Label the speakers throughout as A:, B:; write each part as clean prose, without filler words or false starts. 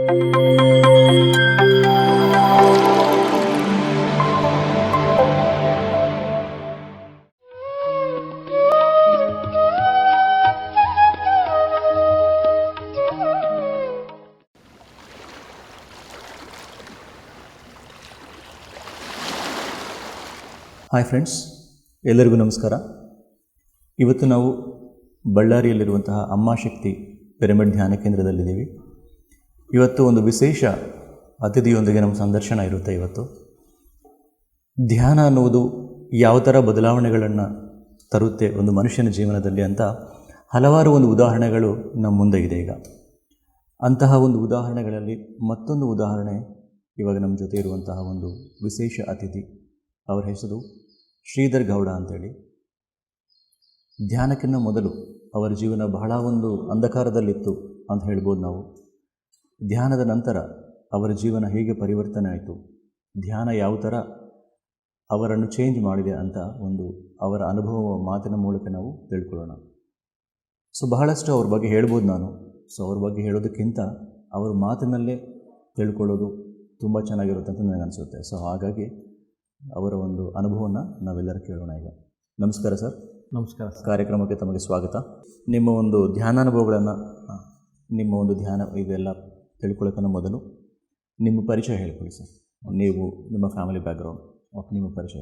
A: Hi friends, ಎಲ್ಲರಿಗೂ ನಮಸ್ಕಾರ. ಇವತ್ತು ನಾವು ಬಳ್ಳಾರಿಯಲ್ಲಿರುವಂತಹ ಅಮ್ಮಾಶಕ್ತಿ ಪಿರಮಿಡ್ ಧ್ಯಾನ ಕೇಂದ್ರದಲ್ಲಿದ್ದೀವಿ. ಇವತ್ತು ಒಂದು ವಿಶೇಷ ಅತಿಥಿಯೊಂದಿಗೆ ನಮ್ಮ ಸಂದರ್ಶನ ಇರುತ್ತೆ. ಇವತ್ತು ಧ್ಯಾನ ಅನ್ನುವುದು ಯಾವ ಥರ ಬದಲಾವಣೆಗಳನ್ನು ತರುತ್ತೆ ಒಂದು ಮನುಷ್ಯನ ಜೀವನದಲ್ಲಿ ಅಂತ ಹಲವಾರು ಒಂದು ಉದಾಹರಣೆಗಳು ನಮ್ಮ ಮುಂದೆ ಇದೆ. ಈಗ ಅಂತಹ ಒಂದು ಉದಾಹರಣೆಗಳಲ್ಲಿ ಮತ್ತೊಂದು ಉದಾಹರಣೆ ಇವಾಗ ನಮ್ಮ ಜೊತೆ ಇರುವಂತಹ ಒಂದು ವಿಶೇಷ ಅತಿಥಿ. ಅವರ ಹೆಸರು ಶ್ರೀಧರ್ ಗೌಡ ಅಂತೇಳಿ. ಧ್ಯಾನಕ್ಕಿಂತ ಮೊದಲು ಅವರ ಜೀವನ ಬಹಳ ಒಂದು ಅಂಧಕಾರದಲ್ಲಿತ್ತು ಅಂತ ಹೇಳ್ಬೋದು ನಾವು. ಧ್ಯಾನದ ನಂತರ ಅವರ ಜೀವನ ಹೇಗೆ ಪರಿವರ್ತನೆ ಆಯಿತು, ಧ್ಯಾನ ಯಾವ ಥರ ಅವರನ್ನು ಚೇಂಜ್ ಮಾಡಿದೆ ಅಂತ ಒಂದು ಅವರ ಅನುಭವ ಮಾತಿನ ಮೂಲಕ ನಾವು ತಿಳ್ಕೊಳ್ಳೋಣ. ಬಹಳಷ್ಟು ಅವ್ರ ಬಗ್ಗೆ ಹೇಳ್ಬೋದು ನಾನು. ಅವ್ರ ಬಗ್ಗೆ ಹೇಳೋದಕ್ಕಿಂತ ಅವ್ರ ಮಾತಿನಲ್ಲೇ ತಿಳ್ಕೊಳ್ಳೋದು ತುಂಬ ಚೆನ್ನಾಗಿರುತ್ತೆ ಅಂತ ನನಗನ್ನಿಸುತ್ತೆ. ಹಾಗಾಗಿ ಅವರ ಒಂದು ಅನುಭವವನ್ನು ನಾವೆಲ್ಲರೂ ಕೇಳೋಣ ಈಗ. ನಮಸ್ಕಾರ ಸರ್.
B: ನಮಸ್ಕಾರ.
A: ಕಾರ್ಯಕ್ರಮಕ್ಕೆ ತಮಗೆ ಸ್ವಾಗತ. ನಿಮ್ಮ ಒಂದು ಧ್ಯಾನಾನುಭವಗಳನ್ನು, ನಿಮ್ಮ ಒಂದು ಧ್ಯಾನ ಇದೆಲ್ಲ ತಿಳ್ಕೊಳ್ಳೋಕ್ಕನ್ನ ಮೊದಲು ನಿಮ್ಮ ಪರಿಚಯ ಹೇಳ್ಕೊಳ್ಳಿ ಸರ್. ನೀವು, ನಿಮ್ಮ ಫ್ಯಾಮಿಲಿ ಬ್ಯಾಕ್ಗ್ರೌಂಡ್, ನಿಮ್ಮ ಪರಿಚಯ.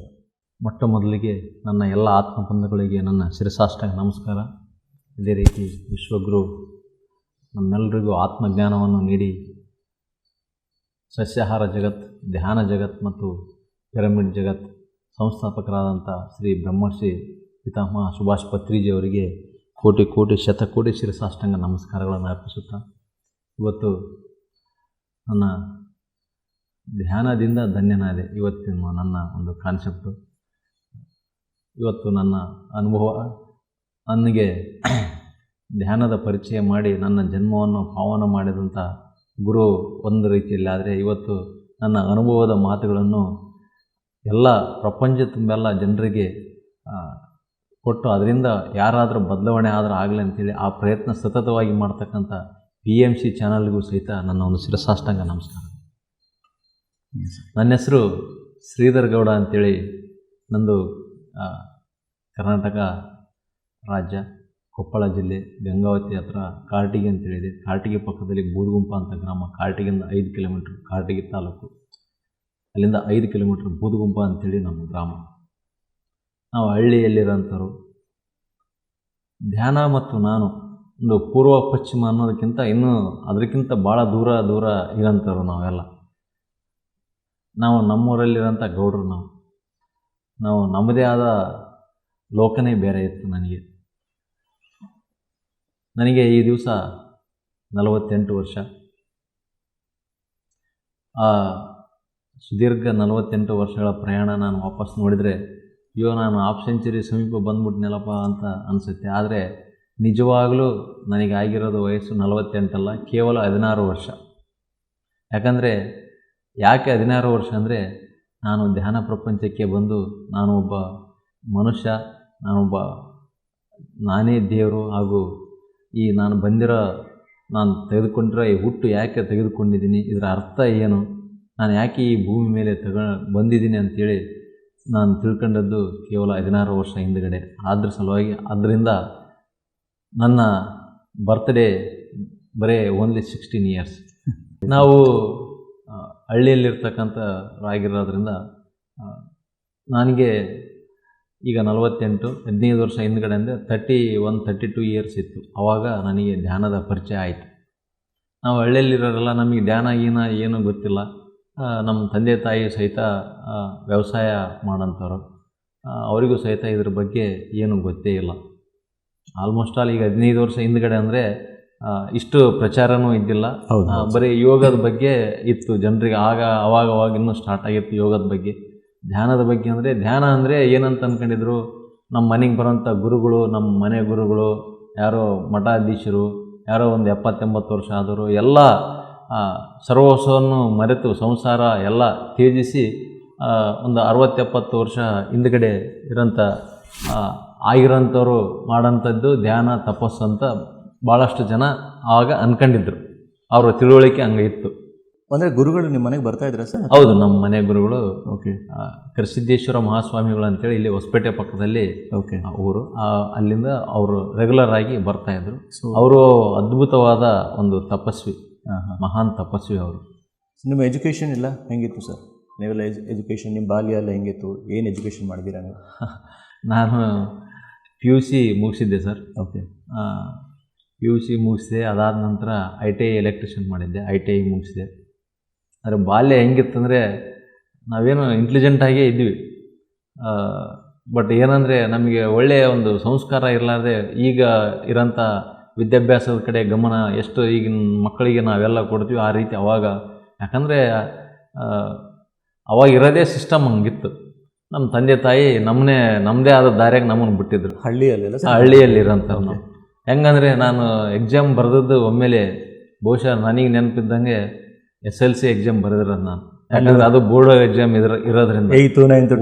B: ಮೊಟ್ಟ ಮೊದಲಿಗೆ ನನ್ನ ಎಲ್ಲ ಆತ್ಮಬಂಧುಗಳಿಗೆ ನನ್ನ ಶಿರಸಾಷ್ಟಾಂಗ ನಮಸ್ಕಾರ. ಇದೇ ರೀತಿ ವಿಶ್ವಗುರು ನಮ್ಮೆಲ್ಲರಿಗೂ ಆತ್ಮಜ್ಞಾನವನ್ನು ನೀಡಿ ಸಸ್ಯಾಹಾರ ಜಗತ್, ಧ್ಯಾನ ಜಗತ್ ಮತ್ತು ಪಿರಮಿಡ್ ಜಗತ್ ಸಂಸ್ಥಾಪಕರಾದಂಥ ಶ್ರೀ ಬ್ರಹ್ಮರ್ಷಿ ಪಿತಾಮಹ ಸುಭಾಷ್ ಪತ್ರಿಜಿಯವರಿಗೆ ಕೋಟಿ ಕೋಟಿ ಶತಕೋಟಿ ಶಿರಸಾಷ್ಟಾಂಗ ನಮಸ್ಕಾರಗಳನ್ನು ಅರ್ಪಿಸುತ್ತಾ, ಇವತ್ತು ನನ್ನ ಧ್ಯಾನದಿಂದ ಧನ್ಯನಾದೆ. ಇವತ್ತಿನ ನನ್ನ ಒಂದು ಕಾನ್ಸೆಪ್ಟು, ಇವತ್ತು ನನ್ನ ಅನುಭವ, ನನಗೆ ಧ್ಯಾನದ ಪರಿಚಯ ಮಾಡಿ ನನ್ನ ಜನ್ಮವನ್ನು ಪಾವನ ಮಾಡಿದಂಥ ಗುರು ಒಂದು ರೀತಿಯಲ್ಲಿ. ಆದರೆ ಇವತ್ತು ನನ್ನ ಅನುಭವದ ಮಾತುಗಳನ್ನು ಎಲ್ಲ ಪ್ರಪಂಚ ತುಂಬೆಲ್ಲ ಜನರಿಗೆ ಕೊಟ್ಟು ಅದರಿಂದ ಯಾರಾದರೂ ಬದಲಾವಣೆ ಆದರೂ ಆಗಲಿ ಅಂತೇಳಿ ಆ ಪ್ರಯತ್ನ ಸತತವಾಗಿ ಮಾಡ್ತಕ್ಕಂಥ PMC ಚಾನಲ್ಗೂ ಸಹಿತ ನನ್ನ ಒಂದು ಶಿರಸಾಷ್ಟಾಂಗ ನಮಸ್ಕಾರ. ನನ್ನ ಹೆಸರು ಶ್ರೀಧರ್ ಗೌಡ ಅಂತೇಳಿ. ನಂದು ಕರ್ನಾಟಕ ರಾಜ್ಯ, ಕೊಪ್ಪಳ ಜಿಲ್ಲೆ, ಗಂಗಾವತಿ ಹತ್ರ ಕಾರಟಗಿ ಅಂತೇಳಿದೆ. ಕಾರಟಗಿ ಪಕ್ಕದಲ್ಲಿ ಬೂದಗುಂಪ ಅಂತ ಗ್ರಾಮ. ಕಾರಟಗಿಯಿಂದ 5 ಕಿಲೋಮೀಟ್ರ್, ಕಾರಟಗಿ ತಾಲೂಕು. ಅಲ್ಲಿಂದ 5 ಕಿಲೋಮೀಟ್ರ್ ಬೂದಗುಂಪ ಅಂಥೇಳಿ ನಮ್ಮ ಗ್ರಾಮ. ನಾವು ಹಳ್ಳಿಯಲ್ಲಿರೋಂಥವ್ರು. ಧ್ಯಾನ ಮತ್ತು ನಾನು ಒಂದು ಪೂರ್ವ ಪಶ್ಚಿಮ ಅನ್ನೋದಕ್ಕಿಂತ ಇನ್ನೂ ಅದಕ್ಕಿಂತ ಭಾಳ ದೂರ ಇರೋಂಥವ್ರು ನಾವೆಲ್ಲ. ನಾವು ನಮ್ಮೂರಲ್ಲಿರೋಂಥ ಗೌಡ್ರು. ನಾವು ನಮ್ಮದೇ ಆದ ಲೋಕನೇ ಬೇರೆ ಇತ್ತು. ನನಗೆ ಈ ದಿವಸ 48 ವರ್ಷ. ಸುದೀರ್ಘ 48 ವರ್ಷಗಳ ಪ್ರಯಾಣ ನಾನು ವಾಪಸ್ ನೋಡಿದರೆ, ಅಯ್ಯೋ ನಾನು ಹಾಫ್ ಸೆಂಚುರಿ ಸಮೀಪ ಬಂದ್ಬಿಟ್ನಲ್ಲಪ್ಪ ಅಂತ ಅನಿಸುತ್ತೆ. ಆದರೆ ನಿಜವಾಗಲೂ ನನಗೆ ಆಗಿರೋದು ವಯಸ್ಸು 48 ಅಲ್ಲ, ಕೇವಲ 16 ವರ್ಷ. ಯಾಕೆ 16 ವರ್ಷ ಅಂದರೆ, ನಾನು ಧ್ಯಾನ ಪ್ರಪಂಚಕ್ಕೆ ಬಂದು ನಾನು ಒಬ್ಬ ಮನುಷ್ಯ, ನಾನೇ ದೇವರು, ಹಾಗೂ ಈ ನಾನು ತೆಗೆದುಕೊಂಡಿರೋ ಈ ಹುಟ್ಟು ಯಾಕೆ ತೆಗೆದುಕೊಂಡಿದ್ದೀನಿ, ಇದರ ಅರ್ಥ ಏನು, ನಾನು ಯಾಕೆ ಈ ಭೂಮಿ ಮೇಲೆ ಬಂದಿದ್ದೀನಿ ಅಂಥೇಳಿ ನಾನು ತಿಳ್ಕೊಂಡದ್ದು ಕೇವಲ 16 ವರ್ಷ ಹಿಂದುಗಡೆ. ಅದರಿಂದ ನನ್ನ ಬರ್ತ್ಡೇ ಬರೀ ಓನ್ಲಿ 16 ಇಯರ್ಸ್. ನಾವು ಹಳ್ಳಿಯಲ್ಲಿರ್ತಕ್ಕಂಥರಾಗಿರೋದ್ರಿಂದ ನನಗೆ ಈಗ 48, 15 ವರ್ಷ ಹಿಂದುಗಡೆ ಅಂದರೆ 32 ಇಯರ್ಸ್ ಇತ್ತು. ಆವಾಗ ನನಗೆ ಧ್ಯಾನದ ಪರಿಚಯ ಆಯಿತು. ನಾವು ಹಳ್ಳಿಯಲ್ಲಿರೋರೆಲ್ಲ ನಮಗೆ ಧ್ಯಾನ ಏನೂ ಗೊತ್ತಿಲ್ಲ. ನಮ್ಮ ತಂದೆ ತಾಯಿ ಸಹಿತ ವ್ಯವಸಾಯ ಮಾಡೋಂಥವ್ರು, ಅವರಿಗೂ ಸಹಿತ ಇದ್ರ ಬಗ್ಗೆ ಏನೂ ಗೊತ್ತೇ ಇಲ್ಲ. ಆಲ್ಮೋಸ್ಟ್ ಆಲ್ ಈಗ 15 ವರ್ಷ ಹಿಂದುಗಡೆ ಅಂದರೆ ಇಷ್ಟು ಪ್ರಚಾರನೂ ಇದ್ದಿಲ್ಲ. ಬರೀ ಯೋಗದ ಬಗ್ಗೆ ಇತ್ತು ಜನರಿಗೆ. ಅವಾಗ ಇನ್ನೂ ಸ್ಟಾರ್ಟ್ ಆಗಿತ್ತು ಯೋಗದ ಬಗ್ಗೆ. ಧ್ಯಾನದ ಬಗ್ಗೆ ಅಂದರೆ, ಧ್ಯಾನ ಅಂದರೆ ಏನಂತ ಅಂದ್ಕೊಂಡಿದ್ರು, ನಮ್ಮ ಮನೆಗೆ ಬರೋಂಥ ಗುರುಗಳು, ನಮ್ಮ ಮನೆ ಗುರುಗಳು, ಯಾರೋ ಮಠಾಧೀಶರು, ಯಾರೋ ಒಂದು 70-80 ವರ್ಷ ಆದವರು ಎಲ್ಲ ಸರ್ವಸ್ವವನ್ನು ಮರೆತು ಸಂಸಾರ ಎಲ್ಲ ತ್ಯಜಿಸಿ ಒಂದು 60-70 ವರ್ಷ ಹಿಂದುಗಡೆ ಆಗಿರೋಂಥವ್ರು ಮಾಡೋಂಥದ್ದು ಧ್ಯಾನ, ತಪಸ್ಸು ಅಂತ ಭಾಳಷ್ಟು ಜನ ಆವಾಗ ಅಂದ್ಕೊಂಡಿದ್ರು. ಅವ್ರ ತಿಳುವಳಿಕೆ ಹಂಗೆ ಇತ್ತು.
A: ಅಂದರೆ ಗುರುಗಳು ನಿಮ್ಮ ಮನೆಗೆ ಬರ್ತಾ ಇದ್ರ ಸರ್?
B: ಹೌದು, ನಮ್ಮ ಮನೆ ಗುರುಗಳು
A: ಓಕೆ.
B: ಕರಿಸಿದ್ದೇಶ್ವರ ಮಹಾಸ್ವಾಮಿಗಳು ಅಂತೇಳಿ ಇಲ್ಲಿ ಹೊಸಪೇಟೆ ಪಕ್ಕದಲ್ಲಿ
A: ಓಕೆ
B: ಊರು. ಅಲ್ಲಿಂದ ಅವರು ರೆಗ್ಯುಲರ್ ಆಗಿ ಬರ್ತಾ ಇದ್ರು. ಅವರು ಅದ್ಭುತವಾದ ಒಂದು ತಪಸ್ವಿ, ಮಹಾನ್ ತಪಸ್ವಿ ಅವರು.
A: ನಿಮ್ಮ ಎಜುಕೇಷನ್ ಎಲ್ಲ ಹೆಂಗಿತ್ತು ಸರ್? ನೀವೆಲ್ಲ ಎಜುಕೇಷನ್, ನಿಮ್ಮ ಬಾಲ್ಯ ಎಲ್ಲ ಹೆಂಗಿತ್ತು? ಏನು ಎಜುಕೇಷನ್ ಮಾಡಿದ್ದೀರಾ ನೀವು?
B: ನಾನು PUC ಮುಗಿಸಿದ್ದೆ ಸರ್.
A: ಓಕೆ.
B: PUC ಮುಗಿಸಿದೆ. ಅದಾದ ನಂತರ ITI ಎಲೆಕ್ಟ್ರಿಷಿಯನ್ ಮಾಡಿದ್ದೆ. ITI ಮುಗಿಸಿದೆ. ಆದರೆ ಬಾಲ್ಯ ಹೆಂಗಿತ್ತಂದರೆ ನಾವೇನು ಇಂಟೆಲಿಜೆಂಟಾಗೇ ಇದ್ವಿ. ಬಟ್ ಏನಂದರೆ ನಮಗೆ ಒಳ್ಳೆಯ ಒಂದು ಸಂಸ್ಕಾರ ಇರಲಾರ್ದೆ ಈಗ ಇರೋಂಥ ವಿದ್ಯಾಭ್ಯಾಸದ ಕಡೆ ಗಮನ ಎಷ್ಟು ಈಗಿನ ಮಕ್ಕಳಿಗೆ ನಾವೆಲ್ಲ ಕೊಡ್ತೀವಿ ಆ ರೀತಿ ಅವಾಗ, ಯಾಕಂದರೆ ಅವಾಗ ಇರೋದೇ ಸಿಸ್ಟಮ್ ಹಂಗಿತ್ತು. ನಮ್ಮ ತಂದೆ ತಾಯಿ ನಮ್ಮದೇ ಆದ ದಾರಿಯಾಗಿ ನಮ್ಮನ್ನು ಬಿಟ್ಟಿದ್ರು. ಹಳ್ಳಿಯಲ್ಲಿರೋಂಥವ್ರು ನಾವು. ಹೆಂಗಂದರೆ ನಾನು ಎಕ್ಸಾಮ್ ಬರೆದದ್ದು ಒಮ್ಮೆಲೆ ಬಹುಶಃ ನನಗೆ ನೆನಪಿದ್ದಂಗೆ SLC ಎಕ್ಸಾಮ್ ಬರೆದಿರೋದು ನಾನು. ಯಾಕಂದರೆ ಅದು ಬೋರ್ಡ್ ಎಕ್ಸಾಮ್ ಇರೋದ್ರಿಂದ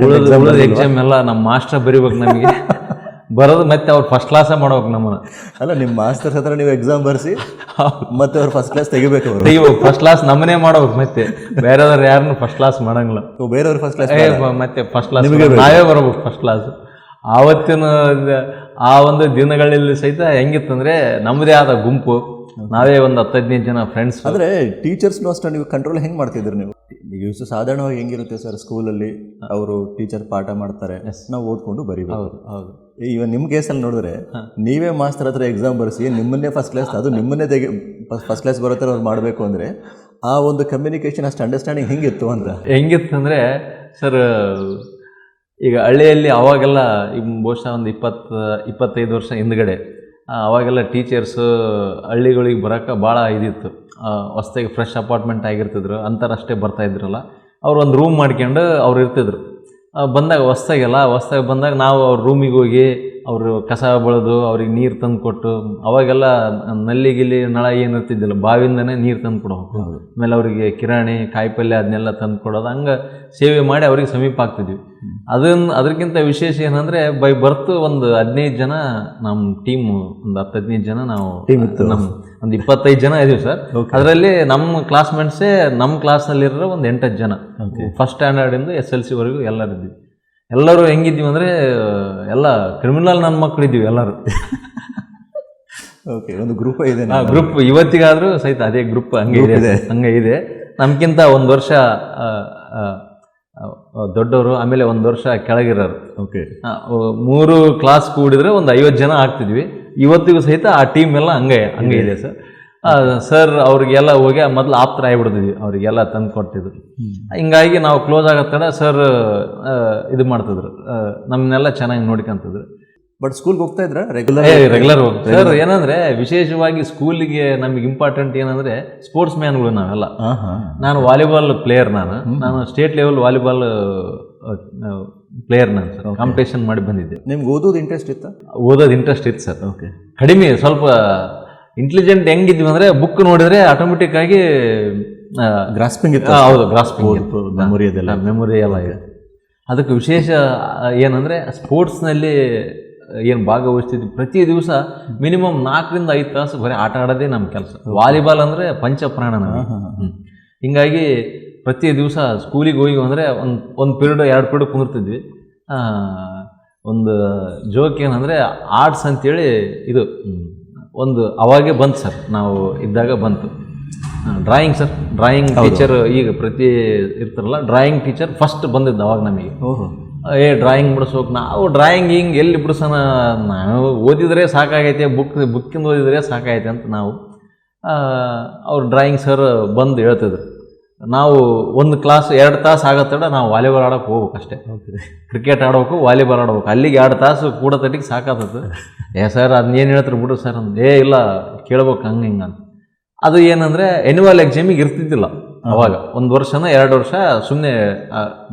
B: ಉಳಿದ ಎಕ್ಸಾಮ್ ಎಲ್ಲ ನಮ್ಮ ಮಾಸ್ಟರ್ ಬರೀಬೇಕು ನಮಗೆ ಬರೋದು, ಮತ್ತೆ ಅವ್ರು ಫಸ್ಟ್ ಕ್ಲಾಸ ಮಾಡ್ಬೇಕು ನಮ್ಮನ್ನು.
A: ಅಲ್ಲ, ನಿಮ್ಮ ಮಾಸ್ತರ್ಸ್ ಹತ್ರ ನೀವು ಎಕ್ಸಾಮ್ ಬರೆಸಿ ಮತ್ತೆ ಅವ್ರು ಫಸ್ಟ್ ಕ್ಲಾಸ್ ತೆಗಿಬೇಕು.
B: ಫಸ್ಟ್ ಕ್ಲಾಸ್ ನಮ್ಮನೇ ಮಾಡ್ಬೇಕು, ಮತ್ತೆ ಬೇರೆಯವ್ರು ಯಾರನ್ನು ಫಸ್ಟ್ ಕ್ಲಾಸ್ ಮಾಡಂಗಿಲ್ಲ.
A: ಬೇರೆಯವ್ರು ಫಸ್ಟ್ ಕ್ಲಾಸ್
B: ಮತ್ತೆ ಫಸ್ಟ್ ಕ್ಲಾಸ್ ನಾವೇ ಬರ್ಬೇಕು ಫಸ್ಟ್ ಕ್ಲಾಸ್. ಆವತ್ತಿನ ಆ ಒಂದು ದಿನಗಳಲ್ಲಿ ಸಹಿತ ಹೆಂಗಿತ್ತಂದರೆ ನಮ್ಮದೇ ಆದ ಗುಂಪು, ನಾವೇ ಒಂದು 10-15 ಜನ ಫ್ರೆಂಡ್ಸ್.
A: ಅಂದರೆ ಟೀಚರ್ಸ್ನು ಅಷ್ಟೇ ನೀವು ಕಂಟ್ರೋಲ್ ಹೆಂಗೆ ಮಾಡ್ತಿದ್ರಿ ನೀವು? ಈಗ ಸಾಧಾರಣವಾಗಿ ಹೆಂಗಿರುತ್ತೆ ಸರ್, ಸ್ಕೂಲಲ್ಲಿ ಅವರು ಟೀಚರ್ ಪಾಠ ಮಾಡ್ತಾರೆ, ನಾವು ಓದ್ಕೊಂಡು ಬರೀಬೇಕು.
B: ಹೌದು.
A: ಈಗ ನಿಮ್ಮ ಕೇಸಲ್ಲಿ ನೋಡಿದ್ರೆ ನೀವೇ ಮಾಸ್ತರ್ ಹತ್ರ ಎಕ್ಸಾಮ್ ಬರೆಸಿ ನಿಮ್ಮನ್ನೇ ಫಸ್ಟ್ ಕ್ಲಾಸ್, ಅದು ನಿಮ್ಮನ್ನೇ ಫಸ್ಟ್ ಕ್ಲಾಸ್ ಬರೋ ಥರ ಅವ್ರು ಮಾಡಬೇಕು ಅಂದರೆ ಆ ಒಂದು ಕಮ್ಯುನಿಕೇಷನ್, ಅಷ್ಟು ಅಂಡರ್ಸ್ಟ್ಯಾಂಡಿಂಗ್ ಹೆಂಗಿತ್ತು ಅಂತ?
B: ಹೆಂಗಿತ್ತಂದರೆ ಸರ್, ಈಗ ಹಳ್ಳಿಯಲ್ಲಿ ಅವಾಗೆಲ್ಲ ಈಗ ಬಹುಶಃ ಒಂದು 20-25 ವರ್ಷ ಹಿಂದ್ಗಡೆ ಅವಾಗೆಲ್ಲ ಟೀಚರ್ಸು ಹಳ್ಳಿಗಳಿಗೆ ಬರೋಕ್ಕೆ ಭಾಳ ಇದಿತ್ತು. ಹೊಸ್ದಾಗಿ ಫ್ರೆಶ್ ಅಪಾರ್ಟ್ಮೆಂಟ್ ಆಗಿರ್ತಿದ್ರು, ಅಂಥರಷ್ಟೇ ಬರ್ತಾಯಿದ್ರಲ್ಲ. ಅವ್ರು ಒಂದು ರೂಮ್ ಮಾಡ್ಕೊಂಡು ಅವ್ರು ಇರ್ತಿದ್ರು. ಬಂದಾಗ ಹೊಸ್ದಾಗಿ ಬಂದಾಗ ನಾವು ಅವ್ರ ರೂಮಿಗೆ ಹೋಗಿ ಅವರು ಕಸ ಬೆಳೆದು ಅವ್ರಿಗೆ ನೀರು ತಂದು ಕೊಟ್ಟು, ಅವಾಗೆಲ್ಲ ನಲ್ಲಿ ನಳ ಏನು ಇರ್ತಿದ್ದಿಲ್ಲ, ಬಾವಿಯಿಂದನೇ ನೀರು ತಂದು ಕೊಡೋದು. ಆಮೇಲೆ ಅವರಿಗೆ ಕಿರಾಣಿ ಕಾಯಿಪಲ್ಯ ಅದನ್ನೆಲ್ಲ ತಂದು ಕೊಡೋದು, ಹಂಗೆ ಸೇವೆ ಮಾಡಿ ಅವ್ರಿಗೆ ಸಮೀಪ ಆಗ್ತಿದ್ವಿ. ಅದಕ್ಕಿಂತ ವಿಶೇಷ ಏನಂದರೆ ಬೈ ಬರ್ತು ಒಂದು 15 ಜನ ನಮ್ಮ ಟೀಮು, ಒಂದು 10-15 ಜನ ನಾವು ನಮ್ಮ ಒಂದು 25 ಜನ ಇದೀವಿ ಸರ್. ಅದರಲ್ಲಿ ನಮ್ಮ ಕ್ಲಾಸ್ಮೇಟ್ಸೇ ನಮ್ಮ ಕ್ಲಾಸ್ನಲ್ಲಿರೋ ಒಂದು 8 ಜನ, ಫಸ್ಟ್ ಸ್ಟ್ಯಾಂಡರ್ಡಿಂದ SLC ವರೆಗೂ ಎಲ್ಲರೂ ಇದ್ವಿ. ಎಲ್ಲರೂ ಹೆಂಗಿದ್ವಿ ಅಂದರೆ ಎಲ್ಲ ಕ್ರಿಮಿನಲ್ ನನ್ನ ಮಕ್ಕಳಿದ್ದೀವಿ ಎಲ್ಲರೂ.
A: ಓಕೆ, ಒಂದು ಗ್ರೂಪ್ ಇದೆ.
B: ಗ್ರೂಪ್ ಇವತ್ತಿಗಾದರೂ ಸಹಿತ ಅದೇ ಗ್ರೂಪ್ ಹಂಗೆ ಇದೆ. ನಮ್ಗಿಂತ ಒಂದು ವರ್ಷ ದೊಡ್ಡವರು, ಆಮೇಲೆ ಒಂದು ವರ್ಷ ಕೆಳಗಿರೋರು.
A: ಓಕೆ,
B: 3 ಕ್ಲಾಸ್ ಕೂಡಿದ್ರೆ ಒಂದು 50 ಜನ ಆಗ್ತಿದ್ವಿ. ಇವತ್ತಿಗೂ ಸಹಿತ ಆ ಟೀಮ್ ಎಲ್ಲ ಹಂಗೆ ಇದೆ ಸರ್. ಸರ್ ಅವ್ರಿಗೆಲ್ಲ ಹೋಗಿ ಮೊದಲು ಆಪ್ತರ ಆಗಿಬಿಡ್ತಿದ್ವಿ, ಅವರಿಗೆಲ್ಲ ತಂದು ಕೊಡ್ತಿದ್ರು. ಹಿಂಗಾಗಿ ನಾವು ಕ್ಲೋಸ್ ಆಗತ್ತಡ ಸರ್ ಇದು ಮಾಡ್ತಿದ್ರು, ನಮ್ಮನ್ನೆಲ್ಲ ಚೆನ್ನಾಗಿ ನೋಡ್ಕೊಂತಿದ್ರು.
A: ಬಟ್ ಸ್ಕೂಲ್ಗೆ ಹೋಗ್ತಾ ಇದ್ರ
B: ರೆಗ್ಯುಲರ್ ಹೋಗ್ತಾರೆ ಸರ್. ಏನಂದರೆ ವಿಶೇಷವಾಗಿ ಸ್ಕೂಲಿಗೆ ನಮಗೆ ಇಂಪಾರ್ಟೆಂಟ್ ಏನಂದರೆ ಸ್ಪೋರ್ಟ್ಸ್ ಮ್ಯಾನ್ಗಳು ನಾವೆಲ್ಲ. ನಾನು ವಾಲಿಬಾಲ್ ಪ್ಲೇಯರ್, ನಾನು ಸ್ಟೇಟ್ ಲೆವೆಲ್ ವಾಲಿಬಾಲ್ ಪ್ಲೇಯರ್ ನಾನು ಸರ್. ಕಾಂಪಿಟೇಷನ್ ಮಾಡಿ ಬಂದಿದ್ದೆ.
A: ನಿಮ್ಗೆ ಓದೋದು ಇಂಟ್ರೆಸ್ಟ್ ಇತ್ತು?
B: ಓದೋದು ಇಂಟ್ರೆಸ್ಟ್ ಇತ್ತು ಸರ್. ಓಕೆ, ಕಡಿಮೆ ಸ್ವಲ್ಪ ಇಂಟೆಲಿಜೆಂಟ್ ಹೆಂಗಿದ್ವಿ ಅಂದರೆ ಬುಕ್ ನೋಡಿದರೆ ಆಟೋಮೆಟಿಕ್ ಆಗಿ
A: ಗ್ರಾಸ್ಪಿಂಗ್ ಇತ್ತು.
B: ಹೌದು, ಗ್ರಾಸ್ಪಿಂಗ್,
A: ಮೆಮೊರಿ ಎಲ್ಲ
B: ಇದೆ. ಅದಕ್ಕೆ ವಿಶೇಷ ಏನಂದರೆ ಸ್ಪೋರ್ಟ್ಸ್ನಲ್ಲಿ ಏನು ಭಾಗವಹಿಸ್ತಿದ್ವಿ, ಪ್ರತಿ ದಿವಸ ಮಿನಿಮಮ್ 4-5 ತಾಸು ಬರೀ ಆಟ ಆಡೋದೇ ನಮ್ಮ ಕೆಲಸ. ವಾಲಿಬಾಲ್ ಅಂದರೆ ಪಂಚಪ್ರಾಣ ನಮಗೆ. ಹಿಂಗಾಗಿ ಪ್ರತಿ ದಿವಸ ಸ್ಕೂಲಿಗೆ ಹೋಗಿ ಅಂದರೆ ಒಂದು ಪೀರಿಯಡ್ 2 ಪೀರಿಯಡ್ ಕುಂದಿರ್ತಿದ್ವಿ. ಒಂದು ಜೋಕ್ ಏನಂದರೆ ಆರ್ಟ್ಸ್ ಅಂತೇಳಿ ಇದು ಒಂದು ಅವಾಗೇ ಬಂತು ಸರ್, ನಾವು ಇದ್ದಾಗ ಬಂತು. ಡ್ರಾಯಿಂಗ್ ಸರ್, ಡ್ರಾಯಿಂಗ್ ಟೀಚರ್ ಈಗ ಪ್ರತಿ ಇರ್ತಾರಲ್ಲ, ಡ್ರಾಯಿಂಗ್ ಟೀಚರ್ ಫಸ್ಟ್ ಬಂದಿದ್ದು ಅವಾಗ ನಮಗೆ. ಡ್ರಾಯಿಂಗ್ ಬಿಡಿಸ್ಬೇಕು. ನಾವು ಡ್ರಾಯಿಂಗ್ ಹಿಂಗೆ ಎಲ್ಲಿ ಬಿಡಿಸೋಣ, ನಾವು ಓದಿದರೆ ಸಾಕಾಗೈತೆ, ಬುಕ್ಕಿಂದ ಓದಿದರೆ ಸಾಕಾಗೈತೆ ಅಂತ ನಾವು ಅವ್ರು ಡ್ರಾಯಿಂಗ್ ಸರ್ ಬಂದು ಹೇಳ್ತಿದ್ರು. ನಾವು ಒಂದು ಕ್ಲಾಸ್ 2 ತಾಸು ಆಗತ್ತಡ ನಾವು ವಾಲಿಬಾಲ್ ಆಡೋಕೆ ಹೋಗ್ಬೇಕು ಅಷ್ಟೇ. ಕ್ರಿಕೆಟ್ ಆಡ್ಬೇಕು, ವಾಲಿಬಾಲ್ ಆಡ್ಬೇಕು. ಅಲ್ಲಿಗೆ 2 ತಾಸು ಕೂಡ ತಟ್ಟಿಗೆ ಸಾಕಾಗ್ತದೆ. ಸರ್ ಅದನ್ನೇನು ಹೇಳ್ತಾರೆ ಬಿಡು ಸರ್ ಅಂತ. ಇಲ್ಲ ಕೇಳ್ಬೇಕು ಹಂಗೆ ಹಿಂಗೆ ಅಂತ. ಅದು ಏನಂದರೆ ಎನ್ಯುವಲ್ ಎಕ್ಸಾಮಿಗೆ ಇರ್ತಿದ್ದಿಲ್ಲ ಅವಾಗ. 1 ವರ್ಷನ 2 ವರ್ಷ ಸುಮ್ಮನೆ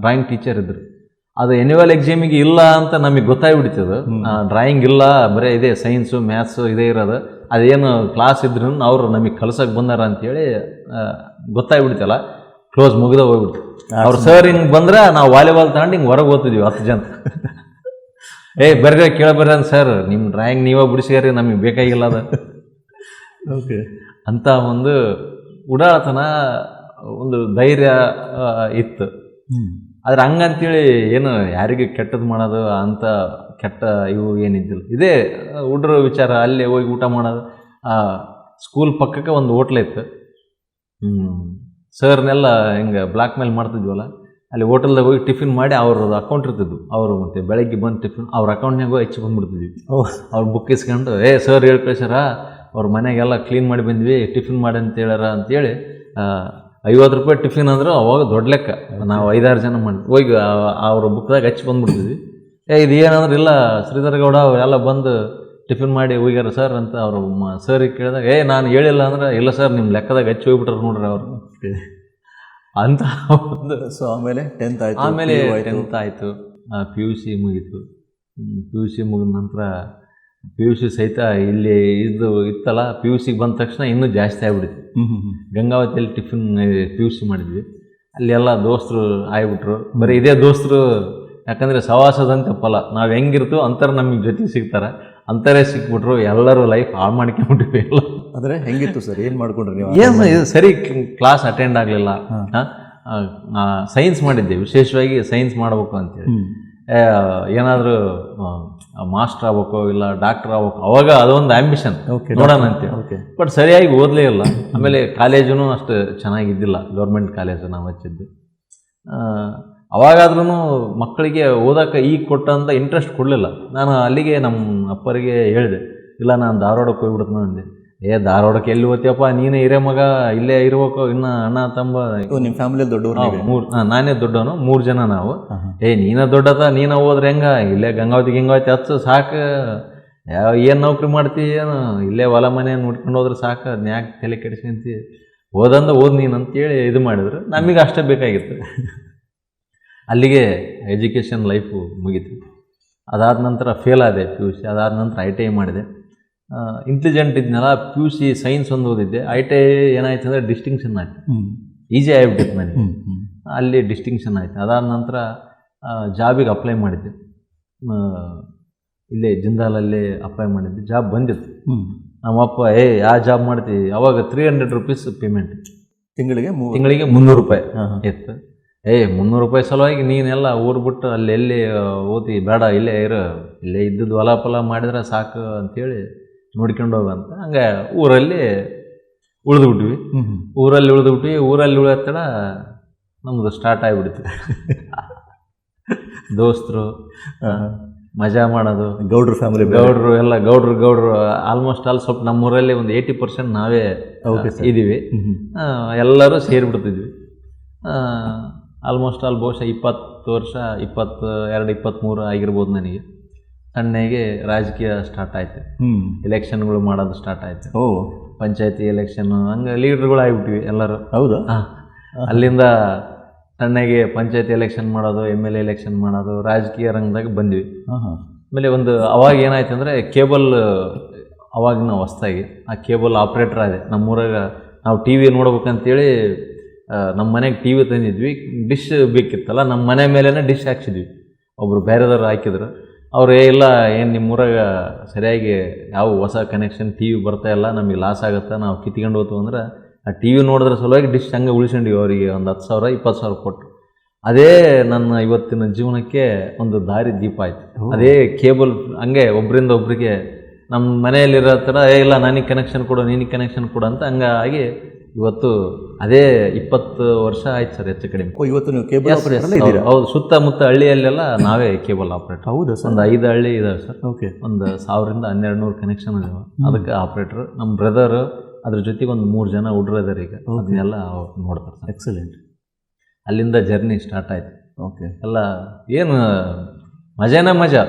B: ಡ್ರಾಯಿಂಗ್ ಟೀಚರ್ ಇದ್ರು. ಅದು ಎನ್ಯುವಲ್ ಎಕ್ಸಾಮಿಗೆ ಇಲ್ಲ ಅಂತ ನಮಗೆ ಗೊತ್ತಾಗ್ಬಿಡ್ತದೆ. ಡ್ರಾಯಿಂಗ್ ಇಲ್ಲ, ಬರೀ ಇದೇ ಸೈನ್ಸು ಮ್ಯಾಥ್ಸು ಇದೇ ಇರೋದು. ಅದೇನು ಕ್ಲಾಸ್ ಇದ್ರು ಅವ್ರು ನಮಗೆ ಕಳ್ಸೋಕೆ ಬಂದಾರ ಅಂತೇಳಿ ಗೊತ್ತಾಗ್ಬಿಡ್ತಲ್ಲ, ಕ್ಲೋಸ್ ಮುಗಿದ ಹೋಗ್ಬಿಡ್ತು. ಅವ್ರು ಸರ್ ಹಿಂಗೆ ಬಂದ್ರೆ ನಾವು ವಾಲಿಬಾಲ್ ತಗೊಂಡು ಹಿಂಗೆ ಹೊರಗೆ ಹೋಗ್ತಿದ್ವಿ 10 ಜನ. ಬರ್ರಿ ಕೇಳಬರ್ರಿ ಅಂತ, ಸರ್ ನಿಮ್ಮ ಡ್ರಾಯಿಂಗ್ ನೀವೇ ಬಿಡಿಸ್ಯಾರಿ, ನಮಗೆ ಬೇಕಾಗಿಲ್ಲ ಅದು.
A: ಓಕೆ,
B: ಅಂತ ಒಂದು ಉಡಾಳತನ, ಒಂದು ಧೈರ್ಯ ಇತ್ತು. ಆದ್ರೆ ಹಂಗಂತೇಳಿ ಏನು ಯಾರಿಗೆ ಕೆಟ್ಟದ್ದು ಮಾಡೋದು ಅಂತ ಕೆಟ್ಟ ಇವು ಏನಿದ್ದಿಲ್ಲ. ಇದೇ ಹುಡ್ರ ವಿಚಾರ. ಅಲ್ಲಿ ಹೋಗಿ ಊಟ ಮಾಡೋದು. ಸ್ಕೂಲ್ ಪಕ್ಕಕ್ಕೆ ಒಂದು ಹೋಟ್ಲ್ ಇತ್ತು. ಸರ್ನೆಲ್ಲ ಹಿಂಗೆ ಬ್ಲ್ಯಾಕ್ ಮೇಲ್ ಮಾಡ್ತಿದ್ವಲ್ಲ, ಅಲ್ಲಿ ಹೋಟೆಲ್ದಾಗ ಹೋಗಿ ಟಿಫಿನ್ ಮಾಡಿ ಅವ್ರದ್ದು ಅಕೌಂಟ್ ಇರ್ತಿದ್ವು. ಅವರು ಮತ್ತೆ ಬೆಳಗ್ಗೆ ಬಂದು ಟಿಫಿನ್ ಅವ್ರ ಅಕೌಂಟ್ನಾಗ ಹೋಗಿ ಹೆಚ್ಚು ಬಂದ್ಬಿಡ್ತಿದ್ವಿ. ಅವ್ರ ಬುಕ್ ಇಸ್ಕೊಂಡು ಸರ್ ಹೇಳಿ ಕಳ್ಸ್ಯಾರ, ಅವ್ರ ಮನೆಗೆಲ್ಲ ಕ್ಲೀನ್ ಮಾಡಿ ಬಂದ್ವಿ, ಟಿಫಿನ್ ಮಾಡಿ ಅಂತ ಹೇಳ್ಯಾರ ಅಂತೇಳಿ 50 ರೂಪಾಯಿ ಟಿಫಿನ್ ಅಂದ್ರೆ ಅವಾಗ ದೊಡ್ಡ ಲೆಕ್ಕ. ನಾವು 5-6 ಜನ ಮಾಡಿ ಹೋಗಿ ಅವ್ರ ಬುಕ್ದಾಗ ಹಚ್ಚಿ ಬಂದ್ಬಿಡ್ತಿದ್ವಿ. ಇದು ಏನಂದ್ರೆ ಇಲ್ಲ ಶ್ರೀಧರ್ ಗೌಡ ಅವರೆಲ್ಲ ಬಂದು ಟಿಫಿನ್ ಮಾಡಿ ಹೋಗ್ಯಾರ ಸರ್ ಅಂತ ಅವರು ಸರಿಗೆ ಕೇಳಿದಾಗ ನಾನು ಹೇಳಿಲ್ಲ ಅಂದ್ರೆ ಇಲ್ಲ ಸರ್ ನಿಮ್ಮ ಲೆಕ್ಕದಾಗ ಹಚ್ಚಿ ಹೋಗ್ಬಿಟ್ರೆ ನೋಡ್ರಿ ಅವರು ಅಂತ ಒಂದು.
A: ಸೊ ಆಮೇಲೆ 10th ಆಯಿತು.
B: ಆಮೇಲೆ 10th ಆಯಿತು, PUC ಮುಗೀತು. PUC ಮುಗಿದ ನಂತರ PUC ಸಹಿತ ಇಲ್ಲಿ ಇತ್ತಲ್ಲ, PUCಗೆ ಬಂದ ತಕ್ಷಣ ಇನ್ನೂ ಜಾಸ್ತಿ ಆಗ್ಬಿಡ್ತು. ಗಂಗಾವತಿಯಲ್ಲಿ PUC ಮಾಡಿದ್ವಿ. ಅಲ್ಲಿ ಎಲ್ಲ ದೋಸ್ತರು ಆಗ್ಬಿಟ್ರು. ಬರೀ ಇದೇ ದೋಸ್ತರು, ಯಾಕಂದರೆ ಸವಾಸದಂತೆ ಫಲ. ನಾವು ಹೆಂಗಿರ್ತೀವೋ ಅಂತಾರೆ ನಮಗೆ ಜೊತೆ ಸಿಗ್ತಾರೆ, ಅಂತಾರೆ ಸಿಕ್ಬಿಟ್ರು. ಎಲ್ಲರೂ ಲೈಫ್ ಹಾಳು ಮಾಡ್ಕೊಂಡ್ಬಿಟ್ಟಿವಿ ಎಲ್ಲ.
A: ಅಂದರೆ ಹೆಂಗಿತ್ತು ಸರ್, ಏನು ಮಾಡ್ಕೊಂಡ್ರಿ ನೀವು?
B: ಏನು ಸರಿ ಕ್ಲಾಸ್ ಅಟೆಂಡ್ ಆಗಲಿಲ್ಲ. ಸೈನ್ಸ್ ಮಾಡಿದ್ದೆ, ವಿಶೇಷವಾಗಿ ಸೈನ್ಸ್ ಮಾಡಬೇಕು ಅಂತೇಳಿ. ಏನಾದರೂ ಮಾಸ್ಟರ್ ಆಗ್ಬೇಕು ಇಲ್ಲ ಡಾಕ್ಟರ್ ಆಗ್ಬೇಕು, ಅವಾಗ ಅದೊಂದು ಆ್ಯಂಬಿಷನ್ ನೋಡೋಣ ಅಂತೇಳಿ. ಬಟ್ ಸರಿಯಾಗಿ ಓದಲೇ ಇಲ್ಲ. ಆಮೇಲೆ ಕಾಲೇಜೂ ಅಷ್ಟು ಚೆನ್ನಾಗಿದ್ದಿಲ್ಲ, ಗೌರ್ಮೆಂಟ್ ಕಾಲೇಜು ನಾವು ಹಚ್ಚಿದ್ದು. ಅವಾಗಾದ್ರೂ ಮಕ್ಕಳಿಗೆ ಓದೋಕೆ ಈಗ ಕೊಟ್ಟಂಥ ಇಂಟ್ರೆಸ್ಟ್ ಕೊಡಲಿಲ್ಲ. ನಾನು ಅಲ್ಲಿಗೆ ನಮ್ಮ ಅಪ್ಪರಿಗೆ ಹೇಳಿದೆ, ಇಲ್ಲ ನಾನು ಧಾರವಾಡಕ್ಕೆ ಹೋಗ್ಬಿಡ್ತೀನಿ ಅಂದೆ. ಧಾರವಾಡಕ್ಕೆ ಎಲ್ಲಿ ಓದ್ತೀಯಪ್ಪ, ನೀನೇ ಹಿರೇ ಮಗ, ಇಲ್ಲೇ ಇರ್ಬೇಕು, ಇನ್ನು ಅಣ್ಣ ತಮ್ಮ.
A: ನಿಮ್ಮ ಫ್ಯಾಮಿಲಿಯಲ್ಲಿ ದೊಡ್ಡವರು?
B: ನಾನೇ ದೊಡ್ಡವನು, 3 ಜನ ನಾವು. ನೀನೇ ದೊಡ್ಡದ, ನೀನು ಹೋದ್ರೆ ಹೆಂಗ, ಇಲ್ಲೇ ಗಂಗಾವತಿ ಹಚ್ಚು ಸಾಕು, ಏನು ನೌಕರಿ ಮಾಡ್ತೀವಿ, ಏನು ಇಲ್ಲೇ ಹೊಲ ಮನೆ ನೋಡ್ಕೊಂಡು ಹೋದ್ರೆ ಸಾಕು, ಯಾಕೆ ತಲೆ ಕೆಡಿಸ್ಕೊಂತಿ, ಓದಂದ ಓದ್ ನೀನು ಅಂತೇಳಿ ಇದು ಮಾಡಿದ್ರು. ನಮಗೆ ಅಷ್ಟೇ ಬೇಕಾಗಿತ್ತು. ಅಲ್ಲಿಗೆ ಎಜುಕೇಷನ್ ಲೈಫು ಮುಗೀತು. ಅದಾದ ನಂತರ ಫೇಲ್ ಆದೆ PUC. ಅದಾದ ನಂತರ ITI ಮಾಡಿದೆ. ಇಂಟೆಲಿಜೆಂಟ್ ಇದ್ನಲ್ಲ, PUC ಸೈನ್ಸ್ ಒಂದು ಓದಿದ್ದೆ. ITI ಏನಾಯ್ತು ಅಂದರೆ ಡಿಸ್ಟಿಂಕ್ಷನ್ ಆಯಿತು, ಈಸಿ ಆಗಿಬಿಟ್ಟಿತ್ತು ನನಗೆ. ಅಲ್ಲಿ ಡಿಸ್ಟಿಂಕ್ಷನ್ ಆಯಿತು. ಅದಾದ ನಂತರ ಜಾಬಿಗೆ ಅಪ್ಲೈ ಮಾಡಿದ್ದೆ. ಇಲ್ಲೇ ಜಿಂದಾಲಲ್ಲಿ ಅಪ್ಲೈ ಮಾಡಿದ್ದೆ. ಜಾಬ್ ಬಂದಿತ್ತು. ನಮ್ಮಪ್ಪ ಯಾವ ಜಾಬ್ ಮಾಡ್ತೀವಿ, ಅವಾಗ 300 ರೂಪೀಸ್ ಪೇಮೆಂಟ್, ತಿಂಗಳಿಗೆ 300 ರೂಪಾಯಿ ಇತ್ತು. 300 ರೂಪಾಯಿ ಸಲುವಾಗಿ ನೀನೆಲ್ಲ ಊರು ಬಿಟ್ಟು ಅಲ್ಲಿ ಎಲ್ಲಿ ಓದಿ ಬೇಡ, ಇಲ್ಲೇ ಇಲ್ಲೇ ಇದ್ದದ್ದು ಹೊಲ ಫಲ ಮಾಡಿದ್ರೆ ಸಾಕು ಅಂತೇಳಿ ನೋಡ್ಕೊಂಡು ಹೋಗಂತ. ಹಂಗೆ ಊರಲ್ಲಿ ಉಳಿದ್ಬಿಟ್ವಿ. ಊರಲ್ಲಿ ಉಳಿಯತ್ತಡ ನಮ್ಮದು ಸ್ಟಾರ್ಟ್ ಆಗಿಬಿಡ್ತು. ದೋಸ್ತರು, ಮಜಾ ಮಾಡೋದು,
A: ಗೌಡ್ರ ಫ್ಯಾಮಿಲಿ,
B: ಗೌಡ್ರು ಆಲ್ಮೋಸ್ಟ್ ಆಲ್ ಸ್ವಲ್ಪ ನಮ್ಮೂರಲ್ಲಿ ಒಂದು 80% ನಾವೇ ಇದ್ದೀವಿ. ಎಲ್ಲರೂ ಸೇರಿಬಿಡ್ತಿದ್ವಿ. ಆಲ್ಮೋಸ್ಟ್ ಆಲ್ ಬಹುಶಃ 20 ವರ್ಷ, 22, 23 ಆಗಿರ್ಬೋದು ನನಗೆ. ಸಣ್ಣಗೆ ರಾಜಕೀಯ ಸ್ಟಾರ್ಟ್ ಆಯಿತು. ಎಲೆಕ್ಷನ್ಗಳು ಮಾಡೋದು ಸ್ಟಾರ್ಟ್ ಆಯಿತು. ಪಂಚಾಯತಿ ಎಲೆಕ್ಷನ್, ಹಂಗೆ ಲೀಡ್ರ್ಗಳು ಆಗಿಬಿಟ್ವಿ ಎಲ್ಲರೂ.
A: ಹೌದಾ?
B: ಅಲ್ಲಿಂದ ಸಣ್ಣಗೆ ಪಂಚಾಯತಿ ಎಲೆಕ್ಷನ್ ಮಾಡೋದು, MLA ಎಲೆಕ್ಷನ್ ಮಾಡೋದು, ರಾಜಕೀಯ ರಂಗದಾಗ ಬಂದ್ವಿ. ಆಮೇಲೆ ಒಂದು ಅವಾಗ ಏನಾಯ್ತು ಅಂದರೆ ಕೇಬಲ್, ಅವಾಗ ನಾವು ಹೊಸ್ದಾಗಿ ಆ ಕೇಬಲ್ ಆಪ್ರೇಟರ್ ಆದೆ. ನಮ್ಮೂರಾಗ ನಾವು TV ನೋಡ್ಬೇಕಂತೇಳಿ ನಮ್ಮ ಮನೆಗೆ TV ತಂದಿದ್ವಿ. ಡಿಶ್ ಬೇಕಿತ್ತಲ್ಲ, ನಮ್ಮ ಮನೆ ಮೇಲೇ ಡಿಶ್ ಹಾಕ್ಸಿದ್ವಿ. ಒಬ್ಬರು ಬೇರೆದವ್ರು ಹಾಕಿದ್ರು. ಅವ್ರು ಇಲ್ಲ, ಏನು ನಿಮ್ಮೂರಾಗ ಸರಿಯಾಗಿ ಯಾವ ಹೊಸ ಕನೆಕ್ಷನ್ TV ಬರ್ತಾ ಇಲ್ಲ, ನಮಗೆ ಲಾಸ್ ಆಗುತ್ತೆ, ನಾವು ಕಿತ್ಕೊಂಡು ಹೋಗ್ತು ಅಂದ್ರೆ ಆ TV ನೋಡಿದ್ರ ಸಲುವಾಗಿ ಡಿಶ್ ಹಂಗೆ ಉಳಿಸ್ಕೊಂಡಿವಿ. ಅವರಿಗೆ ಒಂದು 10,000 20,000 ಕೊಟ್ಟು. ಅದೇ ನನ್ನ ಇವತ್ತಿನ ಜೀವನಕ್ಕೆ ಒಂದು ದಾರಿ ದೀಪ ಆಯಿತು. ಅದೇ ಕೇಬಲ್ ಹಂಗೆ ಒಬ್ಬರಿಂದ ಒಬ್ಬರಿಗೆ ನಮ್ಮ ಮನೆಯಲ್ಲಿರೋ ಥರ ಇಲ್ಲ ನನಗೆ ಕನೆಕ್ಷನ್ ಕೊಡು, ನಿನಗೆ ಕನೆಕ್ಷನ್ ಕೊಡು ಅಂತ ಹಂಗಾಗಿ ಇವತ್ತು ಅದೇ 20 ವರ್ಷ ಆಯ್ತು ಸರ್, ಹೆಚ್ಚು ಕಡಿಮೆ.
A: ಇವತ್ತು ನೀವು ಕೇಬಲ್ ಆಪರೇಟರ್ ಇದ್ದೀರಾ?
B: ಹೌದು, ಸುತ್ತಮುತ್ತ ಹಳ್ಳಿಯಲ್ಲೆಲ್ಲ ನಾವೇ ಕೇಬಲ್ ಆಪರೇಟರ್.
A: ಹೌದಾ ಸರ್?
B: ಒಂದು 5 ಹಳ್ಳಿ ಇದಾವೆ ಸರ್.
A: ಓಕೆ.
B: ಒಂದು 1000ರಿಂದ 1200 ಕನೆಕ್ಷನ್ ಇದಾವೆ. ಅದಕ್ಕೆ ಆಪರೇಟರ್. ನಮ್ಮ ಬ್ರದರ್, ಅದ್ರ ಜೊತೆಗೆ ಒಂದು 3 ಜನ ಹುಡುಗರು ಇದ್ದಾರೆ. ಈಗ ಅದನ್ನೆಲ್ಲ ನೋಡ್ತಾರೆ ಸರ್.
A: ಎಕ್ಸಲೆಂಟ್.
B: ಅಲ್ಲಿಂದ ಜರ್ನಿ ಸ್ಟಾರ್ಟ್ ಆಯಿತು.
A: ಓಕೆ.
B: ಎಲ್ಲ ಏನು ಮಜಾನೇ ಮಜಾ.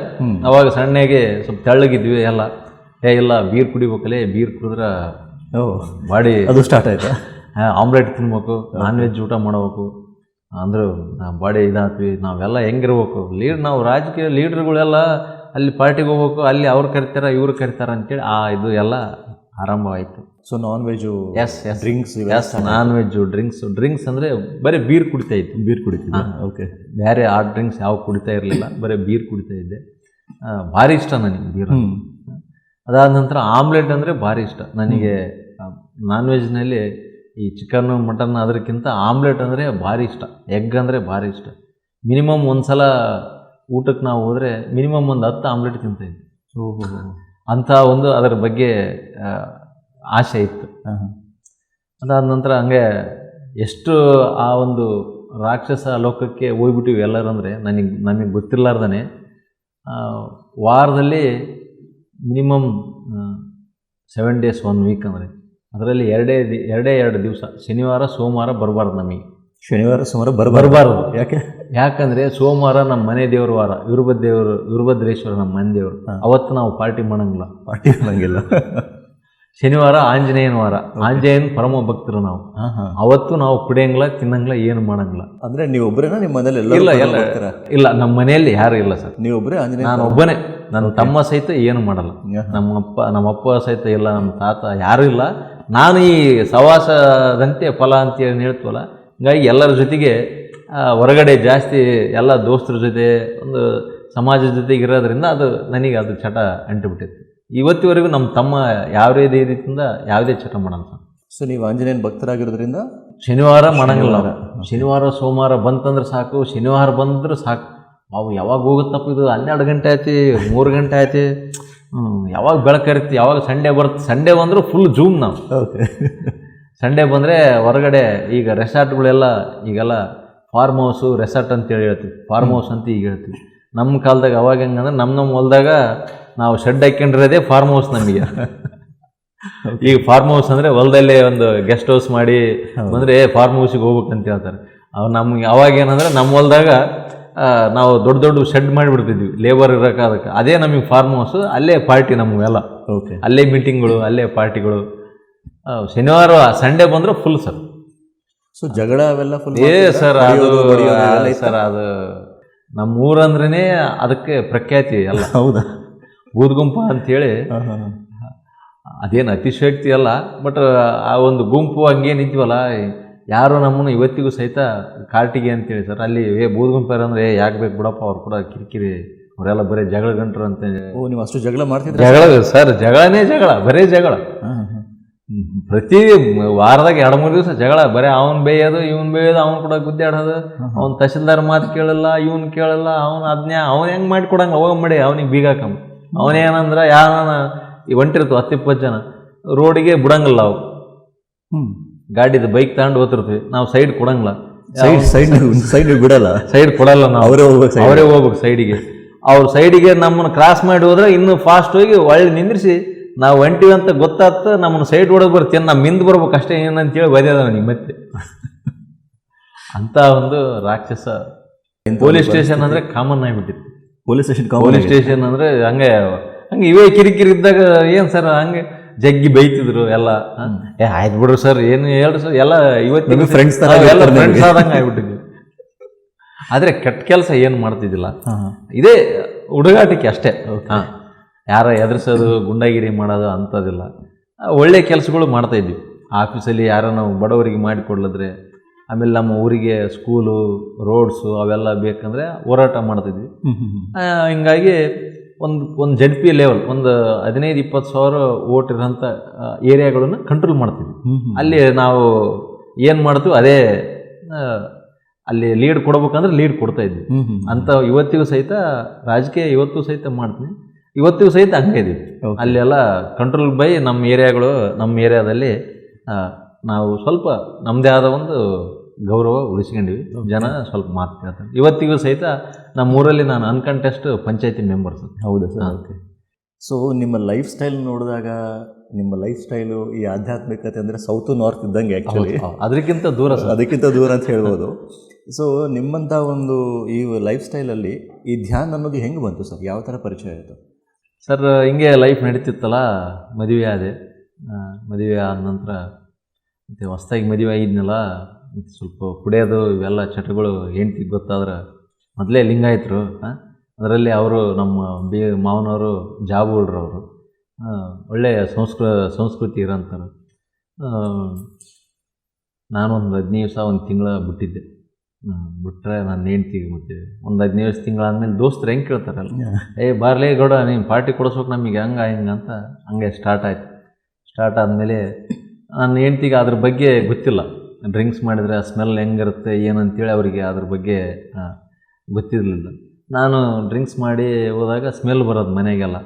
B: ಅವಾಗ ಸಣ್ಣಗೆ ಸ್ವಲ್ಪ ತೆಳ್ಳಗಿದ್ವಿ ಎಲ್ಲ. ಇಲ್ಲ ಬೀರ್ ಕುಡಿಬೇಕಲ್ಲೇ, ಬೀರ್ ಕುಡಿದ್ರೆ ಬಾಡಿ
A: ಅದು ಸ್ಟಾರ್ಟ್ ಆಯ್ತಾ?
B: ಆಮ್ಲೆಟ್ ತಿನ್ಬೇಕು, ನಾನ್ ವೆಜ್ ಊಟ ಮಾಡಬೇಕು ಅಂದ್ರೆ ಬಾಡಿ ಇದಾಗ್ತೀವಿ. ನಾವೆಲ್ಲ ಹೆಂಗಿರ್ಬೇಕು, ನಾವು ರಾಜಕೀಯ ಲೀಡ್ರ್ಗಳೆಲ್ಲ ಅಲ್ಲಿ ಪಾರ್ಟಿಗೆ ಹೋಗ್ಬೇಕು, ಅಲ್ಲಿ ಅವ್ರು ಕರಿತಾರೆ ಇವ್ರು ಕರಿತಾರೆ ಅಂತೇಳಿ ಇದು ಎಲ್ಲ ಆರಂಭವಾಯಿತು.
A: So non veg,
B: drinks, non veg, drinks ಅಂದರೆ ಬರೀ ಬೀರ್ ಕುಡಿತಾ ಇತ್ತು.
A: ಬೀರ್ ಕುಡಿತಿದ್ದೆ. ಓಕೆ.
B: ಬೇರೆ ಆ ಡ್ರಿಂಕ್ಸ್ ಯಾವ ಕುಡಿತಾ ಇರಲಿಲ್ಲ, ಬರೀ ಬೀರ್ ಕುಡಿತಾ ಇದ್ದೆ. ಭಾರಿ ಇಷ್ಟ ನನಗೆ ಬೀರ್. ಅದಾದ ನಂತರ ಆಮ್ಲೆಟ್ ಅಂದರೆ ಭಾರಿ ಇಷ್ಟ ನನಗೆ. ನಾನ್ ವೆಜ್ನಲ್ಲಿ ಈ ಚಿಕನ್ನು ಮಟನ್ ಅದಕ್ಕಿಂತ ಆಮ್ಲೆಟ್ ಅಂದರೆ ಭಾರಿ ಇಷ್ಟ, ಎಗ್ ಅಂದರೆ ಭಾರಿ ಇಷ್ಟ. ಮಿನಿಮಮ್ ಒಂದು ಸಲ ಊಟಕ್ಕೆ ನಾವು ಹೋದರೆ ಮಿನಿಮಮ್ ಒಂದು 10 ಆಮ್ಲೆಟ್ ತಿಂತಾಯಿದ್ವಿ. ಅಂಥ ಒಂದು ಅದರ ಬಗ್ಗೆ ಆಸೆ ಇತ್ತು. ಅದಾದ ನಂತರ ಹಂಗೆ ಎಷ್ಟು ಆ ಒಂದು ರಾಕ್ಷಸ ಲೋಕಕ್ಕೆ ಹೋಗ್ಬಿಟ್ಟಿವಿ ಎಲ್ಲರೂ ಅಂದರೆ ನಮಗೆ ಗೊತ್ತಿರಲಾರ್ದೇ ವಾರದಲ್ಲಿ ಮಿನಿಮಮ್ 7 ಡೇಸ್ 1 ವೀಕ್ ಅಂದರೆ ಅದರಲ್ಲಿ ಎರಡು ದಿವಸ ಶನಿವಾರ ಸೋಮವಾರ ಬರಬಾರ್ದು ನಮಗೆ.
A: ಶನಿವಾರ ಸೋಮವಾರ
B: ಬರಬಾರ್ದು.
A: ಯಾಕಂದರೆ
B: ಸೋಮವಾರ ನಮ್ಮ ಮನೆ ದೇವ್ರ ವಾರ, ವೀರಭದ್ರೇಶ್ವರ ನಮ್ಮ ಮನೆ ದೇವರು. ಅವತ್ತು ನಾವು ಪಾರ್ಟಿ ಮಾಡಂಗಿಲ್ಲ. ಶನಿವಾರ ಆಂಜನೇಯನ ವಾರ, ಆಂಜನೇಯನ ಪರಮ ಭಕ್ತರು ನಾವು. ಅವತ್ತು ನಾವು ಕುಡಿಯಂಗಿಲ್ಲ, ತಿನ್ನಂಗಿಲ್ಲ, ಏನು ಮಾಡಂಗಿಲ್ಲ.
A: ಅಂದರೆ ನೀವು ಒಬ್ಬರೇನಾ ನಿಮ್ಮ ಮನೇಲಿ?
B: ಇಲ್ಲ, ನಮ್ಮ ಮನೆಯಲ್ಲಿ ಯಾರು ಇಲ್ಲ ಸರ್.
A: ನೀವು ಒಬ್ಬರೇ ಆಂಜನೇಯ?
B: ನಾನು ಒಬ್ಬನೇ. ನನ್ನ ತಮ್ಮ ಸಹಿತ ಏನು ಮಾಡಲ್ಲ, ನಮ್ಮಪ್ಪ ಸಹಿತ ಇಲ್ಲ, ನಮ್ಮ ತಾತ ಯಾರೂ ಇಲ್ಲ. ನಾನು ಈ ಸವಾಸದಂತೆ ಫಲ ಅಂತೇಳಿ ಹೇಳ್ತೀವಲ್ಲ, ಹೀಗಾಗಿ ಎಲ್ಲರ ಜೊತೆಗೆ ಹೊರಗಡೆ ಜಾಸ್ತಿ ಎಲ್ಲ ದೋಸ್ತರ ಜೊತೆ ಒಂದು ಸಮಾಜದ ಜೊತೆಗೆ ಇರೋದ್ರಿಂದ ನನಗೆ ಅದು ಚಟ ಅಂಟಿಬಿಟ್ಟಿತ್ತು. ಇವತ್ತಿವರೆಗೂ ನಮ್ಮ ತಮ್ಮ ಯಾವುದೇ ರೀತಿಯಿಂದ ಯಾವುದೇ ಚಟ ಮಾಡೋಣ ಸರ್.
A: ಸೊ ನೀವು ಆಂಜನೇಯನ ಭಕ್ತರಾಗಿರೋದ್ರಿಂದ
B: ಶನಿವಾರ ಮಾಡಂಗಿಲ್ಲ. ಶನಿವಾರ ಸೋಮವಾರ ಬಂತಂದ್ರೆ ಸಾಕು, ಶನಿವಾರ ಬಂದ್ರೆ ಸಾಕು. ಅವು ಯಾವಾಗ ಹೋಗುತ್ತಪ್ಪ, ಇದು 12 ಗಂಟೆ ಆಯ್ತು, 3 ಗಂಟೆ ಆಯ್ತು, ಯಾವಾಗ ಬೆಳಕರಿತಿ, ಯಾವಾಗ ಸಂಡೇ ಬರುತ್ತೆ. ಸಂಡೇ ಬಂದರೂ ಫುಲ್ ಜೂಮ್ ನಾವು. ಸಂಡೇ ಬಂದರೆ ಹೊರಗಡೆ ಈಗ ರೆಸಾರ್ಟ್ಗಳೆಲ್ಲ ಈಗೆಲ್ಲ ಫಾರ್ಮ್ ಹೌಸು ರೆಸಾರ್ಟ್ ಅಂತೇಳಿ ಹೇಳ್ತೀವಿ, ಫಾರ್ಮ್ ಹೌಸ್ ಅಂತ ಈಗ ಹೇಳ್ತೀವಿ. ನಮ್ಮ ಕಾಲದಾಗ ಅವಾಗ ಹೆಂಗಂದ್ರೆ ನಮ್ಮ ಹೊಲ್ದಾಗ ನಾವು ಶೆಡ್ ಹಾಕ್ಕೊಂಡಿರೋದೇ ಫಾರ್ಮ್ ಹೌಸ್ ನಮಗೆ. ಈಗ ಫಾರ್ಮ್ ಹೌಸ್ ಅಂದರೆ ಹೊಲದಲ್ಲೇ ಒಂದು ಗೆಸ್ಟ್ ಹೌಸ್ ಮಾಡಿ ಬಂದರೆ ಫಾರ್ಮ್ ಹೌಸಿಗೆ ಹೋಗ್ಬೇಕಂತ ಹೇಳ್ತಾರೆ. ನಮ್ಗೆ ಅವಾಗ ಏನಂದ್ರೆ ನಮ್ಮ ಹೊಲ್ದಾಗ ನಾವು ದೊಡ್ಡ ಶೆಡ್ ಮಾಡಿಬಿಡ್ತಿದ್ವಿ ಲೇಬರ್ ಇರೋಕೆ. ಅದಕ್ಕೆ ಅದೇ ನಮಗೆ ಫಾರ್ಮ್ ಹೌಸ್, ಅಲ್ಲೇ ಪಾರ್ಟಿ ನಮಗೆಲ್ಲ. ಅಲ್ಲೇ ಮೀಟಿಂಗ್ಗಳು, ಅಲ್ಲೇ ಪಾರ್ಟಿಗಳು. ಶನಿವಾರ ಸಂಡೇ ಬಂದರೆ ಫುಲ್ ಸರ್.
A: ಸೊ ಜಗಳ ಅವೆಲ್ಲ ಫುಲ್
B: ಸರ್. ಅದು ನಮ್ಮ ಊರಂದ್ರೇ ಅದಕ್ಕೆ ಪ್ರಖ್ಯಾತಿ ಅಲ್ಲ.
A: ಹೌದಾ?
B: ಬೂದ್ಗುಂಪ ಅಂಥೇಳಿ. ಅದೇನು ಅತಿಶಯೋಕ್ತಿ ಅಲ್ಲ, ಬಟ್ ಆ ಒಂದು ಗುಂಪು ಹಂಗೆ ನಿಂತೀವಲ್ಲ, ಯಾರು ನಮ್ಮನ್ನು ಇವತ್ತಿಗೂ ಸಹಿತ ಕಾರ್ಟಿಗೆ ಅಂತೇಳಿ ಸರ್. ಅಲ್ಲಿ ಬೂದ್ಗುಂಪರು ಅಂದರೆ ಯಾಕೆ ಬೇಕು ಬಿಡಪ್ಪ, ಅವ್ರು ಕೂಡ ಕಿರಿಕಿರಿ, ಅವರೆಲ್ಲ ಬರೀ ಜಗಳ ಗಂಟರು ಅಂತ.
A: ನೀವು ಅಷ್ಟು ಜಗಳ ಮಾಡ್ತಿದ್ರೆ?
B: ಜಗಳ ಸರ್, ಬರೀ ಜಗಳ. ಪ್ರತಿ ವಾರದಾಗ 2-3 ದಿವಸ ಜಗಳ. ಬರೀ ಅವ್ನು ಬೇಯೋದು, ಇವನು ಬೇಯೋದು, ಅವ್ನು ಕೂಡ ಗುದ್ದಾಡೋದು. ಅವ್ನು ತಹಶೀಲ್ದಾರ್ ಮಾತು ಕೇಳಲ್ಲ, ಇವನು ಕೇಳಲ್ಲ, ಅವ್ನು ಅವ್ನು ಹೆಂಗೆ ಮಾಡಿಕೊಡಂಗೆ ಅವಾಗ ಮಾಡಿ ಅವ್ನಿಗೆ ಬೀಗಾಕಮ್ಮ. ಅವನೇನಂದ್ರೆ ಯಾರನ ಹೊಂಟಿರ್ತೀವಿ 10-20 ಜನ, ರೋಡಿಗೆ ಬಿಡಂಗಿಲ್ಲ ಅವು. ಗಾಡಿದು ಬೈಕ್ ತಗೊಂಡು ಹೋಗ್ತಿರ್ತೀವಿ ನಾವು, ಸೈಡ್ ಕೊಡಂಗಿಲ್ಲ.
A: ಸೈಡ್ ಬಿಡಲ್ಲ,
B: ಸೈಡ್ ಕೊಡಲ್ಲ ನಾವು. ಅವರೇ ಹೋಗ್ಬೇಕು ಸೈಡಿಗೆ. ಅವ್ರ ಸೈಡಿಗೆ ನಮ್ಮನ್ನು ಕ್ರಾಸ್ ಮಾಡಿ ಹೋದ್ರೆ ಇನ್ನೂ ಫಾಸ್ಟ್ ಹೋಗಿ ಒಳ್ಳೆ ನಿಂದ್ರಿಸಿ ನಾವು ಹೊಂಟಿವಿ ಅಂತ ಗೊತ್ತಾಗ್ತ ನಮ್ಮನ್ನು ಸೈಡ್ ಹೊಡೆದು ಬರ್ತೀವಿ, ನಾವು ಮಿಂದು ಬರ್ಬೇಕು ಅಷ್ಟೇ ಏನಂತೇಳಿ ಬರೆಯೋದು ಅವನಿಗೆ ಮತ್ತೆ. ಅಂಥ ಒಂದು ರಾಕ್ಷಸ. ಪೊಲೀಸ್ ಸ್ಟೇಷನ್ ಅಂದರೆ ಕಾಮನ್ ಆಗಿಬಿಟ್ಟಿತ್ತು. ಪೊಲೀಸ್ ಸ್ಟೇಷನ್ ಅಂದರೆ ಹಂಗೆ ಇವೇ ಕಿರಿಕಿರಿ ಇದ್ದಾಗ ಏನು ಸರ್ ಹಂಗೆ ಜಗ್ಗಿ ಬೈತಿದ್ರು ಎಲ್ಲ. ಆಯ್ತು ಬಿಡ್ರಿ ಸರ್, ಏನು ಹೇಳ್ರಿ ಸರ್, ಎಲ್ಲ ಇವತ್ತಿನ ಫ್ರೆಂಡ್ಸ್ ಆದಂಗೆ ಆಗ್ಬಿಟ್ಟಿದ್ವಿ. ಆದರೆ ಕೆಟ್ಟ ಕೆಲಸ ಏನು ಮಾಡ್ತಿದ್ದಿಲ್ಲ, ಇದೇ ಹುಡುಗಾಟಿಕೆ ಅಷ್ಟೇ. ಯಾರ ಎದುರಿಸೋದು, ಗುಂಡಾಗಿರಿ ಮಾಡೋದು ಅಂಥದ್ದಿಲ್ಲ. ಒಳ್ಳೆಯ ಕೆಲಸಗಳು ಮಾಡ್ತಾಯಿದ್ವಿ ಆಫೀಸಲ್ಲಿ. ಯಾರೋ ನಾವು ಬಡವರಿಗೆ ಮಾಡಿಕೊಡ್ಲಿದ್ರೆ, ಆಮೇಲೆ ನಮ್ಮ ಊರಿಗೆ ಸ್ಕೂಲು, ರೋಡ್ಸು ಅವೆಲ್ಲ ಬೇಕಂದರೆ ಹೋರಾಟ ಮಾಡ್ತಿದ್ವಿ. ಹಿಂಗಾಗಿ ಒಂದು ZP ಲೆವೆಲ್ ಒಂದು 15-20 ಸಾವಿರ ವೋಟ್ ಇರೋಂಥ ಏರಿಯಾಗಳನ್ನು ಕಂಟ್ರೋಲ್ ಮಾಡ್ತಿದ್ವಿ. ಅಲ್ಲಿ ನಾವು ಏನು ಮಾಡ್ತೀವಿ ಅದೇ ಅಲ್ಲಿ ಲೀಡ್ ಕೊಡ್ಬೇಕಂದ್ರೆ ಲೀಡ್ ಕೊಡ್ತಾಯಿದ್ವಿ ಅಂತ. ಇವತ್ತಿಗೂ ಸಹಿತ ರಾಜಕೀಯ ಇವತ್ತು ಸಹಿತ ಮಾಡ್ತೀನಿ, ಇವತ್ತಿಗೂ ಸಹಿತ ಹಂಗೆ ಇದೀವಿ. ಅಲ್ಲೆಲ್ಲ ಕಂಟ್ರೋಲ್ ಬೈ ನಮ್ಮ ಏರಿಯಾದಲ್ಲಿ ನಾವು ಸ್ವಲ್ಪ ನಮ್ಮದೇ ಆದ ಒಂದು ಗೌರವ ಉಳಿಸ್ಕೊಂಡಿವಿ. ಜನ ಸ್ವಲ್ಪ ಮಾತು ಕೇಳ್ತಾರೆ. ಇವತ್ತಿಗೂ ಸಹಿತ ನಮ್ಮೂರಲ್ಲಿ ನಾನು ಅನ್ಕಂಟೆಸ್ಟ್ ಪಂಚಾಯತಿ ಮೆಂಬರ್ಸ್.
A: ಹೌದಾ ಸರ್? ಓಕೆ. ಸೊ ನಿಮ್ಮ ಲೈಫ್ ಸ್ಟೈಲ್ ನೋಡಿದಾಗ, ನಿಮ್ಮ ಲೈಫ್ ಸ್ಟೈಲು ಈ ಆಧ್ಯಾತ್ಮಿಕತೆ ಅಂದರೆ ಸೌತ್ ನಾರ್ತ್ ಇದ್ದಂಗೆ ಆ್ಯಕ್ಚುಲಿ.
B: ಅದಕ್ಕಿಂತ
A: ದೂರ ಅಂತ ಹೇಳ್ಬೋದು. ಸೊ ನಿಮ್ಮಂಥ ಒಂದು ಈ ಲೈಫ್ ಸ್ಟೈಲಲ್ಲಿ ಈ ಧ್ಯಾನ ಅನ್ನೋದು ಹೆಂಗೆ ಬಂತು ಸರ್? ಯಾವ ಥರ ಪರಿಚಯ ಆಯಿತು
B: ಸರ್? ಹಿಂಗೆ ಲೈಫ್ ನಡೀತಿತ್ತಲ್ಲ, ಮದುವೆ ಆದ ನಂತರ ಮತ್ತು ಹೊಸ್ದಾಗಿ ಮದುವೆ ಆಗಿದ್ನಲ್ಲ, ಸ್ವಲ್ಪ ಕುಡಿಯೋದು ಇವೆಲ್ಲ ಚಟಗಳು ಹೆಂಡ್ತಿಗೆ ಗೊತ್ತಾದ್ರೆ, ಮೊದಲೇ ಲಿಂಗಾಯತರು. ಅದರಲ್ಲಿ ಅವರು ನಮ್ಮ ಮಾವನವರು ಜಾಬ್ ಹೋಲ್ಡ್ರು. ಅವರು ಒಳ್ಳೆಯ ಸಂಸ್ಕೃತಿ ಇರೋಂಥವ್ರು. ನಾನೊಂದು 15 ದಿವಸ 1 ತಿಂಗಳ ಬಿಟ್ಟಿದ್ದೆ. ಬಿಟ್ಟರೆ ನಾನು ಹೆಂಡ್ತಿಗೆ ಮತ್ತೆ ಒಂದು 15 ತಿಂಗಳಾದ್ಮೇಲೆ ದೋಸ್ತರು ಹೆಂಗೆ ಕೇಳ್ತಾರಲ್ಲ, ಬಾರ್ಲೇ ಗೌಡ ನೀನು ಪಾರ್ಟಿ ಕೊಡಿಸ್ಬೇಕು ನಮಗೆ, ಹಿಂಗೆ ಅಂತ ಹಂಗೆ ಸ್ಟಾರ್ಟ್ ಆಯಿತು. ಸ್ಟಾರ್ಟ್ ಆದಮೇಲೆ ನನ್ನ ಹೆಂಡ್ತಿಗೆ ಅದ್ರ ಬಗ್ಗೆ ಗೊತ್ತಿಲ್ಲ. ಡ್ರಿಂಕ್ಸ್ ಮಾಡಿದರೆ ಆ ಸ್ಮೆಲ್ ಹೆಂಗಿರುತ್ತೆ ಏನಂತೇಳಿ ಅವರಿಗೆ ಅದ್ರ ಬಗ್ಗೆ ಗೊತ್ತಿರಲಿಲ್ಲ. ನಾನು ಡ್ರಿಂಕ್ಸ್ ಮಾಡಿ ಹೋದಾಗ ಸ್ಮೆಲ್ ಬರೋದು ಮನೆಗೆಲ್ಲ.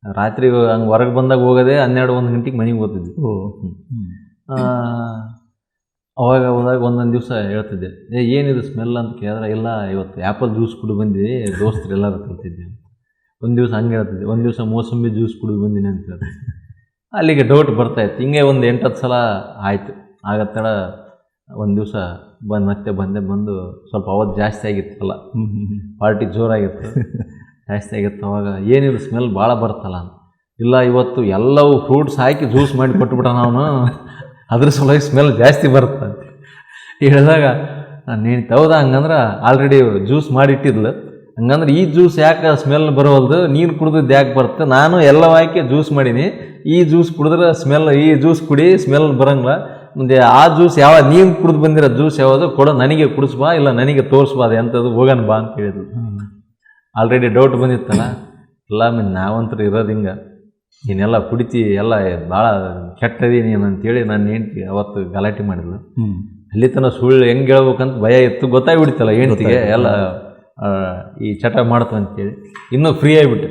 B: ರಾತ್ರಿ ಹಂಗೆ ಹೊರಗೆ ಬಂದಾಗ ಹೋಗೋದೇ 12-1 ಗಂಟೆಗೆ ಮನೆಗೆ ಹೋಗ್ತಿದ್ವಿ. ಅವಾಗ ಹೋದಾಗ ಒಂದೊಂದು ದಿವಸ ಹೇಳ್ತಿದ್ದೆ, ಏನಿದು ಸ್ಮೆಲ್ ಅಂತ ಕೇಳಿದ್ರೆ, ಇಲ್ಲ ಇವತ್ತು ಆ್ಯಪಲ್ ಜ್ಯೂಸ್ ಕುಡಿದು ಬಂದಿದ್ವಿ ದೋಸ್ತರು ಎಲ್ಲರೂ ಕಲ್ತಿದ್ವಿ. ಒಂದು ದಿವಸ ಹಂಗೆ ಹೇಳ್ತಿದ್ದೆ, ಒಂದು ದಿವಸ ಮೋಸಂಬಿ ಜ್ಯೂಸ್ ಕುಡಿದು ಬಂದಿನಿ ಅಂತ ಹೇಳ್ತಿದ್ದೆ. ಅಲ್ಲಿಗೆ ಡೌಟ್ ಬರ್ತಾಯಿತ್ತು. ಹಿಂಗೆ ಒಂದು 8-10 ಸಲ ಆಯಿತು. ಆಗತ್ತಡ ಒಂದು ದಿವಸ ಮತ್ತೆ ಬಂದು ಸ್ವಲ್ಪ ಅವತ್ತು ಜಾಸ್ತಿ ಆಗಿತ್ತಲ್ಲ, ಪಾರ್ಟಿ ಜೋರಾಗಿತ್ತು, ಜಾಸ್ತಿ ಆಗಿತ್ತು. ಅವಾಗ ಏನಿದು ಸ್ಮೆಲ್ ಭಾಳ ಬರ್ತಲ್ಲ ಅಂತ. ಇಲ್ಲ ಇವತ್ತು ಎಲ್ಲವೂ ಫ್ರೂಟ್ಸ್ ಹಾಕಿ ಜ್ಯೂಸ್ ಮಾಡಿ ಕೊಟ್ಬಿಟ್ಟ ನಾವು, ಅದ್ರ ಸಲುವಾಗಿ ಸ್ಮೆಲ್ ಜಾಸ್ತಿ ಬರುತ್ತೆ ಅಂತ ಹೇಳಿದಾಗ ನಾನು ಹೇಳ್ತಿ, ಹೌದಾ ಹಂಗಂದ್ರೆ ಆಲ್ರೆಡಿ ಜ್ಯೂಸ್ ಮಾಡಿಟ್ಟಿದ್ಲು, ಹಂಗಂದ್ರೆ ಈ ಜ್ಯೂಸ್ ಯಾಕೆ ಸ್ಮೆಲ್ ಬರೋವಲ್ದು, ನೀರು ಕುಡಿದಿದ್ದು ಯಾಕೆ ಬರುತ್ತೆ, ನಾನು ಎಲ್ಲವೂ ಹಾಕಿ ಜ್ಯೂಸ್ ಮಾಡೀನಿ, ಈ ಜ್ಯೂಸ್ ಕುಡಿದ್ರೆ ಸ್ಮೆಲ್, ಈ ಜ್ಯೂಸ್ ಕುಡಿ ಸ್ಮೆಲ್ ಬರೋಂಗಿಲ್ಲ, ಮುಂದೆ ಆ ಜ್ಯೂಸ್ ಯಾವ ನೀನು ಕುಡಿದು ಬಂದಿರೋ ಜ್ಯೂಸ್ ಯಾವುದು ಕೊಡೋ, ನನಗೆ ಕುಡಿಸ್ಬಾ, ಇಲ್ಲ ನನಗೆ ತೋರಿಸ್ಬಾ, ಅದು ಎಂಥದ್ದು ಹೋಗೋಣ ಬಾ ಅಂತ ಹೇಳಿದ್ರು. ಆಲ್ರೆಡಿ ಡೌಟ್ ಬಂದಿತ್ತಲ್ಲ, ಇಲ್ಲ ನಾವಂತರೂ ಇರೋದು ಹಿಂಗೆ, ನೀನೆಲ್ಲ ಕುಡಿತಿ, ಎಲ್ಲ ಭಾಳ ಕೆಟ್ಟದಿ ನೀನು ಅಂತೇಳಿ ನಾನು ಹೆಂಡ್ತಿ ಅವತ್ತು ಗಲಾಟೆ ಮಾಡಿದ್ಲು. ಅಲ್ಲಿ ತನಕ ಸುಳ್ಳು ಹೆಂಗೆ ಹೇಳ್ಬೇಕಂತ ಭಯ ಇತ್ತು, ಗೊತ್ತಾಗ್ಬಿಡ್ತಲ್ಲ ಹೆಂಡ್ತಿಗೆ ಎಲ್ಲ ಈ ಚಟ ಮಾಡ್ತು ಅಂತೇಳಿ. ಇನ್ನೂ ಫ್ರೀ ಆಗಿಬಿಟ್ಟು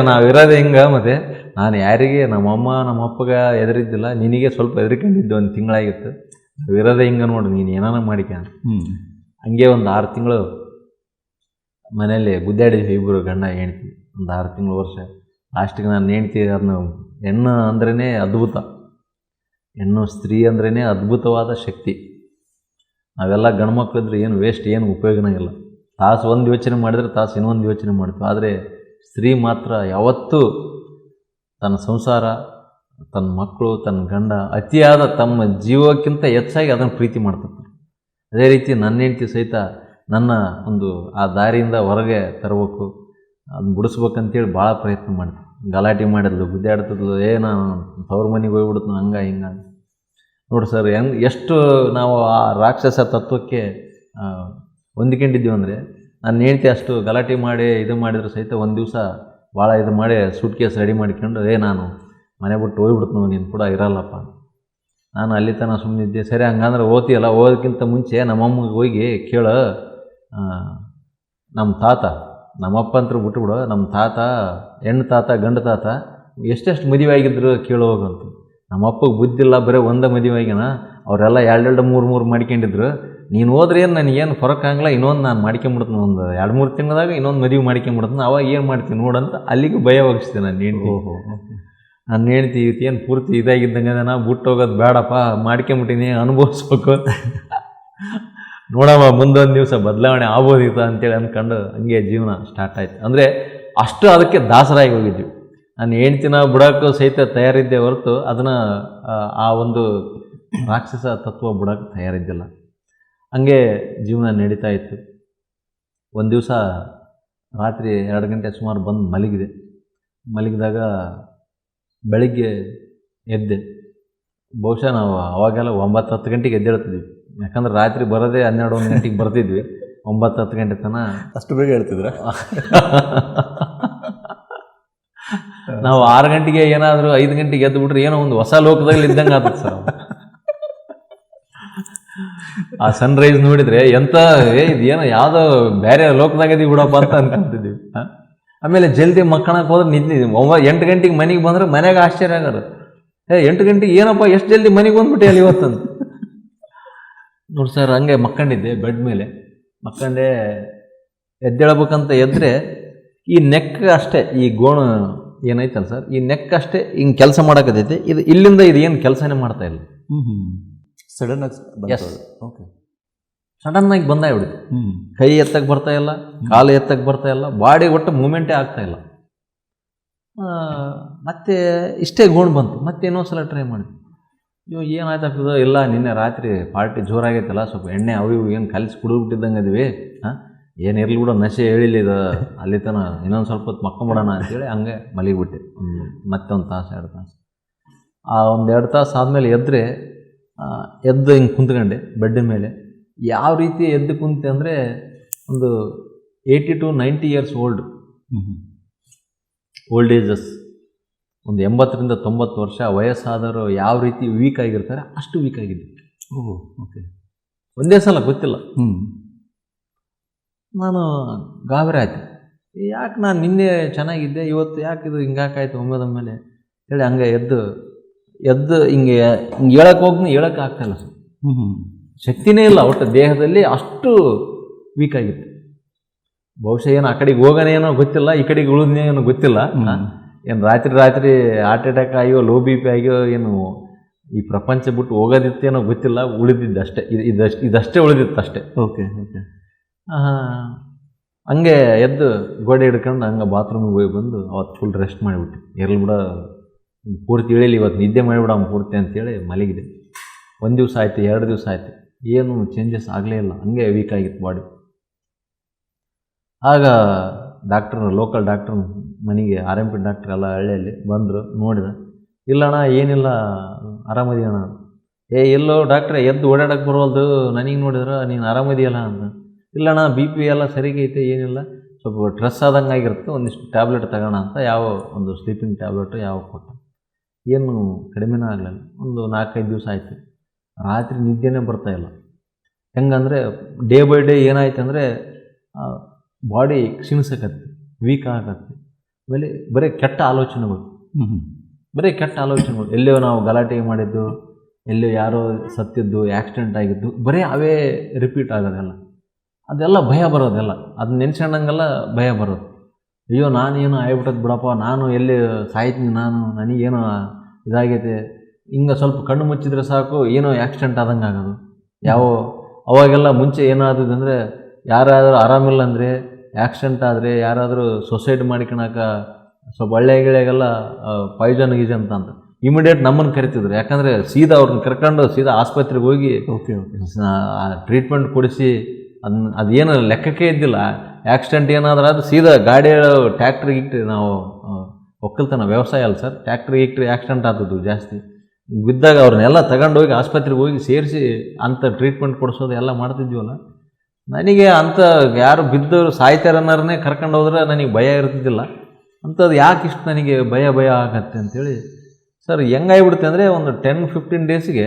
B: ನಾವು ಇರೋದು ಹಿಂಗೆ. ಮತ್ತು ನಾನು ಯಾರಿಗೆ ನಮ್ಮಮ್ಮ ನಮ್ಮ ಅಪ್ಪಗೆ ಎದುರಿದ್ದಿಲ್ಲ, ನಿನಗೆ ಸ್ವಲ್ಪ ಹೆದರ್ಕೊಂಡಿದ್ದು, 1 ತಿಂಗಳಾಗಿತ್ತು. ನಾವು ಇರೋದೇ ಹಿಂಗೆ ನೋಡು, ನೀನು ಏನಾನ ಮಾಡಿಕ. ಹಂಗೆ ಒಂದು 6 ತಿಂಗಳು ಮನೇಲಿ ಗುದ್ದಾಡಿದ್ವಿ ಇಬ್ಬರು ಗಂಡ ಹೆಂಡ್ತಿ, ಒಂದು 6 ತಿಂಗಳು ವರ್ಷ. ಲಾಸ್ಟಿಗೆ ನಾನು ಹೆಂಡ್ತಿ ಅದನ್ನ, ಹೆಣ್ಣು ಅಂದ್ರೇ ಅದ್ಭುತ, ಹೆಣ್ಣು ಸ್ತ್ರೀ ಅಂದ್ರೇ ಅದ್ಭುತವಾದ ಶಕ್ತಿ. ನಾವೆಲ್ಲ ಗಂಡ್ಮಕ್ಳಿದ್ರೆ ಏನು ವೇಸ್ಟ್, ಏನು ಉಪಯೋಗನೇ ಇಲ್ಲ. ತಾಸು ಒಂದು ಯೋಚನೆ ಮಾಡಿದರೆ ತಾಸು ಇನ್ನೊಂದು ಯೋಚನೆ ಮಾಡ್ತೀವಿ. ಆದರೆ ಸ್ತ್ರೀ ಮಾತ್ರ ಯಾವತ್ತೂ ತನ್ನ ಸಂಸಾರ, ತನ್ನ ಮಕ್ಕಳು, ತನ್ನ ಗಂಡ, ಅತಿಯಾದ ತಮ್ಮ ಜೀವಕ್ಕಿಂತ ಹೆಚ್ಚಾಗಿ ಅದನ್ನು ಪ್ರೀತಿ ಮಾಡ್ತಿರ್ತಾರೆ. ಅದೇ ರೀತಿ ನನ್ನ ಹೆಂಡ್ತಿ ಸಹಿತ ನನ್ನ ಒಂದು ಆ ದಾರಿಯಿಂದ ಹೊರಗೆ ತರಬೇಕು, ಅದನ್ನ ಬಿಡಿಸ್ಬೇಕಂತೇಳಿ ಭಾಳ ಪ್ರಯತ್ನ ಮಾಡಿದೆ. ಗಲಾಟೆ ಮಾಡಿದ್ಲು, ಗುದ್ದಾಡ್ತಿದ್ಲು, ನಾನು ತವ್ರ ಮನೆಗೆ ಹೋಗ್ಬಿಡ್ತು ಹಂಗೆ ಹಿಂಗೆ. ನೋಡಿ ಸರ್, ಎಷ್ಟು ನಾವು ಆ ರಾಕ್ಷಸ ತತ್ವಕ್ಕೆ ಹೊಂದ್ಕೊಂಡಿದ್ದೀವಿ ಅಂದರೆ, ನಾನು ಹೆಂಡ್ತಿ ಅಷ್ಟು ಗಲಾಟೆ ಮಾಡಿ ಇದು ಮಾಡಿದ್ರು ಸಹಿತ ಒಂದು ದಿವಸ ಭಾಳ ಇದು ಮಾಡಿ ಸೂಟ್ ಕೇಸ್ ರೆಡಿ ಮಾಡಿಕೊಂಡು, ನಾನು ಮನೆ ಬಿಟ್ಟು ಹೋಗ್ಬಿಡ್ತು, ನೀನು ಕೂಡ ಇರಲ್ಲಪ್ಪ. ನಾನು ಅಲ್ಲಿ ತನಕ ಸುಮ್ಮನಿದ್ದೆ. ಸರಿ ಹಂಗಂದ್ರೆ ಓದ್ತೀಯಲ್ಲ, ಓದೋಕ್ಕಿಂತ ಮುಂಚೆ ನಮ್ಮಮ್ಮಗೆ ಹೋಗಿ ಕೇಳು, ನಮ್ಮ ತಾತ, ನಮ್ಮಪ್ಪ ಅಂತರೂ ಬಿಟ್ಟುಬಿಡು, ನಮ್ಮ ತಾತ, ಹೆಣ್ಣು ತಾತ ಗಂಡು ತಾತ ಎಷ್ಟೆಷ್ಟು ಮದುವೆ ಆಗಿದ್ರು ಕೇಳು ಹೋಗಂತ. ನಮ್ಮಪ್ಪಗೆ ಬುದ್ಧಿಲ್ಲ, ಬರೀ ಒಂದೇ ಮದುವೆ ಆಗ್ಯಾನ, ಅವರೆಲ್ಲ 2-2, 3-3 ಮಾಡ್ಕೊಂಡಿದ್ರು. ನೀನು ಹೋದ್ರೆ ಏನು ನನಗೇನು ಫರಕ್ ಆಗಲ್ಲ, ಇನ್ನೊಂದು ನಾನು ಮಾಡ್ಕೊಂಬಿಡ್ತೀನಿ, ಒಂದು 2-3 ತಿಂಗಳದಾಗ ಇನ್ನೊಂದು ಮದುವೆ ಮಾಡ್ಕೊಂಬಿಡ್ತೀನಿ, ಅವಾಗ ಏನು ಮಾಡ್ತೀನಿ ನೋಡಂತ ಅಲ್ಲಿಗೂ ಭಯ ಒಗಿಸ್ತೀನಿ ನಾನು ಹೆಂಡ್ತಿ. ನಾನು ಹೇಳ್ತಿ ಏನು ಪೂರ್ತಿ ಇದಾಗಿದ್ದಂಗೆ ನಾನು ಬಿಟ್ಟು ಹೋಗೋದು ಬೇಡಪ್ಪ, ಮಾಡ್ಕೊಂಬಿಟ್ಟಿನಿ, ಅನುಭವಿಸ್ಬೇಕು, ನೋಡಮ್ಮ ಮುಂದೊಂದು ದಿವಸ ಬದಲಾವಣೆ ಆಗ್ಬೋದಿತ್ತು ಅಂತೇಳಿ ಅಂದ್ಕೊಂಡು ಹಂಗೆ ಜೀವನ ಸ್ಟಾರ್ಟ್ ಆಯ್ತು. ಅಂದರೆ ಅಷ್ಟು ಅದಕ್ಕೆ ದಾಸರಾಗಿ ಹೋಗಿದ್ವಿ. ನಾನು ಹೆಂಡ್ತಿನ ಬಿಡೋಕ್ಕೂ ಸಹಿತ ತಯಾರಿದ್ದೆ ಹೊರತು ಅದನ್ನು ಆ ಒಂದು ರಾಕ್ಷಸ ತತ್ವ ಬಿಡೋಕ್ಕೆ ತಯಾರಿದ್ದಿಲ್ಲ. ಹಂಗೆ ಜೀವನ ನಡೀತಾ ಇತ್ತು. ಒಂದು ದಿವಸ ರಾತ್ರಿ 2 ಗಂಟೆ ಸುಮಾರು ಬಂದು ಮಲಗಿದಾಗ ಬೆಳಿಗ್ಗೆ ಎದ್ದೆ. ಬಹುಶಃ ನಾವು ಅವಾಗೆಲ್ಲ 9-10 ಗಂಟೆಗೆ ಎದ್ದೇಳ್ತಿದ್ವಿ. ಯಾಕಂದ್ರೆ ರಾತ್ರಿ ಬರೋದೇ 12-1 ಗಂಟೆಗೆ ಬರ್ತಿದ್ವಿ. 9-10 ಗಂಟೆ ತನಕ
A: ಅಷ್ಟು ಬೇಗ ಹೇಳ್ತಿದ್ರ?
B: ನಾವು 6 ಗಂಟೆಗೆ ಏನಾದರೂ 5 ಗಂಟೆಗೆ ಎದ್ದು ಬಿಟ್ರೆ ಏನೋ ಒಂದು ಹೊಸ ಲೋಕದಲ್ಲಿ ಇದ್ದಂಗೆ ಆಗ್ತದೆ ಸರ್. ಆ ಸನ್ರೈಸ್ ನೋಡಿದರೆ ಎಂಥ ಇದೇನೋ ಯಾವುದೋ ಬೇರೆ ಲೋಕದಾಗದೀವಿ ಬಿಡಪ್ಪ ಅಂತ ಅನ್ಕೊಂತಿದ್ವಿ. ಆಮೇಲೆ ಜಲ್ದಿ ಮಕ್ಕಳಕ್ಕೆ ಹೋದ್ರೆ ನಿಂತಿದ್ವಿ. 8 ಗಂಟೆಗೆ ಮನೆಗೆ ಬಂದರೆ ಮನೆಗೆ ಆಶ್ಚರ್ಯ ಆಗೋದು, 8 ಗಂಟೆಗೆ ಏನಪ್ಪ ಎಷ್ಟು ಜಲ್ದಿ ಮನೆಗೆ ಬಂದ್ಬಿಟ್ಟೆ ಅಲ್ಲಿ ಇವತ್ತಂತ. ನೋಡಿ ಸರ್, ಹಂಗೆ ಮಕ್ಕಂಡಿದ್ದೆ ಬೆಡ್ ಮೇಲೆ. ಮಕ್ಕಂಡೆ ಎದ್ದೇಳ್ಬೇಕಂತ ಎದ್ದರೆ ಈ ನೆಕ್ ಅಷ್ಟೇ, ಈ ಗೋಣು ಏನೈತಲ್ಲ ಸರ್, ಈ ನೆಕ್ ಅಷ್ಟೇ ಹಿಂಗೆ ಕೆಲಸ ಮಾಡೋಕತ್ತೈತಿ. ಇದು ಇಲ್ಲಿಂದ ಇದು ಏನು ಕೆಲಸನೇ ಮಾಡ್ತಾ ಇಲ್ಲ.
A: ಸಡನ್ ಆಗಿ
B: ಓಕೆ, ಸಡನ್ನಾಗಿ ಬಂದಾಗ್ಬಿಡುತ್ತೆ. ಕೈ ಎತ್ತಕ್ಕೆ ಬರ್ತಾ ಇಲ್ಲ, ಕಾಲು ಎತ್ತಕ್ಕೆ ಬರ್ತಾ ಇಲ್ಲ, ಬಾಡಿ ಒಟ್ಟು ಮೂಮೆಂಟೇ ಆಗ್ತಾ ಇಲ್ಲ. ಮತ್ತೆ ಇಷ್ಟೇ ಗೋಣು ಬಂತು. ಮತ್ತೆ ಇನ್ನೊಂದ್ಸಲ ಟ್ರೈ ಮಾಡಿದ್ವಿ. ಏನಾಯ್ತದ, ಇಲ್ಲ ನಿನ್ನೆ ರಾತ್ರಿ ಪಾರ್ಟಿ ಜೋರಾಗೈತಲ್ಲ, ಸ್ವಲ್ಪ ಎಣ್ಣೆ ಅವು ಇವು ಏನು ಕಲಿಸಿ ಕುಡಿದ್ಬಿಟ್ಟಿದ್ದಂಗೆ ಅದೀವಿ, ಏನಿರಲಿ ಬಿಡೋ, ನಶೆ ಹೇಳಿಲ್ಲ ಇದು, ಅಲ್ಲಿ ತನಕ ಇನ್ನೊಂದು ಸ್ವಲ್ಪ ಹೊತ್ತು ಮಕ್ಕೊಂಬಿಡೋಣ ಅಂತೇಳಿ ಹಂಗೆ ಮಲಗಿಬಿಟ್ಟೆ. ಮತ್ತೊಂದು ತಾಸು 2 ತಾಸು. ಆ 1-2 ತಾಸು ಆದಮೇಲೆ ಎದ್ದು ಹಿಂಗೆ ಕುಂತ್ಕೊಂಡೆ ಬೆಡ್ ಮೇಲೆ. ಯಾವ ರೀತಿ ಎದ್ದು ಕುಂತೆ ಅಂದರೆ, ಒಂದು 80 to 90 years ಓಲ್ಡ್ ಏಜಸ್. ಒಂದು 80ರಿಂದ 90 ವರ್ಷ ವಯಸ್ಸಾದವರು ಯಾವ ರೀತಿ ವೀಕ್ ಆಗಿರ್ತಾರೆ ಅಷ್ಟು ವೀಕ್ ಆಗಿದ್ದೆ.
A: ಓಹ್, ಓಕೆ.
B: ಒಂದೇ ಸಲ ಗೊತ್ತಿಲ್ಲ.
A: ಹ್ಞೂ.
B: ನಾನು ಗಾಬರಿ ಆಯ್ತು. ಯಾಕೆ ನಾನು ನಿನ್ನೆ ಚೆನ್ನಾಗಿದ್ದೆ, ಇವತ್ತು ಯಾಕೆ ಇದು ಹಿಂಗಾಕಾಯ್ತು ಒಮ್ಮೆದೊಮ್ಮೆಲೆ ಹೇಳಿ ಹಂಗೆ ಎದ್ದು ಹಿಂಗೆ ಹೇಳಕ್ಕೆ ಹೋಗಿ ಹೇಳಕ್ಕೆ ಆಗ್ತಾಯಿಲ್ಲ ಸರ್. ಶಕ್ತಿನೇ ಇಲ್ಲ ಒಟ್ಟು ದೇಹದಲ್ಲಿ, ಅಷ್ಟು ವೀಕ್ ಆಗಿತ್ತು. ಬಹುಶಃ ಏನು ಆ ಕಡೆಗೆ ಹೋಗೋಣ ಏನೋ ಗೊತ್ತಿಲ್ಲ, ಈ ಕಡೆಗೆ ಉಳಿದ್ನೇ ಏನೋ ಗೊತ್ತಿಲ್ಲ. ಏನು ರಾತ್ರಿ ಹಾರ್ಟ್ ಅಟ್ಯಾಕ್ ಆಗಿಯೋ ಲೋ ಬಿ ಪಿ ಆಗಿಯೋ ಏನು ಈ ಪ್ರಪಂಚ ಬಿಟ್ಟು ಹೋಗೋದಿತ್ತೇನೋ ಗೊತ್ತಿಲ್ಲ, ಉಳಿದಿದ್ದಷ್ಟೇ. ಇದಷ್ಟೇ ಉಳಿದಿತ್ತು ಅಷ್ಟೇ.
A: Okay, okay.
B: ಹಂಗೆ ಎದ್ದು ಗೋಡೆ ಹಿಡ್ಕೊಂಡು ಹಂಗೆ ಬಾತ್ರೂಮಿಗೆ ಹೋಗಿ ಬಂದು ಅವತ್ತು ಫುಲ್ ರೆಸ್ಟ್ ಮಾಡಿಬಿಟ್ಟು, ಎರ್ಲಿ ಬಿಡ ಪೂರ್ತಿ ಇಳಿಲಿ ಇವತ್ತು ನಿದ್ದೆ ಮಾಡಿಬಿಡ ಪೂರ್ತಿ ಅಂತೇಳಿ ಮಲಗಿದೆ. 1 ದಿವಸ ಆಯಿತು, 2 ದಿವಸ ಆಯಿತು, ಏನು ಚೇಂಜಸ್ ಆಗಲೇ ಇಲ್ಲ, ಹಂಗೆ ವೀಕ್ ಆಗಿತ್ತು ಬಾಡಿ. ಆಗ ಲೋಕಲ್ ಡಾಕ್ಟ್ರ್ ಮನೆಗೆ RMP ಡಾಕ್ಟ್ರ್ ಎಲ್ಲ ಹಳ್ಳಿಯಲ್ಲಿ ಬಂದರು, ನೋಡಿದ. ಇಲ್ಲಣ್ಣ ಏನಿಲ್ಲ, ಆರಾಮದಿಯಣ್ಣ. ಎಲ್ಲೋ ಡಾಕ್ಟ್ರೆ ಎದ್ದು ಓಡಾಡಕ್ಕೆ ಬರೋಲ್ದು, ನನಗೆ ನೋಡಿದ್ರೆ ನೀನು ಆರಾಮದಿಯಲ್ಲ ಅಂತ. ಇಲ್ಲಣ್ಣ BP ಎಲ್ಲ ಸರಿಗೆ ಐತೆ, ಏನಿಲ್ಲ, ಸ್ವಲ್ಪ ಸ್ಟ್ರೆಸ್ ಆದಂಗೆ ಆಗಿರುತ್ತೆ, ಒಂದಿಷ್ಟು ಟ್ಯಾಬ್ಲೆಟ್ ತಗೋಣ ಅಂತ ಯಾವ ಒಂದು ಸ್ಲೀಪಿಂಗ್ ಟ್ಯಾಬ್ಲೆಟು ಯಾವ ಕೊಟ್ಟ. ಏನು ಕಡಿಮೆನೇ ಆಗಲಿಲ್ಲ. ಒಂದು 4-5 ದಿವಸ ಆಯಿತು, ರಾತ್ರಿ ನಿದ್ದೆನೇ ಬರ್ತಾಯಿಲ್ಲ. ಹೆಂಗಂದರೆ ಡೇ ಬೈ ಡೇ ಏನಾಯ್ತು ಅಂದರೆ ಬಾಡಿ ಕ್ಷೀಣಿಸಕತ್ತೆ, ವೀಕ್ ಆಗತ್ತೆ. ಆಮೇಲೆ ಬರೀ ಕೆಟ್ಟ ಆಲೋಚನೆಗಳು, ಎಲ್ಲೋ ನಾವು ಗಲಾಟೆ ಮಾಡಿದ್ದು, ಎಲ್ಲೋ ಯಾರೋ ಸತ್ತಿದ್ದು, ಆ್ಯಕ್ಸಿಡೆಂಟ್ ಆಗಿದ್ದು, ಬರೀ ಅವೇ ರಿಪೀಟ್ ಆಗೋದೆಲ್ಲ. ಅದೆಲ್ಲ ಭಯ ಬರೋದೆಲ್ಲ, ಅದು ನೆನ್ಸ್ಕೊಂಡಂಗೆಲ್ಲ ಭಯ ಬರೋದು. ಅಯ್ಯೋ ನಾನೇನು ಆಗ್ಬಿಟ್ಟದ್ದು ಬಿಡಪ್ಪ, ನಾನು ಎಲ್ಲಿ ಸಾಯ್ತೀನಿ, ನನಗೇನೋ ಇದಾಗೈತೆ. ಹಿಂಗೆ ಸ್ವಲ್ಪ ಕಣ್ಣು ಮುಚ್ಚಿದ್ರೆ ಸಾಕು ಏನೋ ಆ್ಯಕ್ಸಿಡೆಂಟ್ ಆದಂಗೆ ಆಗೋದು. ಅವಾಗೆಲ್ಲ ಮುಂಚೆ ಏನಾದದು ಅಂದರೆ ಯಾರಾದರೂ ಆರಾಮಿಲ್ಲ ಅಂದರೆ, ಆ್ಯಕ್ಸಿಡೆಂಟ್ ಆದರೆ, ಯಾರಾದರೂ ಸೊಸೈಡ್ ಮಾಡಿಕೊಳಕ ಸ್ವಲ್ಪ ಹಳ್ಳಿಗಳಿಗೆಲ್ಲ ಪಾಯ್ಸನ್ ಅಂತ ಇಮಿಡಿಯೇಟ್ ನಮ್ಮನ್ನು ಕರಿತಿದ್ರು. ಯಾಕಂದರೆ ಸೀದಾ ಅವ್ರನ್ನ ಕರ್ಕೊಂಡು ಸೀದಾ ಆಸ್ಪತ್ರೆಗೆ ಹೋಗಿ ಟ್ರೀಟ್ಮೆಂಟ್ ಕೊಡಿಸಿ ಅದೇನು ಲೆಕ್ಕಕ್ಕೆ ಇದ್ದಿಲ್ಲ. ಆ್ಯಕ್ಸಿಡೆಂಟ್ ಏನಾದರೂ ಅದು ಸೀದಾ ಗಾಡಿ ಟ್ಯಾಕ್ಟ್ರಿಗೆ ನಾವು ಒಕ್ಕಲ್ತನ ವ್ಯವಸಾಯ ಅಲ್ಲ ಸರ್, ಟ್ಯಾಕ್ಟ್ರಿಗೆ ಆ್ಯಕ್ಸಿಡೆಂಟ್ ಆಗ್ತದ್ದು ಜಾಸ್ತಿ. ಬಿದ್ದಾಗ ಅವ್ರನ್ನೆಲ್ಲ ತಗೊಂಡೋಗಿ ಆಸ್ಪತ್ರೆಗೆ ಹೋಗಿ ಸೇರಿಸಿ ಅಂಥ ಟ್ರೀಟ್ಮೆಂಟ್ ಕೊಡಿಸೋದು ಎಲ್ಲ ಮಾಡ್ತಿದ್ವಲ್ಲ. ನನಗೆ ಅಂಥ ಯಾರು ಬಿದ್ದವರು ಸಾಯ್ತಾರನ್ನೋರನ್ನೇ ಕರ್ಕೊಂಡು ಹೋದ್ರೆ ನನಗೆ ಭಯ ಇರ್ತಿದ್ದಿಲ್ಲ. ಅಂಥದ್ದು ಯಾಕೆ ಇಷ್ಟು ನನಗೆ ಭಯ ಆಗತ್ತೆ ಅಂಥೇಳಿ ಸರ್ ಹೆಂಗಾಗ್ಬಿಡುತ್ತೆ ಅಂದರೆ, ಒಂದು 10-15 ಡೇಸಿಗೆ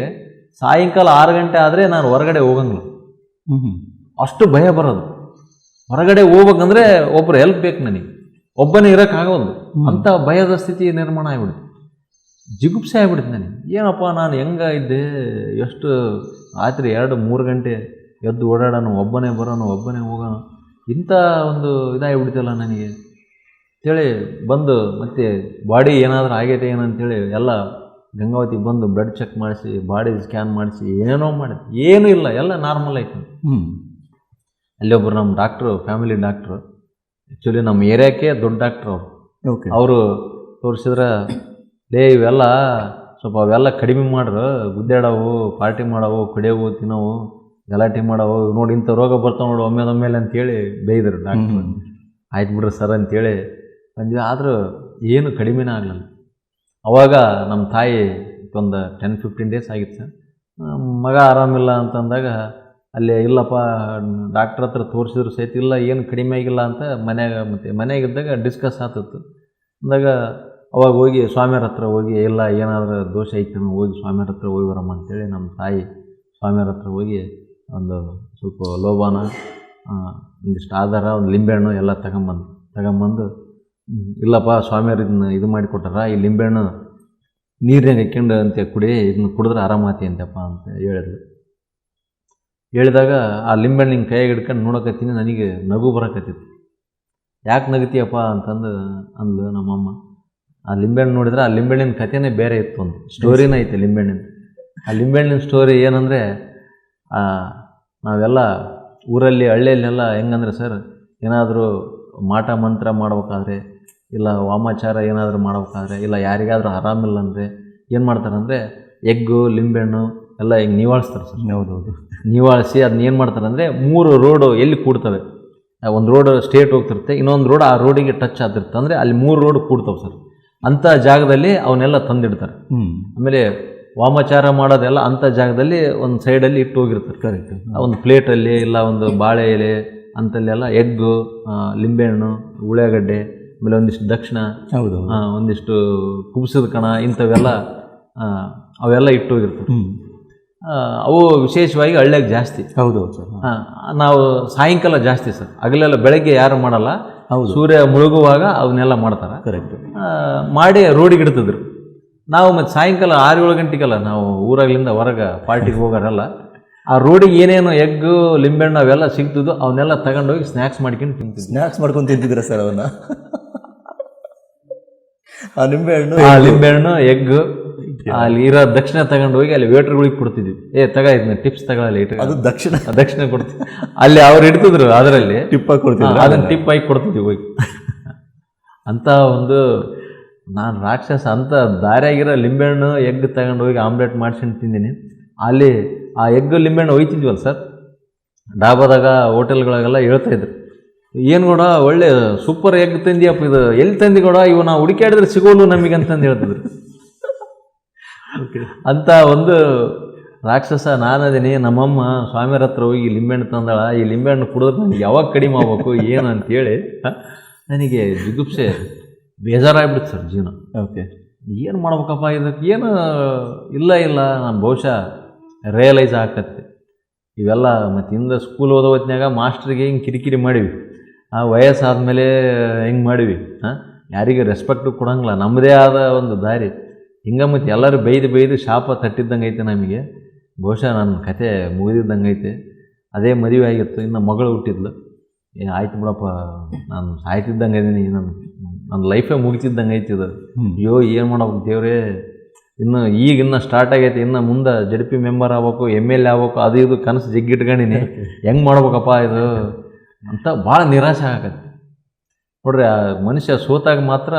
B: ಸಾಯಂಕಾಲ 6 ಗಂಟೆ ಆದರೆ ನಾನು ಹೊರಗಡೆ ಹೋಗಂಗಿಲ್ಲ, ಅಷ್ಟು ಭಯ ಬರೋದು. ಹೊರಗಡೆ ಹೋಗ್ಬೇಕಂದ್ರೆ ಒಬ್ಬರು ಹೆಲ್ಪ್ ಬೇಕು, ನನಗೆ ಒಬ್ಬನೇ ಇರೋಕ್ಕಾಗೋದು. ಅಂಥ ಭಯದ ಸ್ಥಿತಿ ನಿರ್ಮಾಣ ಆಗಿಬಿಡುತ್ತೆ, ಜಿಗುಪ್ಸೆ ಆಗಿಬಿಡುತ್ತೆ ನನಗೆ. ಏನಪ್ಪ ನಾನು ಹೆಂಗಿದ್ದೆ, ಎಷ್ಟು ರಾತ್ರಿ 2-3 ಗಂಟೆ ಎದ್ದು ಓಡಾಡೋಣ, ಒಬ್ಬನೇ ಬರೋಣ, ಒಬ್ಬನೇ ಹೋಗೋಣ, ಇಂಥ ಒಂದು ಇದಾಗಿಬಿಡ್ತಲ್ಲ ನನಗೆ ಅಂತೇಳಿ ಬಂದು ಮತ್ತೆ ಬಾಡಿ ಏನಾದರೂ ಆಗೈತೆ ಏನಂತೇಳಿ ಎಲ್ಲ ಗಂಗಾವತಿಗೆ ಬಂದು ಬ್ಲಡ್ ಚೆಕ್ ಮಾಡಿಸಿ, ಬಾಡಿ ಸ್ಕ್ಯಾನ್ ಮಾಡಿಸಿ, ಏನೇನೋ ಮಾಡಿದೆ, ಏನೂ ಇಲ್ಲ, ಎಲ್ಲ ನಾರ್ಮಲ್ ಆಯ್ತು. ಅಲ್ಲಿ ಒಬ್ಬರು ನಮ್ಮ ಡಾಕ್ಟ್ರು, ಫ್ಯಾಮಿಲಿ ಡಾಕ್ಟ್ರು, ಆ್ಯಕ್ಚುಲಿ ನಮ್ಮ ಏರಿಯಾಕ್ಕೆ ದೊಡ್ಡ ಡಾಕ್ಟ್ರು ಅವರು ತೋರಿಸಿದ್ರೆ, ಇವೆಲ್ಲ ಸ್ವಲ್ಪ ಅವೆಲ್ಲ ಕಡಿಮೆ ಮಾಡ್ರು, ಗುದ್ದಾಡವು, ಪಾರ್ಟಿ ಮಾಡವು, ಕುಡಿಯೋವು, ತಿನ್ನೋವು, ಗಲಾಟೆ ಮಾಡವು, ನೋಡಿ ಇಂಥ ರೋಗ ಬರ್ತಾವೆ ನೋಡು ಒಮ್ಮೆದೊಮ್ಮೆಲೆ ಅಂತೇಳಿ ಬೈದರು ಡಾಕ್ಟ್ರು. ಆಯ್ತು ಬಿಡ್ರಿ ಸರ್ ಅಂತೇಳಿ ಬಂದ್ವಿ. ಆದರೂ ಏನು ಕಡಿಮೆನೇ ಆಗಲಿಲ್ಲ. ಅವಾಗ ನಮ್ಮ ತಾಯಿ ಒಂದು 10-15 ಡೇಸ್ ಆಗಿತ್ತು ಸರ್, ಮಗ ಆರಾಮಿಲ್ಲ ಅಂತಂದಾಗ ಅಲ್ಲಿ ಇಲ್ಲಪ್ಪ ಡಾಕ್ಟ್ರ್ ಹತ್ರ ತೋರಿಸಿದ್ರು ಸಹಿತ ಇಲ್ಲ, ಏನು ಕಡಿಮೆ ಆಗಿಲ್ಲ ಅಂತ ಮನೆಯಾಗಿದ್ದಾಗ ಡಿಸ್ಕಸ್ ಆಗ್ತಿತ್ತು. ಅಂದಾಗ ಅವಾಗ ಹೋಗಿ ಸ್ವಾಮಿಯವ್ರ ಹತ್ರ ಹೋಗಿ, ಇಲ್ಲ ಏನಾದರೂ ದೋಷ ಐತೆ ಹೋಗಿ ಸ್ವಾಮಿಯವ್ರ ಹತ್ರ ಹೋಗಿ ಬರಮ್ಮ ಅಂತೇಳಿ ನಮ್ಮ ತಾಯಿ ಸ್ವಾಮಿಯವ್ರ ಹತ್ರ ಹೋಗಿ ಒಂದು ಸ್ವಲ್ಪ ಲೋಬಾನ, ಒಂದಿಷ್ಟು ಆಧಾರ, ಒಂದು ಲಿಂಬೆಹಣ್ಣು ಎಲ್ಲ ತಗೊಂಬಂದು ಇಲ್ಲಪ್ಪ ಸ್ವಾಮಿಯವ್ರು ಇದನ್ನ ಇದು ಮಾಡಿಕೊಟ್ಟಾರ, ಈ ಲಿಂಬೆಹಣ್ಣು ನೀರಿನಾಗ ಹಾಕ್ಕೊಂಡು ಅಂತ ಕುಡಿ, ಇದನ್ನ ಕುಡಿದ್ರೆ ಆರಾಮಾತಿ ಅಂತಪ್ಪ ಅಂತ ಹೇಳಿದಾಗ ಆ ಲಿಂಬೆಹಣ್ಣು ಹಿಂಗೆ ಕೈಯಾಗಿ ಹಿಡ್ಕೊಂಡು ನೋಡಕತ್ತೀನಿ, ನನಗೆ ನಗು ಬರಕತ್ತಿತ್ತು. ಯಾಕೆ ನಗತೀಯಪ್ಪ ಅಂತಂದು ಅಂದ್ಲು ನಮ್ಮಮ್ಮ. ಆ ಲಿಂಬೆಹಣ್ಣು ನೋಡಿದ್ರೆ ಆ ಲಿಂಬೆಹಣ್ಣಿನ ಕಥೆನೇ ಬೇರೆ ಇತ್ತು, ಒಂದು ಸ್ಟೋರಿನೇ ಐತೆ ಲಿಂಬೆಹಣ್ಣಿನ. ಆ ಲಿಂಬೆಹಣ್ಣಿನ ಸ್ಟೋರಿ ಏನಂದರೆ, ನಾವೆಲ್ಲ ಊರಲ್ಲಿ ಹಳ್ಳಿಯಲ್ಲೆಲ್ಲ ಹೆಂಗಂದ್ರೆ ಸರ್, ಏನಾದರೂ ಮಾಟ ಮಂತ್ರ ಮಾಡ್ಬೇಕಾದ್ರೆ, ಇಲ್ಲ ವಾಮಾಚಾರ ಏನಾದರೂ ಮಾಡ್ಬೇಕಾದ್ರೆ, ಇಲ್ಲ ಯಾರಿಗಾದರೂ ಆರಾಮಿಲ್ಲ ಅಂದರೆ ಏನು ಮಾಡ್ತಾರಂದರೆ ಎಗ್ಗು ಲಿಂಬೆಹಣ್ಣು ಎಲ್ಲ ಹಿಂಗೆ ನಿವಾಳಿಸ್ತಾರೆ ಸರ್. ಹೌದೌದು, ನಿವಾಳಿಸಿ ಅದನ್ನ ಏನು ಮಾಡ್ತಾರೆ ಅಂದರೆ 3 ರೋಡು ಎಲ್ಲಿ ಕೂಡ್ತವೆ, ಒಂದು ರೋಡ್ ಸ್ಟೇಟ್ ಹೋಗ್ತಿರುತ್ತೆ, ಇನ್ನೊಂದು ರೋಡ್ ಆ ರೋಡಿಗೆ ಟಚ್ ಆಗ್ತಿರುತ್ತೆ, ಅಂದರೆ ಅಲ್ಲಿ 3 ರೋಡ್ ಕೂಡ್ತವೆ ಸರ್. ಅಂಥ ಜಾಗದಲ್ಲಿ ಅವನ್ನೆಲ್ಲ ತಂದಿಡ್ತಾರೆ. ಆಮೇಲೆ ವಾಮಾಚಾರ ಮಾಡೋದೆಲ್ಲ ಅಂಥ ಜಾಗದಲ್ಲಿ ಒಂದು ಸೈಡಲ್ಲಿ ಇಟ್ಟು ಹೋಗಿರ್ತಾರೆ. ಕರೆಕ್ಟ್. ಒಂದು ಪ್ಲೇಟಲ್ಲಿ ಇಲ್ಲ ಒಂದು ಬಾಳೆ ಎಲೆ ಅಂತಲ್ಲೆಲ್ಲ ಎಗ್ಗು, ಲಿಂಬೆಹಣ್ಣು, ಉಳ್ಳಾಗಡ್ಡೆ ಆಮೇಲೆ ಒಂದಿಷ್ಟು ದಕ್ಷಿಣ,
A: ಹೌದು.
B: ಒಂದಿಷ್ಟು ಕುಬ್ಸದ ಕಣ, ಇಂಥವೆಲ್ಲ ಅವೆಲ್ಲ ಇಟ್ಟು ಹೋಗಿರ್ತವೆ. ಅವು ವಿಶೇಷವಾಗಿ ಹಳ್ಳಿಯಾಗ ಜಾಸ್ತಿ.
A: ಹೌದು ಸರ್.
B: ನಾವು ಸಾಯಂಕಾಲ ಜಾಸ್ತಿ ಸರ್, ಹಗಲೆಲ್ಲ ಬೆಳಗ್ಗೆ ಯಾರು ಮಾಡಲ್ಲ. ಸೂರ್ಯ ಮುಳುಗುವಾಗ ಅವನ್ನೆಲ್ಲ ಮಾಡ್ತಾರೆ.
A: ಕರೆಕ್ಟ್.
B: ಮಾಡಿ ರೋಡಿಗೆ ಇಡ್ತಿದ್ರು. ನಾವು ಮತ್ತು ಸಾಯಂಕಾಲ 6-7 ಗಂಟೆಗೆಲ್ಲ ನಾವು ಊರಾಗ್ಲಿಂದ ಹೊರಗೆ ಪಾರ್ಟಿಗೆ ಹೋಗೋರಲ್ಲ, ಆ ರೋಡಿಗೆ ಏನೇನು ಎಗ್ಗು ಲಿಂಬೆಹಣ್ಣು ಅವೆಲ್ಲ ಸಿಗ್ತಿದ್ದು ಅವನ್ನೆಲ್ಲ ತಗೊಂಡೋಗಿ ಸ್ನ್ಯಾಕ್ಸ್ ಮಾಡ್ಕೊಂಡು ತಿಂತಿದ್ವಿ.
A: ಸ್ನ್ಯಾಕ್ಸ್ ಮಾಡ್ಕೊಂಡು ತಿಂತಿದ್ದೀರಾ ಸರ್ ಅವನ್ನ? ಆ
B: ಲಿಂಬೆಹಣ್ಣು ಎಗ್ಗು ಅಲ್ಲಿ ಇರೋ ದಕ್ಷಿಣ ತಗೊಂಡು ಹೋಗಿ ಅಲ್ಲಿ ವೇಟ್ರ್ಗಳಿಗೆ ಕೊಡ್ತಿದ್ವಿ. ತಗ ಇದನ್ನ ಟಿಪ್ಸ್ ತಗೊಳ್ಳಿ,
A: ಅದು
B: ದಕ್ಷಿಣ ಕೊಡ್ತೀವಿ. ಅಲ್ಲಿ ಅವ್ರು ಇಡ್ತಿದ್ರು, ಅದರಲ್ಲಿ
A: ಟಿಪ್ ಆಗಿ ಕೊಡ್ತಿದ್ರು,
B: ಅದನ್ನ ಟಿಪ್ ಆಗಿ ಕೊಡ್ತಿದ್ವಿ ಹೋಗಿ. ಅಂತ ಒಂದು ನಾನು ರಾಕ್ಷಸ. ಅಂತ ದಾರಿಯಾಗಿರೋ ಲಿಂಬೆಹಣ್ಣು ಎಗ್ ತಗೊಂಡು ಹೋಗಿ ಆಮ್ಲೆಟ್ ಮಾಡ್ಸ್ಕೊಂಡು ತಿಂದೀನಿ. ಅಲ್ಲಿ ಆ ಎಗ್ ಲಿಂಬೆಹಣ್ಣು ಒಯ್ತಿದ್ವಲ್ಲ ಸರ್, ಡಾಬಾದಾಗ ಹೋಟೆಲ್ಗಳಿಗೆಲ್ಲ ಹೇಳ್ತಾಯಿದ್ರು, ಏನು ಕೂಡ ಒಳ್ಳೆ ಸೂಪರ್ ಎಗ್ ತಂದಿಯಪ್ಪ, ಇದು ಎಲ್ಲಿ ತಂದಿ ಕೂಡ, ಇವು ನಾವು ಹುಡುಕಾಡಿದ್ರೆ ಸಿಗೋಲು ನಮಗೆ ಅಂತಂದು ಹೇಳ್ತಿದ್ರು. ಅಂತ ಒಂದು ರಾಕ್ಷಸ ನಾನದೀನಿ. ನಮ್ಮಮ್ಮ ಸ್ವಾಮಿಯರ ಹತ್ರ ಹೋಗಿ ಲಿಂಬೆಹಣ್ಣು ತಂದಳ, ಈ ಲಿಂಬೆಹಣ್ಣು ಕುಡಿದ್ರೆ ನನಗೆ ಯಾವಾಗ ಕಡಿಮೆ ಆಗ್ಬೇಕು ಏನು ಅಂತೇಳಿ ನನಗೆ ಜಿಗುಪ್ಸೆ ಬೇಜಾರಾಗ್ಬಿಡ್ತು ಸರ್ ಜೀವನ.
A: ಓಕೆ,
B: ಏನು ಮಾಡ್ಬೇಕಪ್ಪ ಇದಕ್ಕೆ, ಏನು ಇಲ್ಲ ನಾನು ಬಹುಶಃ ರಿಯಲೈಸ್ ಆಗ್ತೈತಿ ಇವೆಲ್ಲ. ಮತ್ತು ಹಿಂದೆ ಸ್ಕೂಲ್ ಓದೋ ಹೊತ್ನ್ಯಾಗ ಮಾಸ್ಟ್ರಿಗೆ ಹಿಂಗೆ ಕಿರಿಕಿರಿ ಮಾಡೀವಿ, ವಯಸ್ಸಾದ್ಮೇಲೆ ಹೆಂಗೆ ಮಾಡೀವಿ, ಯಾರಿಗೆ ರೆಸ್ಪೆಕ್ಟು ಕೊಡಂಗಿಲ್ಲ, ನಮ್ಮದೇ ಆದ ಒಂದು ದಾರಿ ಹಿಂಗೆ. ಮತ್ತು ಎಲ್ಲರೂ ಬೈದು ಶಾಪ ತಟ್ಟಿದ್ದಂಗೆ ಐತೆ ನಮಗೆ. ಬಹುಶಃ ನನ್ನ ಕತೆ ಮುಗಿದಿದ್ದಂಗೆ ಐತೆ. ಅದೇ ಮದುವೆ ಆಗಿತ್ತು, ಇನ್ನು ಮಗಳು ಹುಟ್ಟಿದ್ಲು. ಆಯ್ತು ಬಿಡಪ್ಪ, ನಾನು ಸಾಯ್ತಿದ್ದಂಗೆ ಇದ್ದೀನಿ, ನನ್ನ ಲೈಫೇ ಮುಗಿತಿದ್ದಂಗೆ ಐತಿದು. ಅಯ್ಯೋ ಏನು ಮಾಡ್ಬೇಕು ದೇವ್ರೇ, ಇನ್ನು ಸ್ಟಾರ್ಟ್ ಆಗೈತೆ, ಇನ್ನು ಮುಂದೆ JDP ಮೆಂಬರ್ ಆಗ್ಬೇಕು, MLA ಆಗ್ಬೇಕು, ಅದು ಇದು ಕನಸು ಜಗ್ಗಿಟ್ಕೊಂಡಿನಿ, ಹೆಂಗೆ ಮಾಡ್ಬೇಕಪ್ಪ ಇದು ಅಂತ ಭಾಳ ನಿರಾಶೆ ಆಗತ್ತೆ ನೋಡ್ರಿ. ಆ ಮನುಷ್ಯ ಸೋತಾಗ ಮಾತ್ರ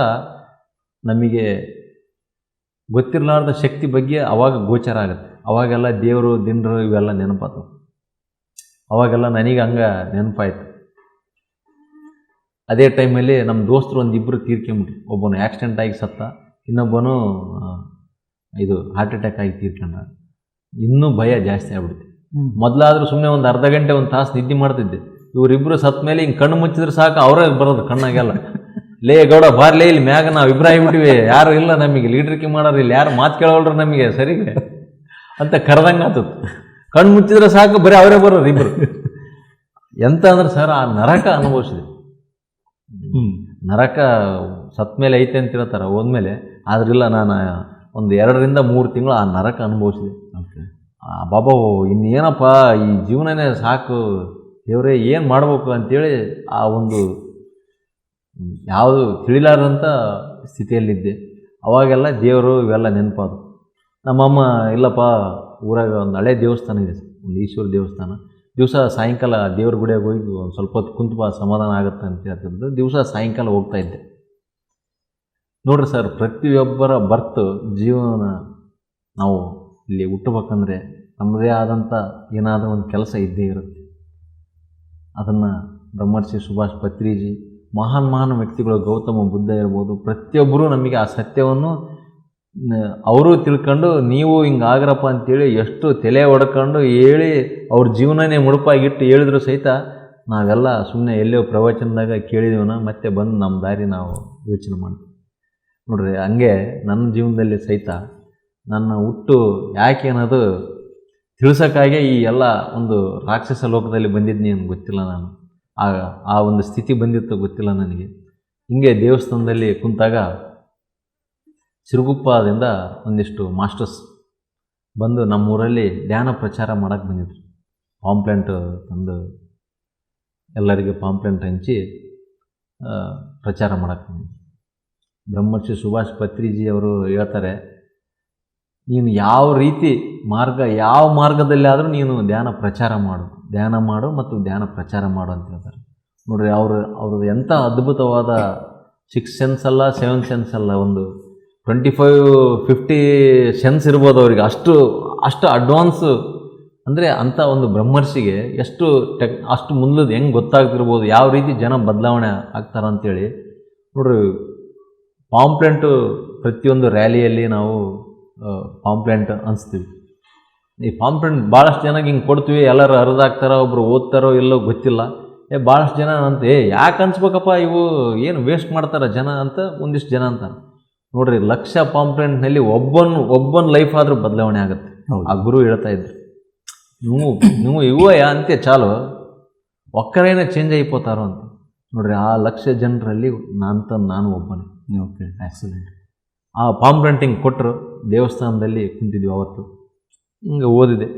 B: ನಮಗೆ ಗೊತ್ತಿರಲಾರ್ದ ಶಕ್ತಿ ಬಗ್ಗೆ ಅವಾಗ ಗೋಚರ ಆಗುತ್ತೆ. ಅವಾಗೆಲ್ಲ ದೇವರು ದಿನರು ಇವೆಲ್ಲ ನೆನಪಾತು. ಅವಾಗೆಲ್ಲ ನನಗೆ ಹಂಗೆ ನೆನಪಾಯ್ತು. ಅದೇ ಟೈಮಲ್ಲಿ ನಮ್ಮ ದೋಸ್ತರು ಒಂದಿಬ್ಬರು ತೀರ್ಕೊಂಬಿಟ್ರು. ಒಬ್ಬನು ಆಕ್ಸಿಡೆಂಟ್ ಆಗಿ ಸತ್ತ, ಇನ್ನೊಬ್ಬನು ಇದು ಹಾರ್ಟ್ ಅಟ್ಯಾಕ್ ಆಗಿ ತೀರ್ಕೊಂಡ. ಇನ್ನೂ ಭಯ ಜಾಸ್ತಿ ಆಗ್ಬಿಡುತ್ತೆ. ಮೊದಲಾದರೂ ಸುಮ್ಮನೆ ಒಂದು ಅರ್ಧ ಗಂಟೆ 1 ತಾಸು ನಿದ್ದೆ ಮಾಡ್ತಿದ್ದೆ. ಇವರಿಬ್ಬರು ಸತ್ತ ಮೇಲೆ ಹಿಂಗೆ ಕಣ್ಣು ಮುಚ್ಚಿದ್ರೆ ಸಾಕು, ಅವರೇ ಬರೋದು ಕಣ್ಣಾಗೆಲ್ಲ. ಲೇ ಗೌಡ ಬಾರ್ಲೇ, ಇಲ್ಲಿ ಮ್ಯಾಗ ನಾವು ಇಬ್ಬರು ಆಗಿಬಿಟ್ಟಿವಿ, ಯಾರು ಇಲ್ಲ ನಮಗೆ ಲೀಡ್ರಿಕೆ ಮಾಡೋರು, ಇಲ್ಲಿ ಯಾರು ಮಾತು ಕೇಳೋಳ್ರು ನಮಗೆ ಸರಿಗೆ ಅಂತ ಕರೆದಂಗೆ ಆತದ. ಕಣ್ಣು ಮುಚ್ಚಿದ್ರೆ ಸಾಕು, ಬರೀ ಅವರೇ ಬರೋರು ಇಬ್ಬರು. ಎಂತ ಅಂದ್ರೆ ಸರ್, ಆ ನರಕ ಅನುಭವಿಸಿದೆ. ನರಕ ಸತ್ತ ಮೇಲೆ ಐತೆ ಅಂತ ಹೇಳ್ತಾರೆ, ಹೋದ್ಮೇಲೆ. ಆದ್ರಿಲ್ಲ, ನಾನು ಒಂದು 2-3 ತಿಂಗಳು ಆ ನರಕ ಅನುಭವಿಸಿದೆ. ಬಾಬಾ ಇನ್ನೇನಪ್ಪ ಈ ಜೀವನನೇ ಸಾಕು ದೇವರೇ, ಏನು ಮಾಡ್ಬೇಕು ಅಂತೇಳಿ ಆ ಒಂದು ಯಾವುದು ತಿಳಿಲಾರದಂಥ ಸ್ಥಿತಿಯಲ್ಲಿದ್ದೆ. ಅವಾಗೆಲ್ಲ ದೇವರು ಇವೆಲ್ಲ ನೆನಪಾದು. ನಮ್ಮಮ್ಮ ಇಲ್ಲಪ್ಪ, ಊರಾಗ ಒಂದು ಹಳೆ ದೇವಸ್ಥಾನ ಇದೆ, ಒಂದು ಈಶ್ವರ ದೇವಸ್ಥಾನ. ದಿವಸ ಸಾಯಂಕಾಲ ದೇವ್ರ ಗುಡಿಯಾಗ ಹೋಗಿ ಒಂದು ಸ್ವಲ್ಪ ಹೊತ್ತು ಕುಂತು ಸಮಾಧಾನ ಆಗುತ್ತೆ ಅಂತ ಹೇಳ್ತಿದ್ದು. ದಿವಸ ಸಾಯಂಕಾಲ ಹೋಗ್ತಾಯಿದ್ದೆ. ನೋಡ್ರಿ ಸರ್, ಪ್ರತಿಯೊಬ್ಬರ ಬರ್ತು ಜೀವನ, ನಾವು ಇಲ್ಲಿ ಹುಟ್ಟಬೇಕಂದ್ರೆ ನಮ್ಮದೇ ಆದಂಥ ಏನಾದರೂ ಒಂದು ಕೆಲಸ ಇದ್ದೇ ಇರುತ್ತೆ. ಅದನ್ನು ಬ್ರಹ್ಮರ್ಷಿ ಸುಭಾಷ್ ಪತ್ರಿಜಿ, ಮಹಾನ್ ವ್ಯಕ್ತಿಗಳು, ಗೌತಮ ಬುದ್ಧ ಇರ್ಬೋದು, ಪ್ರತಿಯೊಬ್ಬರೂ ನಮಗೆ ಆ ಸತ್ಯವನ್ನು ಅವರು ತಿಳ್ಕೊಂಡು, ನೀವು ಹಿಂಗಾಗ್ರಪ್ಪ ಅಂತೇಳಿ ಎಷ್ಟು ತಲೆ ಹೊಡ್ಕೊಂಡು ಹೇಳಿ ಅವ್ರ ಜೀವನನೇ ಮುಡುಪಾಗಿಟ್ಟು ಹೇಳಿದ್ರು ಸಹಿತ ನಾವೆಲ್ಲ ಸುಮ್ಮನೆ ಎಲ್ಲೋ ಪ್ರವಚನದಾಗ ಕೇಳಿದೀವನ ಮತ್ತೆ ಬಂದು ನಮ್ಮ ದಾರಿ ನಾವು ಯೋಚನೆ ಮಾಡ್ತೀವಿ. ನೋಡ್ರಿ, ಹಂಗೆ ನನ್ನ ಜೀವನದಲ್ಲಿ ಸಹಿತ ನನ್ನ ಹುಟ್ಟು ಯಾಕೆ ಅನ್ನೋದು ತಿಳ್ಸೋಕ್ಕಾಗೆ ಈ ಎಲ್ಲ ಒಂದು ರಾಕ್ಷಸ ಲೋಕದಲ್ಲಿ ಬಂದಿದ್ನಿ ಅಂತ ಗೊತ್ತಿಲ್ಲ. ನಾನು ಆ ಒಂದು ಸ್ಥಿತಿ ಬಂದಿತ್ತು ಗೊತ್ತಿಲ್ಲ ನನಗೆ. ಹಿಂಗೆ ದೇವಸ್ಥಾನದಲ್ಲಿ ಕುಂತಾಗ ಸಿರುಗುಪ್ಪದಿಂದ ಒಂದಿಷ್ಟು ಮಾಸ್ಟರ್ಸ್ ಬಂದು ನಮ್ಮೂರಲ್ಲಿ ಧ್ಯಾನ ಪ್ರಚಾರ ಮಾಡೋಕ್ಕೆ ಬಂದಿದ್ರು. ಪಾಂಪ್ಲೆಂಟ್ ತಂದು ಎಲ್ಲರಿಗೆ ಪಾಂಪ್ಲೆಂಟ್ ಹಂಚಿ ಪ್ರಚಾರ ಮಾಡೋಕ್ಕೆ ಬಂದಿದ್ರು. ಬ್ರಹ್ಮರ್ಷಿ ಸುಭಾಷ್ ಪತ್ರಿಜಿ ಅವರು ಹೇಳ್ತಾರೆ, ನೀನು ಯಾವ ರೀತಿ ಯಾವ ಮಾರ್ಗದಲ್ಲಿ ಆದರೂ ನೀನು ಧ್ಯಾನ ಮಾಡು ಮತ್ತು ಧ್ಯಾನ ಪ್ರಚಾರ ಮಾಡು ಅಂತ ಹೇಳ್ತಾರೆ. ನೋಡ್ರಿ, ಅವ್ರದ್ದು ಎಂಥ ಅದ್ಭುತವಾದ 6 ಸೆನ್ಸ್ ಅಲ್ಲ, 7 ಸೆನ್ಸ್ ಅಲ್ಲ, ಒಂದು 25-50 ಸೆನ್ಸ್ ಇರ್ಬೋದು ಅವ್ರಿಗೆ. ಅಷ್ಟು ಅಡ್ವಾನ್ಸ್ ಅಂದರೆ ಅಂಥ ಒಂದು ಬ್ರಹ್ಮರ್ಷಿಗೆ ಅಷ್ಟು ಮುಂದದ ಹೆಂಗೆ ಗೊತ್ತಾಗ್ತಿರ್ಬೋದು, ಯಾವ ರೀತಿ ಜನ ಬದಲಾವಣೆ ಆಗ್ತಾರಂತೇಳಿ. ನೋಡ್ರಿ, ಪಾಂಪ್ಲೆಂಟು ಪ್ರತಿಯೊಂದು ರ್ಯಾಲಿಯಲ್ಲಿ ನಾವು ಪಾಂಪ್ಲೆಂಟ್ ಅನಿಸ್ತೀವಿ. ಈ ಪಾಂಪ್ಲೆಂಟ್ ಭಾಳಷ್ಟು ಜನಕ್ಕೆ ಹಿಂಗೆ ಕೊಡ್ತೀವಿ, ಎಲ್ಲರೂ ಹರಿದಾಗ್ತಾರೋ, ಒಬ್ಬರು ಓದ್ತಾರೋ ಇಲ್ಲೋ ಗೊತ್ತಿಲ್ಲ. ಭಾಳಷ್ಟು ಜನ ಅಂತ ಯಾಕೆ ಅನ್ಸ್ಬೇಕಪ್ಪ ಇವು ಏನು ವೇಸ್ಟ್ ಮಾಡ್ತಾರೆ ಜನ ಅಂತ ಒಂದಿಷ್ಟು ಜನ ಅಂತಾರೆ. ನೋಡ್ರಿ, ಲಕ್ಷ ಪಾಂಪ್ಲೆಂಟ್ನಲ್ಲಿ ಒಬ್ಬನ ಲೈಫ್ ಆದರೂ ಬದಲಾವಣೆ ಆಗುತ್ತೆ. ಆ ಗುರು ಹೇಳ್ತಾ ಇದ್ರು, ನೀವು ಇವಯ್ಯ ಅಂತೆ ಚಾಲು ಒಕ್ಕರೇನೆ ಚೇಂಜ್ అయిపోతారు ಅಂತ. ನೋಡ್ರಿ, ಆ ಲಕ್ಷ ಜನರಲ್ಲಿ ನಾನು ಒಬ್ಬನೇ. Okay, accident. ಆ ಪಾಂಪ್ಲೆಂಟಿಂಗ್ ಕೊಟ್ಟರು, ದೇವಸ್ಥಾನದಲ್ಲಿ ಕುಂತಿದ್ವಿ ಅವತ್ತು. ಹಿಂಗೆ ಓದಿದೆ,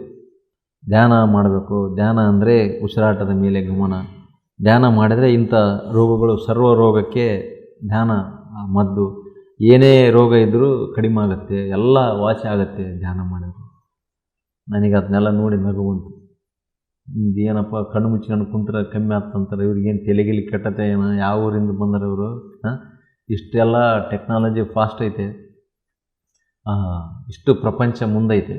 B: ಧ್ಯಾನ ಮಾಡಬೇಕು. ಧ್ಯಾನ ಅಂದರೆ ಉಸಿರಾಟದ ಮೇಲೆ ಗಮನ. ಧ್ಯಾನ ಮಾಡಿದರೆ ಇಂಥ ರೋಗಗಳು, ಸರ್ವ ರೋಗಕ್ಕೆ ಧ್ಯಾನ ಮದ್ದು. ಏನೇ ರೋಗ ಇದ್ದರೂ ಕಡಿಮೆ ಆಗುತ್ತೆ, ಎಲ್ಲ ವಾಸಿ ಆಗುತ್ತೆ ಧ್ಯಾನ ಮಾಡಿದ್ರೆ. ನನಗೆ ಅದನ್ನೆಲ್ಲ ನೋಡಿ ನಗು ಬಂತು. ಏನಪ್ಪ ಕಣ್ಣು ಮುಚ್ಕೊಂಡು ಕುಂತ್ರೆ ಕಮ್ಮಿ ಆಗ್ತಂತಾರೆ, ಇವ್ರಿಗೇನು ತಲೆಗಿಲಿ ಕೆಟ್ಟತೆ ಏನೋ, ಯಾವ ಊರಿಂದ ಬಂದರೆ ಇವರು? ಇಷ್ಟೆಲ್ಲ ಟೆಕ್ನಾಲಜಿ ಫಾಸ್ಟ್ ಐತೆ, ಇಷ್ಟು ಪ್ರಪಂಚ ಮುಂದೈತೆ,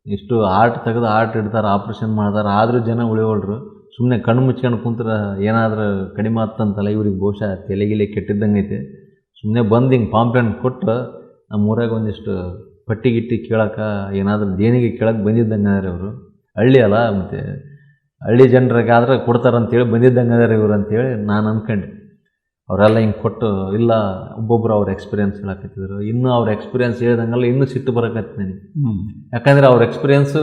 B: ಇಷ್ಟು ಆರ್ಟ್ ತೆಗೆದು ಆರ್ಟ್ ಇಡ್ತಾರೆ, ಆಪ್ರೇಷನ್ ಮಾಡ್ತಾರೆ, ಆದರೂ ಜನ ಉಳಿಯೋಳ್ರು. ಸುಮ್ಮನೆ ಕಣ್ಣು ಮುಚ್ಕೊಂಡು ಕುಂತ್ರೆ ಏನಾದರೂ ಕಡಿಮೆ ಆಗ್ತಂತಲ್ಲ, ಇವ್ರಿಗೆ ಬಹುಶಃ ತಲೆಗಿಲೆ ಕೆಟ್ಟಿದ್ದಂಗೆ ಐತೆ. ಸುಮ್ಮನೆ ಬಂದು ಹಿಂಗೆ ಪಾಂಪ್ಲೆಂಟ್ ಕೊಟ್ಟು ನಮ್ಮ ಊರಾಗ ಒಂದಿಷ್ಟು ಪಟ್ಟಿ ಗಿಟ್ಟಿ ಕೇಳೋಕೆ, ಏನಾದರೂ ದೇಣಿಗೆ ಕೇಳೋಕೆ ಬಂದಿದ್ದಂಗೆ ಅದಾರೆ ಇವರು. ಹಳ್ಳಿ ಅಲ್ಲ, ಮತ್ತು ಹಳ್ಳಿ ಜನರಿಗಾದ್ರೆ ಕೊಡ್ತಾರಂತೇಳಿ ಬಂದಿದ್ದಂಗೆ ಅದಾರೆ ಇವರು ಅಂತೇಳಿ ನಾನು ಅಂದ್ಕೊಂಡೆ. ಅವರೆಲ್ಲ ಹಿಂಗೆ ಕೊಟ್ಟು, ಇಲ್ಲ ಒಬ್ಬೊಬ್ಬರು ಅವ್ರ ಎಕ್ಸ್ಪೀರಿಯೆನ್ಸ್ ಹೇಳಕತ್ತಿದ್ರು. ಇನ್ನೂ ಅವ್ರ ಎಕ್ಸ್ಪೀರಿಯೆನ್ಸ್ ಹೇಳ್ದಂಗೆಲ್ಲ ಇನ್ನೂ ಸಿಟ್ಟು ಬರೋಕತ್ತಿ ನನಗೆ. ಯಾಕಂದರೆ ಅವ್ರ ಎಕ್ಸ್ಪೀರಿಯೆನ್ಸು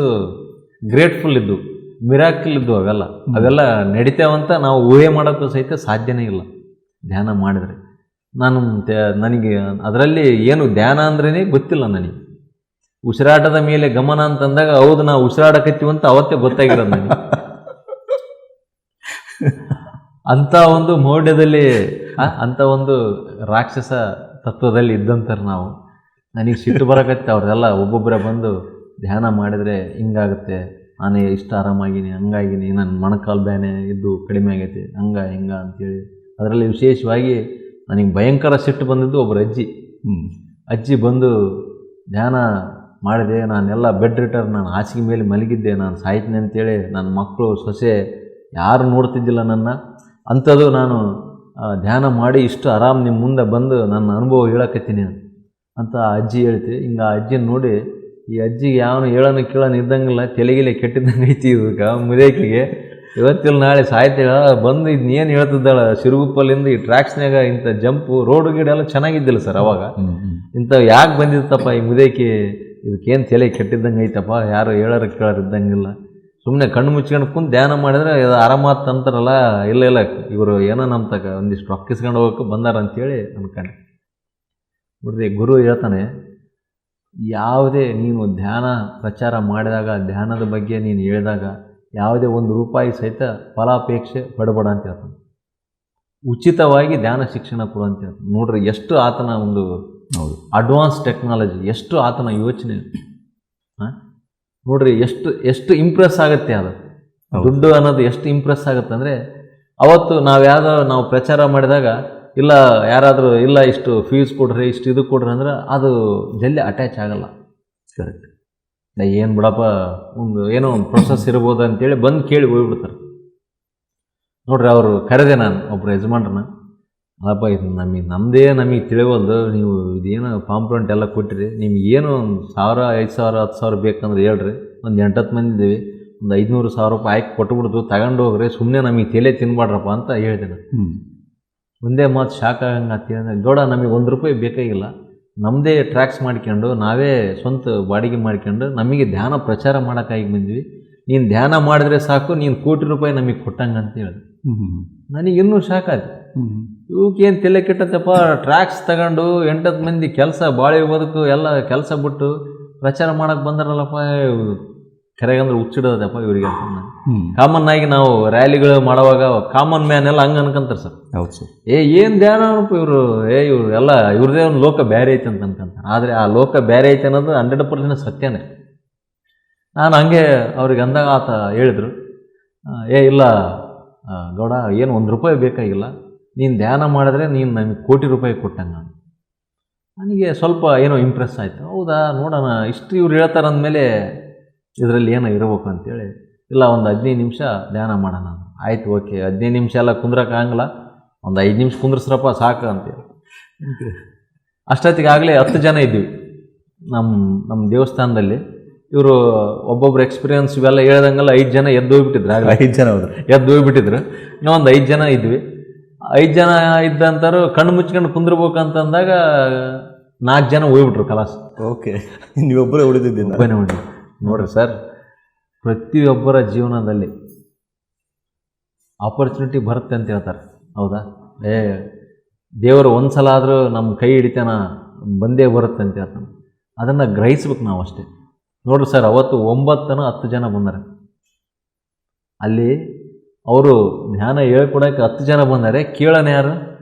B: ಗ್ರೇಟ್ಫುಲ್ ಇದ್ದು, ಮಿರಾಕಲ್ ಇದ್ದು. ಅವೆಲ್ಲ ನಡಿತೇವಂತ ನಾವು ಊಹೆ ಮಾಡೋಕ್ಕೂ ಸಹಿತ ಸಾಧ್ಯನೇ ಇಲ್ಲ ಧ್ಯಾನ ಮಾಡಿದರೆ. ನನಗೆ ಅದರಲ್ಲಿ ಏನು ಧ್ಯಾನ ಅಂದ್ರೇ ಗೊತ್ತಿಲ್ಲ ನನಗೆ. ಉಸಿರಾಟದ ಮೇಲೆ ಗಮನ ಅಂತಂದಾಗ ಹೌದು ನಾವು ಉಸಿರಾಡಕತ್ತೀವಂತ ಅವತ್ತೇ ಗೊತ್ತಾಗಿರೋದು ನನಗೆ. ಅಂಥ ಒಂದು ಮೌಢ್ಯದಲ್ಲಿ, ಅಂಥ ಒಂದು ರಾಕ್ಷಸ ತತ್ವದಲ್ಲಿ ಇದ್ದಂತಾರೆ ನಾವು. ನನಗೆ ಸಿಟ್ಟು ಬರಕತ್ತೆ. ಅವ್ರದೆಲ್ಲ ಒಬ್ಬೊಬ್ಬರೇ ಬಂದು ಧ್ಯಾನ ಮಾಡಿದರೆ ಹಿಂಗಾಗುತ್ತೆ, ನಾನು ಇಷ್ಟು ಆರಾಮಾಗಿನಿ, ಹಂಗಾಗಿನಿ, ನನ್ನ ಮೊಣಕಾಲು ಬ್ಯಾನೆ ಇದ್ದು ಕಡಿಮೆ ಆಗೈತಿ, ಹಿಂಗ ಅಂತೇಳಿ. ಅದರಲ್ಲಿ ವಿಶೇಷವಾಗಿ ನನಗೆ ಭಯಂಕರ ಸಿಟ್ಟು ಬಂದಿದ್ದು ಒಬ್ಬರು ಅಜ್ಜಿ ಬಂದು ಧ್ಯಾನ ಮಾಡಿದೆ. ನಾನೆಲ್ಲ ಬೆಡ್ ರಿಟರ್, ನಾನು ಹಾಸಿಗೆ ಮೇಲೆ ಮಲಗಿದ್ದೆ, ನಾನು ಸಾಯ್ತೀನಿ ಅಂತೇಳಿ ನನ್ನ ಮಕ್ಕಳು ಸೊಸೆ ಯಾರು ನೋಡ್ತಿದ್ದಿಲ್ಲ ನನ್ನ. ಅಂಥದ್ದು ನಾನು ಧ್ಯಾನ ಮಾಡಿ ಇಷ್ಟು ಆರಾಮ್ ನಿಮ್ಮ ಮುಂದೆ ಬಂದು ನನ್ನ ಅನುಭವ ಹೇಳಕತ್ತೀನಿ ಅಂತ ಅಜ್ಜಿ ಹೇಳ್ತಿ. ಹಿಂಗೆ ಆ ಅಜ್ಜಿನ ನೋಡಿ, ಈ ಅಜ್ಜಿಗೆ ಯಾವನು ಹೇಳೋಣ ಕೇಳೋಣ ಇದ್ದಂಗಿಲ್ಲ, ತೆಲೆಗಿಲೆ ಕೆಟ್ಟಿದ್ದಂಗೆ ಐತಿ ಇದಕ್ಕೆ ಮುದೇಕಿಗೆ. ಇವತ್ತಿಲ್ಲ ನಾಳೆ ಸಾಯ್ತೇಳ ಬಂದು ಇದನ್ನೇನು ಹೇಳ್ತಿದ್ದಾಳೆ, ಸಿರುಗುಪ್ಪಲ್ಲಿಂದ ಈ ಟ್ರ್ಯಾಕ್ಸ್ನಾಗ ಇಂಥ ಜಂಪು ರೋಡು ಗಿಡ ಎಲ್ಲ ಚೆನ್ನಾಗಿದ್ದಿಲ್ಲ ಸರ್ ಅವಾಗ. ಇಂಥ ಯಾಕೆ ಬಂದಿತ್ತಪ್ಪ ಈ ಮುದೇಕಿ, ಇದಕ್ಕೇನು ತಲೆ ಕೆಟ್ಟಿದ್ದಂಗೆ ಐತಪ್ಪ, ಯಾರು ಹೇಳೋರು ಕೇಳೋರು ಇದ್ದಂಗಿಲ್ಲ. ಸುಮ್ಮನೆ ಕಣ್ಣು ಮುಚ್ಕೊಂಡು ಕುಂತು ಧ್ಯಾನ ಮಾಡಿದ್ರೆ ಇದು ಆರಾಮಾತ್ ಅಂತಾರಲ್ಲ. ಇಲ್ಲ ಇವರು ಏನೋ ನಮ್ಮ ತಗ ಒಂದಿಷ್ಟು ರೊಕ್ಕಿಸ್ಕೊಂಡು ಹೋಗೋಕೆ ಬಂದಾರ ಅಂತೇಳಿ ಅನ್ಕೊಂಡೆ. ನೋಡ್ರಿ, ಗುರು ಹೇಳ್ತಾನೆ, ಯಾವುದೇ ನೀನು ಧ್ಯಾನ ಪ್ರಚಾರ ಮಾಡಿದಾಗ, ಧ್ಯಾನದ ಬಗ್ಗೆ ನೀನು ಹೇಳಿದಾಗ ಯಾವುದೇ ₹1 ಸಹಿತ ಫಲಾಪೇಕ್ಷೆ ಪಡಬೇಡ ಅಂತ ಹೇಳ್ತಾನೆ. ಉಚಿತವಾಗಿ ಧ್ಯಾನ ಶಿಕ್ಷಣ ಕೊಡು ಅಂತ ಹೇಳ್ತಾನೆ. ನೋಡ್ರಿ, ಎಷ್ಟು ಆತನ ಒಂದು ಅಡ್ವಾನ್ಸ್ ಟೆಕ್ನಾಲಜಿ, ಎಷ್ಟು ಆತನ ಯೋಚನೆ. ನೋಡ್ರಿ, ಎಷ್ಟು ಇಂಪ್ರೆಸ್ ಆಗುತ್ತೆ ಅದು. ದುಡ್ಡು ಅನ್ನೋದು ಎಷ್ಟು ಇಂಪ್ರೆಸ್ ಆಗುತ್ತೆ ಅಂದರೆ, ಅವತ್ತು ನಾವು ಪ್ರಚಾರ ಮಾಡಿದಾಗ, ಇಲ್ಲ ಯಾರಾದರೂ ಇಲ್ಲ ಇಷ್ಟು ಫೀಸ್ ಕೊಡ್ರಿ, ಇಷ್ಟು ಇದು ಕೊಡ್ರಿ ಅಂದ್ರೆ ಅದು ಜಲ್ದಿ ಅಟ್ಯಾಚ್ ಆಗಲ್ಲ. ಕರೆಕ್ಟ್, ಏನು ಬಿಡಪ್ಪ ಏನೋ ಒಂದು ಪ್ರೊಸೆಸ್ ಇರ್ಬೋದು ಅಂತೇಳಿ ಬಂದು ಕೇಳಿ ಹೋಗ್ಬಿಡ್ತಾರೆ. ನೋಡ್ರಿ, ಅವರು ಕರೆದೆ ನಾನು ಒಬ್ಬರು ಯಜಮಾನ್ರನ್ನ, ಅಲ್ಲಪ್ಪ ಇದು ನಮಗೆ ತಿಳಿವಲ್ದು, ನೀವು ಇದೇನು ಪಾಂಪ್ಲೆಂಟ್ ಎಲ್ಲ ಕೊಟ್ಟಿರಿ, ನಿಮ್ಗೆ ಏನು 1,000, 5,000, 10,000 ಬೇಕಂದ್ರೆ ಹೇಳ್ರಿ, ಒಂದು 8-10 ಮಂದಿ ಇದ್ದೀವಿ, ಒಂದು 500,000 ಹಾಕಿ ಕೊಟ್ಬಿಡ್ತು, ತಗೊಂಡು ಹೋಗ್ರಿ, ಸುಮ್ಮನೆ ನಮಗೆ ತಲೆ ತಿನ್ಬಾಡ್ರಪ್ಪ ಅಂತ ಹೇಳಿದೆ ನಾನು. ಒಂದೇ ಮಾತು ಶಾಕ್ ಆಗಂಗೆ ಆಗ್ತಿದೆ. ಗೌಡ, ನಮಗೆ ₹1 ಬೇಕಾಗಿಲ್ಲ, ನಮ್ಮದೇ ಟ್ರ್ಯಾಕ್ಸ್ ಮಾಡ್ಕೊಂಡು ನಾವೇ ಸ್ವಂತ ಬಾಡಿಗೆ ಮಾಡ್ಕೊಂಡು ನಮಗೆ ಧ್ಯಾನ ಪ್ರಚಾರ ಮಾಡೋಕ್ಕಾಗಿ ಬಂದ್ವಿ, ನೀನು ಧ್ಯಾನ ಮಾಡಿದ್ರೆ ಸಾಕು, ನೀನು ₹1,00,00,000 ನಮಗೆ ಕೊಟ್ಟಂಗೆ ಅಂತ ಹೇಳಿದೆ. ನನಗಿನ್ನೂ ಶಾಕ್ ಆಯ್ತು. ಇವಕ್ಕೇನು ತಲೆ ಕೆಟ್ಟತ್ತಪ್ಪ, ಟ್ರ್ಯಾಕ್ಸ್ ತಗೊಂಡು 8-10 ಮಂದಿ ಕೆಲಸ ಬಾಳೆ ಬದುಕು ಎಲ್ಲ ಕೆಲಸ ಬಿಟ್ಟು ಪ್ರಚಾರ ಮಾಡೋಕ್ಕೆ ಬಂದಾರಲ್ಲಪ್ಪ, ಕರೆಗಂದ್ರೆ ಹುಚ್ಚಿಡೋದಪ್ಪ ಇವರಿಗೆ ಅಂತ. ಕಾಮನ್ ಆಗಿ ನಾವು ರ್ಯಾಲಿಗಳು ಮಾಡುವಾಗ ಕಾಮನ್ ಮ್ಯಾನ್ ಎಲ್ಲ ಹಂಗೆ ಅನ್ಕೊಂತಾರೆ ಸರ್.
A: ಹೌದು ಸರ್.
B: ಏನು ಧ್ಯಾನ ಅನಪ್ಪ ಇವರು, ಇವರು ಎಲ್ಲ ಇವ್ರದೇ ಒಂದು ಲೋಕ ಬೇರೆ ಐತೆ ಅಂತ ಅನ್ಕೊಂತಾರೆ. ಆದರೆ ಆ ಲೋಕ ಬೇರೆ ಐತೆ ಅನ್ನೋದು 100% ಸತ್ಯನೇ. ನಾನು ಹಂಗೆ ಅವ್ರಿಗೆ ಅಂದಾಗ ಆತ ಹೇಳಿದ್ರು, ಇಲ್ಲ ಗೌಡ, ಏನು ₹1 ಬೇಕಾಗಿಲ್ಲ, ನೀನು ಧ್ಯಾನ ಮಾಡಿದ್ರೆ ನೀನು ನಮಗೆ ₹1,00,00,000 ಕೊಟ್ಟಂಗೆ. ನನಗೆ ಸ್ವಲ್ಪ ಏನೋ ಇಂಪ್ರೆಸ್ ಆಯಿತು. ಹೌದಾ, ನೋಡೋಣ, ಇಷ್ಟು ಇವ್ರು ಹೇಳ್ತಾರೆ ಅಂದಮೇಲೆ ಇದರಲ್ಲಿ ಏನೋ ಇರಬೇಕು ಅಂತೇಳಿ, ಇಲ್ಲ ಒಂದು 15 ನಿಮಿಷ ಧ್ಯಾನ ಮಾಡೋಣ. ಆಯಿತು, ಓಕೆ, 15 ನಿಮಿಷ ಎಲ್ಲ ಕುಂದ್ರಕ್ಕಾಗಲ್ಲ, ಒಂದು 5 ನಿಮಿಷ ಕುಂದ್ರಸ್ರಪ್ಪ ಸಾಕು ಅಂತೇಳಿ. ಅಷ್ಟೊತ್ತಿಗೆ ಆಗಲೇ 10 ಜನ ಇದ್ವಿ ನಮ್ಮ ದೇವಸ್ಥಾನದಲ್ಲಿ. ಇವರು ಒಬ್ಬೊಬ್ರು ಎಕ್ಸ್ಪೀರಿಯನ್ಸ್ ಇವೆಲ್ಲ ಹೇಳ್ದಂಗೆಲ್ಲ 5 ಜನ ಎದ್ದು ಹೋಗ್ಬಿಟ್ಟಿದ್ರು ಆಗಲೇ
A: 5 ಜನ ಹೋದ್ರು.
B: ಎದ್ದು ಹೋಗ್ಬಿಟ್ಟಿದ್ರು. ಇನ್ನೊಂದು 5 ಜನ ಇದ್ವಿ. 5 ಜನ ಇದ್ದಂತಾರು ಕಣ್ಣು ಮುಚ್ಕೊಂಡು ಕುಂದ್ರಬೇಕಂತಂದಾಗ 4 ಜನ ಹೋಗ್ಬಿಟ್ರು ಕಲಾಸ್.
A: ಓಕೆ, ನೀವೊಬ್ಬರೇ ಉಳಿದಿದ್ದೀನಿ.
B: ಒಬ್ಬನೇ ಉಂಟು ನೋಡ್ರಿ ಸರ್, ಪ್ರತಿಯೊಬ್ಬರ ಜೀವನದಲ್ಲಿ ಆಪರ್ಚುನಿಟಿ ಬರುತ್ತೆ ಅಂತ ಹೇಳ್ತಾರೆ, ಹೌದಾ? ದೇವರು ಒಂದು ಸಲ ಆದರೂ ನಮ್ಮ ಕೈ ಹಿಡಿತಾನ ಬಂದೇ ಬರುತ್ತೆ ಅಂತ ಹೇಳ್ತಾನೆ. ಅದನ್ನು ಗ್ರಹಿಸ್ಬೇಕು ನಾವು ಅಷ್ಟೇ. ನೋಡ್ರಿ ಸರ್, ಅವತ್ತು 9-10 ಜನ ಬಂದರೆ ಅಲ್ಲಿ ಅವರು ಧ್ಯಾನ ಹೇಳ್ಕೊಡೋಕೆ 10 ಜನ ಬಂದರೆ, ಕೇಳೋಣ ಯಾರು?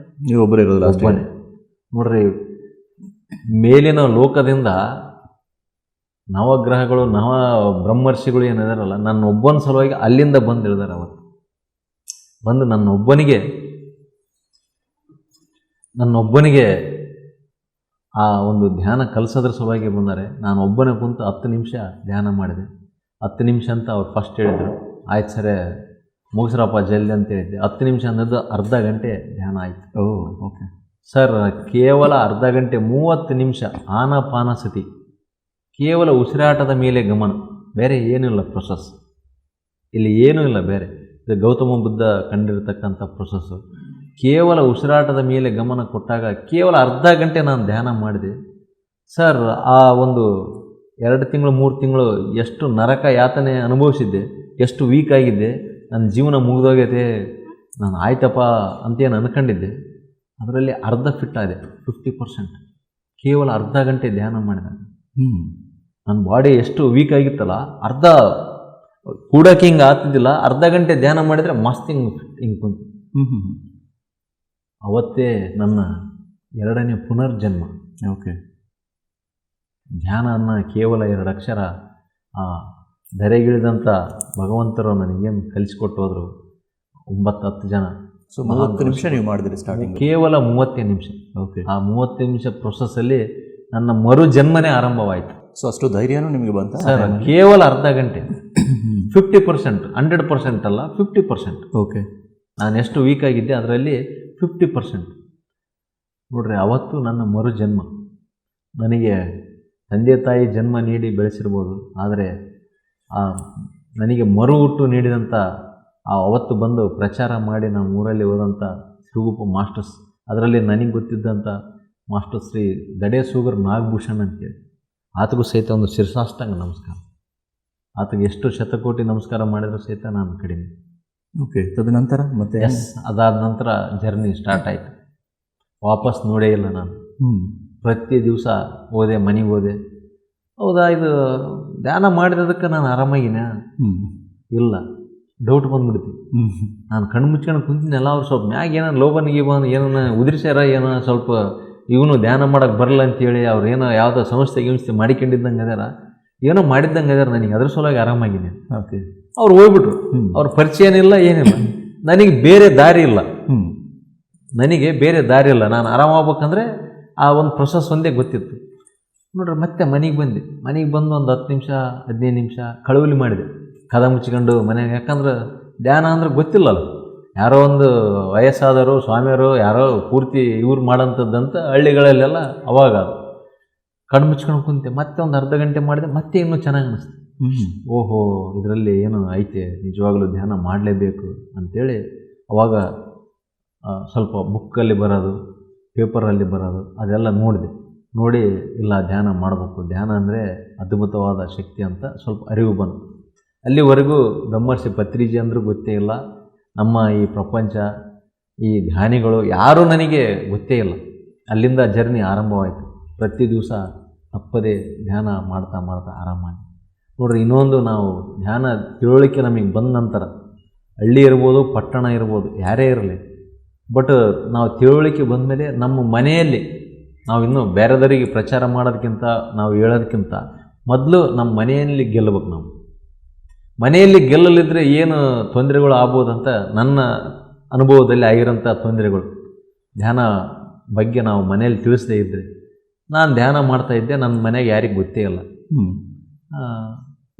A: ನೀವೊಬ್ಬರೇ ಇರೋದು
B: ಒಬ್ಬನೇ. ನೋಡ್ರಿ, ಮೇಲಿನ ಲೋಕದಿಂದ ನವಗ್ರಹಗಳು ನವ ಬ್ರಹ್ಮರ್ಷಿಗಳು ಏನಿದಾರಲ್ಲ, ನನ್ನ ಒಬ್ಬನ ಸಲುವಾಗಿ ಅಲ್ಲಿಂದ ಬಂದು ಇಳಿದಾರೆ. ಅವತ್ತು ಬಂದು ನನ್ನೊಬ್ಬನಿಗೆ ಆ ಒಂದು ಧ್ಯಾನ ಕಲಿಸೋದ್ರ ಸಲುವಾಗಿ ಬಂದರೆ, ನಾನು ಒಬ್ಬನೇ ಕುಂತು 10 ನಿಮಿಷ ಧ್ಯಾನ ಮಾಡಿದೆ. 10 ನಿಮಿಷ ಅಂತ ಅವ್ರು ಫಸ್ಟ್ ಹೇಳಿದರು. ಆಯ್ತು ಸರಿ ಮುಗಿಸ್ರಪ್ಪ ಜಲ್ದಿ ಅಂತ ಹೇಳಿದ್ದೆ. 10 ನಿಮಿಷ ಅನ್ನೋದು ಅರ್ಧ ಗಂಟೆ ಧ್ಯಾನ ಆಯಿತು.
A: ಓಕೆ
B: ಸರ್, ಕೇವಲ ಅರ್ಧ ಗಂಟೆ 30 ನಿಮಿಷ ಆನಾಪಾನಸತಿ, ಕೇವಲ ಉಸಿರಾಟದ ಮೇಲೆ ಗಮನ, ಬೇರೆ ಏನೂ ಇಲ್ಲ ಪ್ರೊಸೆಸ್. ಇಲ್ಲಿ ಏನೂ ಇಲ್ಲ ಬೇರೆ. ಇದು ಗೌತಮ ಬುದ್ಧ ಕಂಡಿರತಕ್ಕಂಥ ಪ್ರೊಸೆಸ್ಸು. ಕೇವಲ ಉಸಿರಾಟದ ಮೇಲೆ ಗಮನ ಕೊಟ್ಟಾಗ ಕೇವಲ ಅರ್ಧ ಗಂಟೆ ನಾನು ಧ್ಯಾನ ಮಾಡಿದೆ. ಸರ್, ಆ ಒಂದು 2 ತಿಂಗಳು 3 ತಿಂಗಳು ಎಷ್ಟು ನರಕ ಯಾತನೆ ಅನುಭವಿಸಿದ್ದೆ, ಎಷ್ಟು ವೀಕ್ ಆಗಿದ್ದೆ, ನನ್ನ ಜೀವನ ಮುಗಿದೋಗೈತೆ, ನಾನು ಆಯ್ತಪ್ಪ ಅಂತೇನು ಅಂದ್ಕೊಂಡಿದ್ದೆ, ಅದರಲ್ಲಿ ಅರ್ಧ ಫಿಟ್ ಆಗಿದೆ, 50%. ಕೇವಲ ಅರ್ಧ ಗಂಟೆ ಧ್ಯಾನ ಮಾಡಿದಾಗ ನನ್ನ ಬಾಡಿ ಎಷ್ಟು ವೀಕ್ ಆಗಿತ್ತಲ್ಲ, ಅರ್ಧ ಕೂಡಕ್ಕೆ ಹಿಂಗೆ ಆಗ್ತಿದ್ದಿಲ್ಲ, ಅರ್ಧ ಗಂಟೆ ಧ್ಯಾನ ಮಾಡಿದರೆ ಮಸ್ತ್ ಹಿಂಗೆ ಕುಂತು. ಅವತ್ತೇ ನನ್ನ 2ನೇ ಪುನರ್ಜನ್ಮ.
A: ಓಕೆ,
B: ಧ್ಯಾನ ಅನ್ನೋ ಕೇವಲ 2 ಅಕ್ಷರ ಆ ಧರೆಗಿಳಿದಂಥ ಭಗವಂತರು ನನಗೇನು ಕಲಿಸ್ಕೊಟ್ಟು ಹೋದರು. 9-10 ಜನ.
A: ಸೊ 30 ನಿಮಿಷ ನೀವು ಮಾಡಿದ್ರಿ ಸ್ಟಾರ್ಟಿಂಗ್?
B: ಕೇವಲ 30 ನಿಮಿಷ.
A: ಓಕೆ,
B: ಆ 30 ನಿಮಿಷ ಪ್ರೊಸೆಸ್ಸಲ್ಲಿ ನನ್ನ ಮರು ಜನ್ಮನೇ ಆರಂಭವಾಯಿತು.
A: ಸೊ ಅಷ್ಟು ಧೈರ್ಯನೂ ನಿಮಗೆ ಬಂತ
B: ಸರ್? ಕೇವಲ ಅರ್ಧ ಗಂಟೆ, 50%, 100% ಅಲ್ಲ, 50%.
A: ಓಕೆ,
B: ನಾನು ಎಷ್ಟು ವೀಕ್ ಆಗಿದ್ದೆ ಅದರಲ್ಲಿ 50%. ನೋಡ್ರಿ, ಅವತ್ತು ನನ್ನ ಮರು ಜನ್ಮ. ನನಗೆ ತಂದೆ ತಾಯಿ ಜನ್ಮ ನೀಡಿ ಬೆಳೆಸಿರ್ಬೋದು, ಆದರೆ ನನಗೆ ಮರು ಹುಟ್ಟು ನೀಡಿದಂಥ ಅವತ್ತು ಬಂದು ಪ್ರಚಾರ ಮಾಡಿ ನಮ್ಮ ಊರಲ್ಲಿ ಹೋದಂಥ ಶ್ರೀಗುಪ್ಪ ಮಾಸ್ಟರ್ಸ್, ಅದರಲ್ಲಿ ನನಗೆ ಗೊತ್ತಿದ್ದಂಥ ಮಾಸ್ಟರ್ ಶ್ರೀ ದಡೇ ಸೂಗರ್ ನಾಗಭೂಷಣ್ ಅಂತೇಳಿ, ಆತಗೂ ಸಹಿತ ಒಂದು ಶಿರಸಾಷ್ಟಾಂಗ ನಮಸ್ಕಾರ. ಆತಗೆ ಎಷ್ಟು ಶತಕೋಟಿ ನಮಸ್ಕಾರ ಮಾಡಿದರೂ ಸಹಿತ ನಾನು ಕಡಿಮೆ.
A: ಓಕೆ, ತದನಂತರ ಮತ್ತೆ?
B: ಅದಾದ ನಂತರ ಜರ್ನಿ ಸ್ಟಾರ್ಟ್ ಆಯಿತು. ವಾಪಸ್ ನೋಡೇ ಇಲ್ಲ ನಾನು. ಪ್ರತಿ ದಿವಸ ಹೋದೆ, ಮನೆಗೆ ಹೋದೆ. ಹೌದಾ, ಇದು ಧ್ಯಾನ ಮಾಡಿದದಕ್ಕೆ ನಾನು ಆರಾಮಾಗಿನ? ಇಲ್ಲ, ಡೌಟ್ ಬಂದ್ಬಿಡ್ತಿ. ನಾನು ಕಣ್ಣು ಮುಚ್ಕೊಂಡು ಕುಂತಿದ್ದೆಲ್ಲ, ಅವ್ರು ಸ್ವಲ್ಪ ಮ್ಯಾಗ ಏನೋ ಲೋಬನಿಗೆ ಬಂದು ಏನೋ ಉದಿರ್ಸ್ಯಾರ, ಏನೋ ಸ್ವಲ್ಪ ಇವನು ಧ್ಯಾನ ಮಾಡೋಕ್ಕೆ ಬರಲ್ಲ ಅಂತೇಳಿ ಅವ್ರು ಏನೋ ಯಾವುದೋ ಸಂಸ್ಥೆ ಮಾಡಿಕೊಂಡಿದ್ದಂಗೆ ಅದಾರ, ಏನೋ ಮಾಡಿದ್ದಂಗೆ ಅದಾರ. ನನಗೆ ಅದ್ರ ಸಲುವಾಗಿ ಆರಾಮಾಗಿನಿ.
A: ಓಕೆ,
B: ಅವ್ರು ಹೋಗ್ಬಿಟ್ರು. ಅವ್ರ ಪರಿಚಯ ಏನಿಲ್ಲ, ಏನಿಲ್ಲ. ನನಗೆ ಬೇರೆ ದಾರಿ ಇಲ್ಲ. ನಾನು ಆರಾಮಾಗ್ಬೇಕಂದ್ರೆ ಆ ಒಂದು ಪ್ರೊಸೆಸ್ ಒಂದೇ ಗೊತ್ತಿತ್ತು. ನೋಡ್ರಿ, ಮತ್ತೆ ಮನೆಗೆ ಬಂದು ಒಂದು 10 ನಿಮಿಷ 15 ನಿಮಿಷ ಕಳವಲಿ ಮಾಡಿದೆ, ಕದ ಮುಚ್ಕೊಂಡು ಮನೆಗೆ. ಯಾಕಂದ್ರೆ ಧ್ಯಾನ ಅಂದ್ರೆ ಗೊತ್ತಿಲ್ಲಲ್ಲ, ಯಾರೋ ಒಂದು ವಯಸ್ಸಾದವರು ಸ್ವಾಮಿಯವರು ಯಾರೋ ಪೂರ್ತಿ ಇವ್ರು ಮಾಡೋಂಥದ್ದಂತ ಹಳ್ಳಿಗಳಲ್ಲೆಲ್ಲ ಅವಾಗ ಕಣ್ಣು ಮುಚ್ಕೊಂಡು ಕುಂತೆ. ಮತ್ತೆ ಒಂದು ಅರ್ಧ ಗಂಟೆ ಮಾಡಿದೆ, ಮತ್ತೆ ಇನ್ನೂ ಚೆನ್ನಾಗಿ ಅನಿಸ್ತು. ಓಹೋ, ಇದರಲ್ಲಿ ಏನು ಐತೆ, ನಿಜವಾಗ್ಲೂ ಧ್ಯಾನ ಮಾಡಲೇಬೇಕು ಅಂಥೇಳಿ ಅವಾಗ ಸ್ವಲ್ಪ ಬುಕ್ಕಲ್ಲಿ ಬರೋದು, ಪೇಪರಲ್ಲಿ ಬರೋದು ಅದೆಲ್ಲ ನೋಡಿ ಇಲ್ಲ, ಧ್ಯಾನ ಮಾಡಬೇಕು, ಧ್ಯಾನ ಅಂದರೆ ಅದ್ಭುತವಾದ ಶಕ್ತಿ ಅಂತ ಸ್ವಲ್ಪ ಅರಿವು ಬಂತು. ಅಲ್ಲಿವರೆಗೂ ಬ್ರಹ್ಮರ್ಷಿ ಪತ್ರಿಜಿ ಅಂದರೂ ಗೊತ್ತೇ ಇಲ್ಲ, ನಮ್ಮ ಈ ಪ್ರಪಂಚ, ಈ ಧ್ಯಾನಿಗಳು ಯಾರೂ ನನಗೆ ಗೊತ್ತೇ ಇಲ್ಲ. ಅಲ್ಲಿಂದ ಜರ್ನಿ ಆರಂಭವಾಯಿತು. ಪ್ರತಿ ದಿವಸ ತಪ್ಪದೇ ಧ್ಯಾನ ಮಾಡ್ತಾ ಆರಾಮಾಗಿ. ನೋಡ್ರಿ, ಇನ್ನೊಂದು, ನಾವು ಧ್ಯಾನ ತಿಳುವಳಿಕೆ ನಮಗೆ ಬಂದ ನಂತರ, ಹಳ್ಳಿ ಇರ್ಬೋದು, ಪಟ್ಟಣ ಇರ್ಬೋದು, ಯಾರೇ ಇರಲಿ, ಬಟ್ ನಾವು ತಿಳುವಳಿಕೆ ಬಂದಮೇಲೆ ನಮ್ಮ ಮನೆಯಲ್ಲಿ ನಾವು ಇನ್ನೂ ಬೇರೆದವರಿಗೆ ಪ್ರಚಾರ ಮಾಡೋದಕ್ಕಿಂತ, ನಾವು ಹೇಳೋದಕ್ಕಿಂತ ಮೊದಲು ನಮ್ಮ ಮನೆಯಲ್ಲಿ ಗೆಲ್ಲಬೇಕು. ನಾವು ಮನೆಯಲ್ಲಿ ಗೆಲ್ಲಲಿದ್ದರೆ ಏನು ತೊಂದರೆಗಳು ಆಗ್ಬೋದಂತ ನನ್ನ ಅನುಭವದಲ್ಲಿ ಆಗಿರೋಂಥ ತೊಂದರೆಗಳು, ಧ್ಯಾನ ಬಗ್ಗೆ ನಾವು ಮನೆಯಲ್ಲಿ ತಿಳಿಸದೇ ಇದ್ದರೆ. ನಾನು ಧ್ಯಾನ ಮಾಡ್ತಾಯಿದ್ದೆ, ನನ್ನ ಮನೆಗೆ ಯಾರಿಗೆ ಗೊತ್ತೇ ಇಲ್ಲ.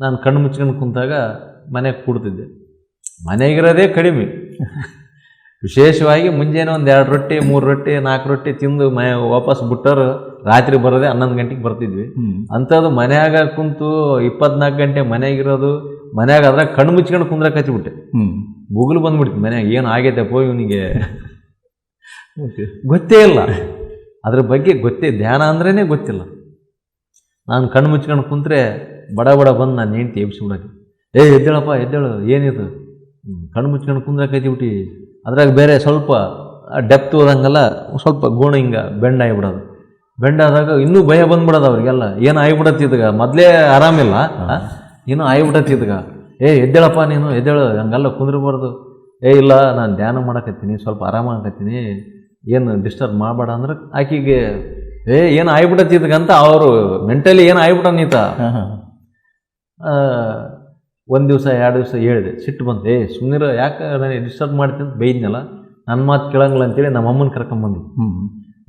B: ನಾನು ಕಣ್ಣು ಮುಚ್ಕೊಂಡು ಕುಂತಾಗ ಮನೆಗೆ ಕೂಡ್ತಿದ್ದೆ. ಮನೆಗಿರೋದೇ ಕಡಿಮೆ, ವಿಶೇಷವಾಗಿ ಮುಂಜಾನೆ ಒಂದು 2 ರೊಟ್ಟಿ 3 ರೊಟ್ಟಿ 4 ರೊಟ್ಟಿ ತಿಂದು ವಾಪಸ್ ಬಿಟ್ಟರು ರಾತ್ರಿ ಬರೋದೇ 11 ಗಂಟೆಗೆ ಬರ್ತಿದ್ವಿ. ಅಂಥದ್ದು ಮನ್ಯಾಗ ಕುಂತು 24 ಗಂಟೆ ಮನ್ಯಾಗಿರೋದು, ಮನ್ಯಾಗ ಅದ್ರಾಗ ಕಣ್ಣು ಮುಚ್ಕೊಂಡು ಕುಂದ್ರಕ್ಕೆ ಹಚ್ಚಿಬಿಟ್ಟೆ. ಬುಗುಲು ಬಂದ್ಬಿಡ್ತು ಮನ್ಯಾಗ, ಏನು ಆಗೈತೆಪ್ಪ ಇವನಿಗೆ ಗೊತ್ತೇ ಇಲ್ಲ, ಅದ್ರ ಬಗ್ಗೆ ಧ್ಯಾನ ಅಂದ್ರೇ ಗೊತ್ತಿಲ್ಲ. ನಾನು ಕಣ್ಣು ಮುಚ್ಕೊಂಡು ಕುಂತ್ರೆ ಬಡ ಬಂದು ನಾನು ಹೆಂಡ್ತಿ ಎಬ್ಸಿಬಿಡಕ್ಕೆ, ಎದ್ದೇಳಪ್ಪ ಎದ್ದೇಳು, ಏನಿದು ಕಣ್ಣು ಮುಚ್ಕೊಂಡು ಕುಂದ್ರಕ್ಕೆ ಹಚ್ಚಿಬಿಟ್ಟು. ಅದ್ರಾಗ ಬೇರೆ ಸ್ವಲ್ಪ ಡೆಪ್ತ್ ಹೋದಂಗೆಲ್ಲ ಸ್ವಲ್ಪ ಗೋಣ ಹಿಂಗೆ ಬೆಂಡ್ ಆಗಿಬಿಡೋದು. ಬೆಂಡಾದಾಗ ಇನ್ನೂ ಭಯ ಬಂದ್ಬಿಡೋದು ಅವ್ರಿಗೆಲ್ಲ, ಏನು ಆಗಿಬಿಡತ್ತಿದ್ಗ, ಮೊದಲೇ ಆರಾಮಿಲ್ಲ, ಇನ್ನೂ ಆಗಿಬಿಡತ್ತಿದ್ಗ. ಎದ್ದೇಳಪ್ಪ ನೀನು ಎದ್ದೇಳು, ಹಂಗೆಲ್ಲ ಕುಂದ್ರಬಾರ್ದು. ಇಲ್ಲ ನಾನು ಧ್ಯಾನ ಮಾಡಕತ್ತೀನಿ, ಸ್ವಲ್ಪ ಆರಾಮಾಗತ್ತೀನಿ, ಏನು ಡಿಸ್ಟರ್ಬ್ ಮಾಡಬೇಡ ಅಂದ್ರೆ ಆಕೆಗೆ ಏನು ಆಗ್ಬಿಡತ್ತಿದ್ಗಂತ ಅವರು ಮೆಂಟಲಿ ಏನು ಆಗ್ಬಿಟ್ಟ ನೀತ. ಒಂದು ದಿವಸ 2 ದಿವಸ ಹೇಳಿದೆ, ಸಿಟ್ಟು ಬಂತು, ಸುಮ್ಮನಿರ ಯಾಕೆ ನನಗೆ ಡಿಸ್ಟರ್ಬ್ ಮಾಡ್ತೀನಿ ಅಂತ ಬೈದ್ನಲ್ಲ, ನನ್ನ ಮಾತು ಕೇಳಂಗಿಲ್ಲ ಅಂತೇಳಿ ನಮ್ಮಮ್ಮನ ಕರ್ಕೊಂಬಂದು.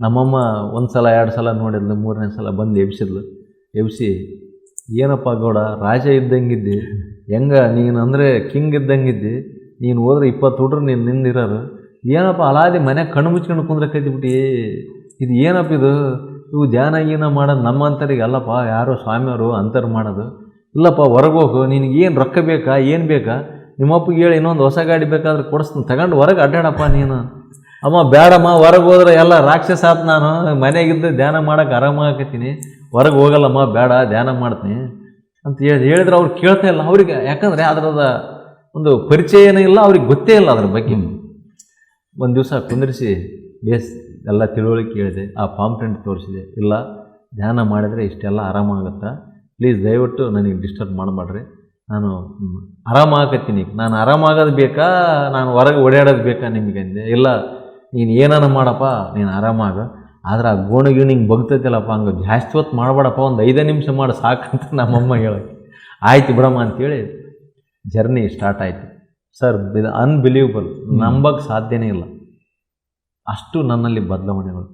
B: ನಮ್ಮಮ್ಮ 1 ಸಲ 2 ಸಲ ನೋಡಿದ್ಲು, 3ನೇ ಸಲ ಬಂದು ಎಬ್ಸಿದ್ಲು. ಎಬ್ಸಿ, ಏನಪ್ಪ ಗೌಡ ರಾಜ ಇದ್ದಂಗಿದ್ದಿ, ನೀನು ಅಂದರೆ ಕಿಂಗ್ ಇದ್ದಂಗಿದ್ದಿ, ನೀನು ಹೋದ್ರೆ 20 ಹುಡ್ರು ನೀನು ನಿಂದಿರೋರು, ಏನಪ್ಪ ಅಲಾದಿ ಮನೆಗೆ ಕಣ್ಣು ಮುಚ್ಕೊಂಡು ಕುಂದ್ರಕೈತಿಬಿಟ್ಟು, ಇದು ಏನಪ್ಪ ಇವು ಧ್ಯಾನ ಗೀನ ಮಾಡೋದು ನಮ್ಮಂತರಿಗೆ ಅಲ್ಲಪ್ಪ, ಯಾರೋ ಸ್ವಾಮಿಯವರು ಅಂತಾರೆ ಮಾಡೋದು. ಇಲ್ಲಪ್ಪ ಹೊರಗೆ ಹೋಗು, ನಿನಗೇನು ರೊಕ್ಕ ಬೇಕಾ, ಏನು ಬೇಕಾ, ನಿಮ್ಮಪ್ಪಗೆ ಹೇಳಿ ಇನ್ನೊಂದು ಹೊಸ ಗಾಡಿ ಬೇಕಾದ್ರೆ ಕೊಡಿಸ್ತೀನಿ, ತಗೊಂಡು ಹೊರಗೆ ಅಡ್ಡಾಡಪ್ಪ ನೀನು. ಅಮ್ಮ ಬೇಡಮ್ಮ, ಹೊರಗೆ ಹೋದ್ರೆ ಎಲ್ಲ ರಾಕ್ಷಸ ಆತು, ನಾನು ಮನೆಗಿದ್ದು ಧ್ಯಾನ ಮಾಡೋಕೆ ಆರಾಮಾಗತ್ತೀನಿ, ಹೊರಗೆ ಹೋಗಲ್ಲಮ್ಮ, ಬೇಡ ಧ್ಯಾನ ಮಾಡ್ತೀನಿ ಅಂತ ಹೇಳಿದ್ರೆ ಅವ್ರು ಕೇಳ್ತಾ ಇಲ್ಲ ಅವ್ರಿಗೆ. ಯಾಕಂದರೆ ಅದರದ ಒಂದು ಪರಿಚಯ ಏನೂ ಇಲ್ಲ, ಅವ್ರಿಗೆ ಗೊತ್ತೇ ಇಲ್ಲ ಅದ್ರ ಬಗ್ಗೆ. ಒಂದು ದಿವಸ ಕುಂದಿರಿಸಿ ಎಲ್ಲ ತಿಳುವಳಿಕೆ ಹೇಳಿದೆ, ಆ ಪಾಂಪ್ಲೆಂಟ್ ತೋರಿಸಿದೆ. ಇಲ್ಲ ಧ್ಯಾನ ಮಾಡಿದರೆ ಇಷ್ಟೆಲ್ಲ ಆರಾಮಾಗುತ್ತಾ, ಪ್ಲೀಸ್ ದಯವಿಟ್ಟು ನನಗೆ ಡಿಸ್ಟರ್ಬ್ ಮಾಡಬೇಡ್ರಿ, ನಾನು ಆರಾಮಾಗತ್ತೀನಿ, ನಾನು ಆರಾಮಾಗೋದು ಬೇಕಾ, ನಾನು ಹೊರಗೆ ಓಡಾಡೋದು ಬೇಕಾ ನಿಮಗೆ ಅಂದೆ. ಇಲ್ಲ ನೀನು ಏನಾನ ಮಾಡಪ್ಪ, ನೀನು ಆರಾಮಾಗ, ಆದ್ರೆ ಆ ಗೋಣಿಗಿಣಿ ಹಿಂಗೆ ಬಗ್ತೈತಿಲ್ಲಪ್ಪ, ಹಂಗೆ ಜಾಸ್ತಿ ಹೊತ್ತು ಮಾಡಬೇಡಪ್ಪ, ಒಂದು 5 ನಿಮಿಷ ಮಾಡಿ ಸಾಕಂತ ನಮ್ಮಮ್ಮ ಹೇಳೋಕ್ಕೆ. ಆಯ್ತು ಬಿಡಮ್ಮ ಅಂತೇಳಿ ಜರ್ನಿ ಸ್ಟಾರ್ಟ್ ಆಯಿತು. ಸರ್, ಅನ್ಬಿಲೀವಬಲ್, ನಂಬಕ್ಕೆ ಸಾಧ್ಯನೇ ಇಲ್ಲ, ಅಷ್ಟು ನನ್ನಲ್ಲಿ ಬದಲಾವಣೆಗಳು.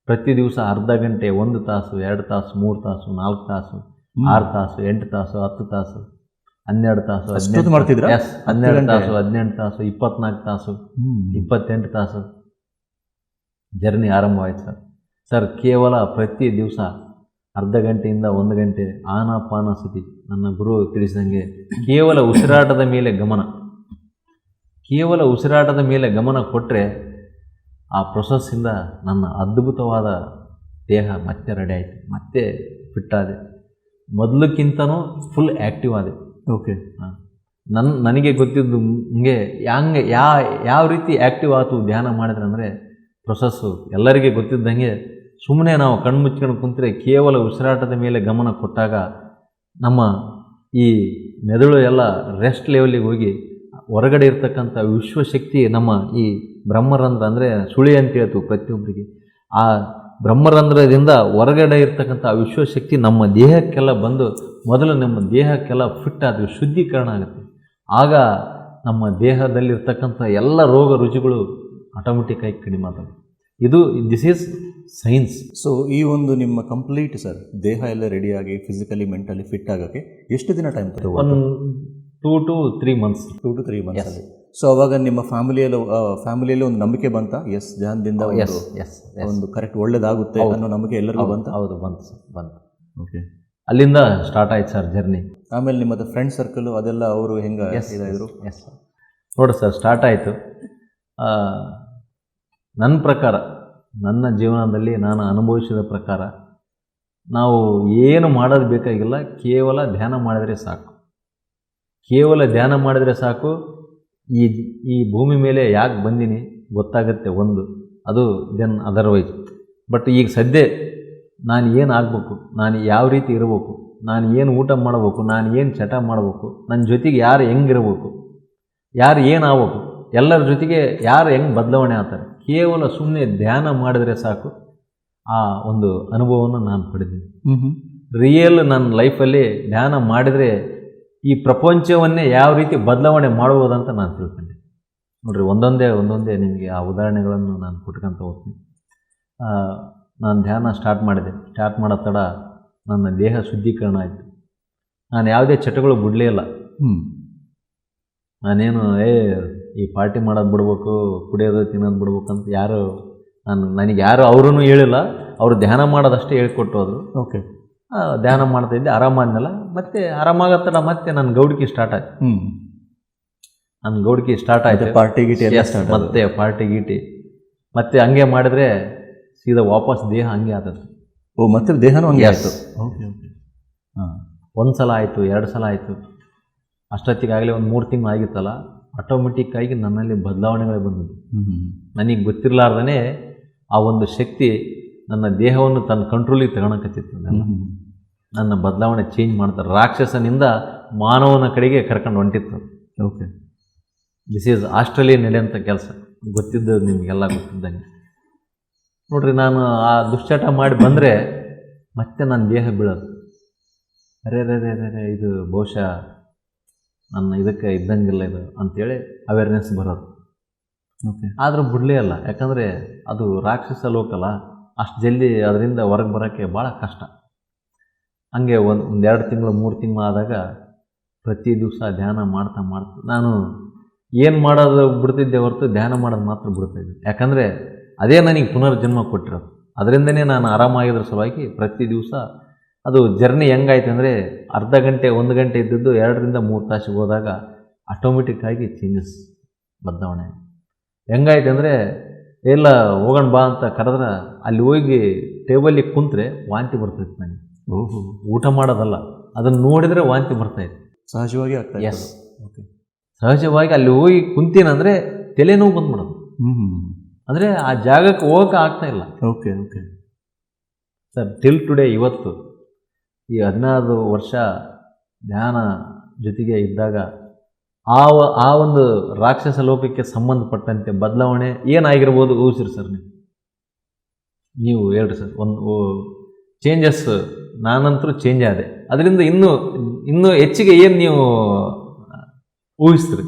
B: ಪ್ರತಿ ದಿವಸ ಅರ್ಧ ಗಂಟೆ, 1 ತಾಸು, 2 ತಾಸು, 3 ತಾಸು, 4 ತಾಸು, 6 ತಾಸು, 8 ತಾಸು, 10 ತಾಸು, 12 ತಾಸು, 12 ತಾಸು, 18 ತಾಸು, 24 ತಾಸು, 28 ತಾಸು ಜರ್ನಿ ಆರಂಭವಾಯಿತು ಸರ್. ಕೇವಲ ಪ್ರತಿ ದಿವಸ ಅರ್ಧ ಗಂಟೆಯಿಂದ 1 ಗಂಟೆ ಆನಾಪಾನಸತಿ, ನನ್ನ ಗುರು ತಿಳಿಸಿದಂಗೆ ಕೇವಲ ಉಸಿರಾಟದ ಮೇಲೆ ಗಮನ ಕೊಟ್ಟರೆ ಆ ಪ್ರೊಸೆಸ್ಸಿಂದ ನನ್ನ ಅದ್ಭುತವಾದ ದೇಹ ಮತ್ತೆ ರೆಡಿ ಆಯಿತು, ಮತ್ತೆ ಫಿಟ್ ಆದೆ, ಮೊದಲಕ್ಕಿಂತನೂ ಫುಲ್ ಆ್ಯಕ್ಟಿವ್ ಆದೆ.
A: ಓಕೆ,
B: ನನಗೆ ಗೊತ್ತಿದ್ದು ಯಾವ ರೀತಿ ಆ್ಯಕ್ಟಿವ್ ಆಯ್ತು ಧ್ಯಾನ ಮಾಡಿದ್ರೆ ಅಂದರೆ, ಪ್ರೊಸೆಸ್ಸು ಎಲ್ಲರಿಗೆ ಗೊತ್ತಿದ್ದಂಗೆ ಸುಮ್ಮನೆ ನಾವು ಕಣ್ಣು ಮುಚ್ಕೊಂಡು ಕುಂತರೆ ಕೇವಲ ಉಸಿರಾಟದ ಮೇಲೆ ಗಮನ ಕೊಟ್ಟಾಗ ನಮ್ಮ ಈ ಮೆದುಳು ಎಲ್ಲ ರೆಸ್ಟ್ ಲೆವೆಲಿಗೆ ಹೋಗಿ ಹೊರಗಡೆ ಇರ್ತಕ್ಕಂಥ ವಿಶ್ವಶಕ್ತಿ, ನಮ್ಮ ಈ ಬ್ರಹ್ಮರಂಧ್ರ ಅಂದರೆ ಸುಳಿ ಅಂತ ಹೇಳ್ತು ಪ್ರತಿಯೊಬ್ಬರಿಗೆ, ಆ ಬ್ರಹ್ಮರಂಧ್ರದಿಂದ ಹೊರಗಡೆ ಇರ್ತಕ್ಕಂಥ ವಿಶ್ವಶಕ್ತಿ ನಮ್ಮ ದೇಹಕ್ಕೆಲ್ಲ ಬಂದು ಮೊದಲು ನಮ್ಮ ದೇಹಕ್ಕೆಲ್ಲ ಫಿಟ್ ಆಗಿ ಶುದ್ಧೀಕರಣ ಆಗುತ್ತೆ. ಆಗ ನಮ್ಮ ದೇಹದಲ್ಲಿರ್ತಕ್ಕಂಥ ಎಲ್ಲ ರೋಗ ರುಜಿಗಳು ಆಟೋಮೆಟಿಕ್ಕಾಗಿ ಕಡಿಮೆ ಆಗ್ತವೆ. This is science.
A: ಸೊ ಈ ಒಂದು ನಿಮ್ಮ ಕಂಪ್ಲೀಟ್ ಸರ್ ದೇಹ ಎಲ್ಲ ರೆಡಿಯಾಗಿ ಫಿಸಿಕಲಿ ಮೆಂಟಲಿ ಫಿಟ್ ಆಗೋಕ್ಕೆ ಎಷ್ಟು ದಿನ ಟೈಮ್ ತಗೊಂಡು?
B: 2 to 3 months.
A: 2 to 3 months. So ಅವಾಗ ನಿಮ್ಮ ಫ್ಯಾಮಿಲಿಯಲ್ಲಿ ಒಂದು ನಂಬಿಕೆ ಬಂತ, ಎಸ್ ಧ್ಯಾನದಿಂದ ಒಂದು ಕರೆಕ್ಟ್ ಒಳ್ಳೇದಾಗುತ್ತೆ ಅನ್ನೋ ನಂಬಿಕೆ ಎಲ್ಲರಿಗೂ ಬಂತ?
B: ಹೌದು, ಬಂತು.
A: ಓಕೆ,
B: ಅಲ್ಲಿಂದ ಸ್ಟಾರ್ಟ್ ಆಯ್ತು ಸರ್ ಜರ್ನಿ.
A: ಆಮೇಲೆ ನಿಮ್ಮದು ಫ್ರೆಂಡ್ ಸರ್ಕಲ್ ಅದೆಲ್ಲ ಅವರು ಹೆಂಗೆ ಇದಾಯಿದ್ರು?
B: ಎಸ್ ನೋಡಿ ಸರ್, ಸ್ಟಾರ್ಟ್ ಆಯಿತು. ನನ್ನ ಪ್ರಕಾರ, ನನ್ನ ಜೀವನದಲ್ಲಿ ನಾನು ಅನುಭವಿಸಿದ ಪ್ರಕಾರ, ನಾವು ಏನು ಮಾಡೋದು ಬೇಕಾಗಿಲ್ಲ, ಕೇವಲ ಧ್ಯಾನ ಮಾಡಿದರೆ ಸಾಕು. ಈ ಭೂಮಿ ಮೇಲೆ ಯಾಕೆ ಬಂದೀನಿ ಗೊತ್ತಾಗುತ್ತೆ ಒಂದು, ಅದು ದೆನ್ ಅದರ್ವೈಸ್. ಬಟ್ ಈಗ ಸದ್ಯ ನಾನು ಏನು ಆಗಬೇಕು, ನಾನು ಯಾವ ರೀತಿ ಇರಬೇಕು, ನಾನು ಏನು ಊಟ ಮಾಡಬೇಕು, ನಾನು ಏನು ಚಟ ಮಾಡಬೇಕು, ನನ್ನ ಜೊತೆಗೆ ಯಾರು ಹೆಂಗಿರಬೇಕು, ಯಾರು ಏನಾಗಬೇಕು, ಎಲ್ಲರ ಜೊತೆಗೆ ಯಾರು ಹೆಂಗೆ ಬದಲಾವಣೆ ಆಗ್ತಾರೆ, ಕೇವಲ ಸುಮ್ಮನೆ ಧ್ಯಾನ ಮಾಡಿದರೆ ಸಾಕು. ಆ ಒಂದು ಅನುಭವವನ್ನು ನಾನು ಪಡೆದಿದ್ದೀನಿ. ರಿಯಲ್ ನನ್ನ ಲೈಫಲ್ಲಿ ಧ್ಯಾನ ಮಾಡಿದರೆ ಈ ಪ್ರಪಂಚವನ್ನೇ ಯಾವ ರೀತಿ ಬದಲಾವಣೆ ಮಾಡ್ಬೋದಂತ ನಾನು ತಿಳ್ಕೊಂಡೆ. ನೋಡಿರಿ, ಒಂದೊಂದೇ ನಿಮಗೆ ಆ ಉದಾಹರಣೆಗಳನ್ನು ನಾನು ಕೊಟ್ಕೊಂತ ಹೋಗ್ತೀನಿ. ನಾನು ಧ್ಯಾನ ಸ್ಟಾರ್ಟ್ ಮಾಡೋ ತಡ ನನ್ನ ದೇಹ ಶುದ್ಧೀಕರಣ ಆಯಿತು. ನಾನು ಯಾವುದೇ ಚಟಗಳು ಬಿಡಲೇ ಇಲ್ಲ. ನಾನೇನು ಈ ಪಾರ್ಟಿ ಮಾಡೋದು ಬಿಡ್ಬೇಕು, ಕುಡಿಯೋದು ತಿನ್ನೋದು ಬಿಡ್ಬೇಕು ಅಂತ ನನಗೆ ಯಾರು ಅವರೂ ಹೇಳಿಲ್ಲ, ಅವರು ಧ್ಯಾನ ಮಾಡೋದಷ್ಟೇ ಹೇಳ್ಕೊಟ್ಟು ಹೋದ್ರು.
A: ಓಕೆ.
B: ಧ್ಯಾನ ಮಾಡ್ತಾ ಇದ್ದೆ, ಆರಾಮಾದ್ನಲ್ಲ. ಮತ್ತೆ ಆರಾಮಾಗತ್ತಲ್ಲ ಮತ್ತೆ ನನ್ನ ಗೌಡಿಕೆ ಸ್ಟಾರ್ಟ್ ಆಯ್ತು. ನನ್ನ ಗೌಡಿಕೆ ಸ್ಟಾರ್ಟ್ ಆಯ್ತು,
A: ಪಾರ್ಟಿ ಗೀಟಿ ಎಲ್ಲ
B: Yes, ಮತ್ತೆ ಪಾರ್ಟಿ ಗೀಟಿ ಮತ್ತೆ ಹಂಗೆ ಮಾಡಿದ್ರೆ ಸೀದಾ ವಾಪಸ್ ದೇಹ ಹಂಗೆ ಆದದ್ದು.
A: ಓ, ಮತ್ತೆ ದೇಹನೂ ಹಂಗೆ
B: Yes.
A: ಆಯಿತು. Okay okay. ಹಾಂ.
B: ಒಂದು ಸಲ ಆಯಿತು, 2 ಸಲ ಆಯಿತು. ಅಷ್ಟೊತ್ತಿಗಾಗಲೇ ಒಂದು 3 ತಿಂಗಳು ಆಗಿತ್ತಲ್ಲ, ಆಟೋಮೆಟಿಕ್ ಆಗಿ ನನ್ನಲ್ಲಿ ಬದಲಾವಣೆಗಳೇ ಬಂದಿದ್ದು. ನನಗೆ ಗೊತ್ತಿರಲಾರ್ದೇ ಆ ಒಂದು ಶಕ್ತಿ ನನ್ನ ದೇಹವನ್ನು ತನ್ನ ಕಂಟ್ರೋಲಿಗೆ ತಗೊಳಕತ್ತಿತ್ತು. ನನ್ನ ಬದಲಾವಣೆ ಚೇಂಜ್ ಮಾಡ್ತಾರೆ. ರಾಕ್ಷಸನಿಂದ ಮಾನವನ ಕಡೆಗೆ ಕರ್ಕೊಂಡು ಹೊಂಟಿತ್ತು.
A: ಓಕೆ.
B: ದಿಸ್ ಈಸ್ ಆಸ್ಟ್ರೇಲಿಯಾ ನಡೆಯೋಂಥ ಕೆಲಸ, ಗೊತ್ತಿದ್ದು ನಿಮಗೆಲ್ಲ ಗೊತ್ತಿದ್ದಂಗೆ. ನೋಡ್ರಿ, ನಾನು ಆ ದುಶ್ಚಟ ಮಾಡಿ ಬಂದರೆ ಮತ್ತೆ ನನ್ನ ದೇಹ ಬೀಳೋದು. ಅರೆ ರೇ ರೇ ರೇ ಇದು ಬಹುಶಃ ನನ್ನ ಇದಕ್ಕೆ ಇದ್ದಂಗಿಲ್ಲ ಇದು ಅಂತೇಳಿ ಅವೇರ್ನೆಸ್ ಬರೋದು.
A: ಓಕೆ.
B: ಆದರೂ ಬಿಡಲೇ ಅಲ್ಲ, ಯಾಕಂದರೆ ಅದು ರಾಕ್ಷಸ ಲೋಕಲ್ಲ, ಅಷ್ಟು ಜಲ್ದಿ ಅದರಿಂದ ಹೊರಗೆ ಬರೋಕ್ಕೆ ಭಾಳ ಕಷ್ಟ. ಹಂಗೆ ಒಂದು 2 ತಿಂಗಳು 3 ತಿಂಗಳು ಆದಾಗ ಪ್ರತಿ ದಿವಸ ಧ್ಯಾನ ಮಾಡ್ತಾ ನಾನು ಏನು ಮಾಡೋದು ಬಿಡ್ತಿದ್ದೆ ಹೊರತು ಧ್ಯಾನ ಮಾಡೋದು ಮಾತ್ರ ಬಿಡ್ತಾಯಿದ್ದೆ. ಯಾಕಂದರೆ ಅದೇ ನನಗೆ ಪುನರ್ಜನ್ಮ ಕೊಟ್ಟಿರೋದು. ಅದರಿಂದನೇ ನಾನು ಆರಾಮಾಗಿದ್ರ ಸಲುವಾಗಿ ಪ್ರತಿ ದಿವಸ ಅದು ಜರ್ನಿ ಹೆಂಗಾಯ್ತು ಅಂದರೆ, ಅರ್ಧ ಗಂಟೆ 1 ಗಂಟೆ ಇದ್ದದ್ದು 2 ರಿಂದ 3 ತಾಸಿಗೆ ಹೋದಾಗ ಆಟೋಮೆಟಿಕ್ಕಾಗಿ ಚೇಂಜಸ್, ಬದಲಾವಣೆ ಹೆಂಗಾಯ್ತು ಅಂದರೆ, ಎಲ್ಲ ಹೋಗೋಣ ಬಾ ಅಂತ ಕರೆದ್ರೆ ಅಲ್ಲಿ ಹೋಗಿ ಟೇಬಲಿಗೆ ಕುಂತ್ರೆ ವಾಂತಿ ಬರ್ತೈತೆ ನನಗೆ.
A: ಓಹೋ.
B: ಊಟ ಮಾಡೋದಲ್ಲ, ಅದನ್ನು ನೋಡಿದರೆ ವಾಂತಿ ಬರ್ತಾಯಿತ್ತು.
A: ಸಹಜವಾಗಿ ಆಗ್ತಾ ಇದೆ.
B: ಎಸ್.
A: ಓಕೆ.
B: ಸಹಜವಾಗಿ ಅಲ್ಲಿ ಹೋಗಿ ಕುಂತೀನಂದರೆ ತಲೆನೋವು ಬಂದ್ಬಿಡೋದು. ಅಂದರೆ ಆ ಜಾಗಕ್ಕೆ ಹೋಗೋಕೆ ಆಗ್ತಾಯಿಲ್ಲ.
A: Okay okay.
B: Sir, till today, ಇವತ್ತು ಈ 16 ವರ್ಷ ಧ್ಯಾನ ಜೊತೆಗೆ ಇದ್ದಾಗ ಆ ಒಂದು ರಾಕ್ಷಸ ಲೋಕಕ್ಕೆ ಸಂಬಂಧಪಟ್ಟಂತೆ ಬದಲಾವಣೆ ಏನಾಗಿರ್ಬೋದು ಊಹಿಸ್ರಿ ಸರ್. ನೀವು ಹೇಳ್ರಿ ಸರ್. ಒಂದು ಚೇಂಜಸ್, ನಾನಂತರೂ ಚೇಂಜ್ ಆದೆ. ಅದರಿಂದ ಇನ್ನೂ ಹೆಚ್ಚಿಗೆ ಏನು ನೀವು ಊಹಿಸ್ತೀರಿ?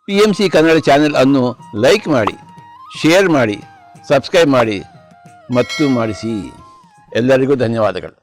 C: PMC ಕನ್ನಡ ಚಾನೆಲ್ ಅನ್ನು ಲೈಕ್ ಮಾಡಿ, ಶೇರ್ ಮಾಡಿ, ಸಬ್ಸ್ಕ್ರೈಬ್ ಮಾಡಿ ಮತ್ತು ಮಾಡಿಸಿ. ಎಲ್ಲರಿಗೂ ಧನ್ಯವಾದಗಳು.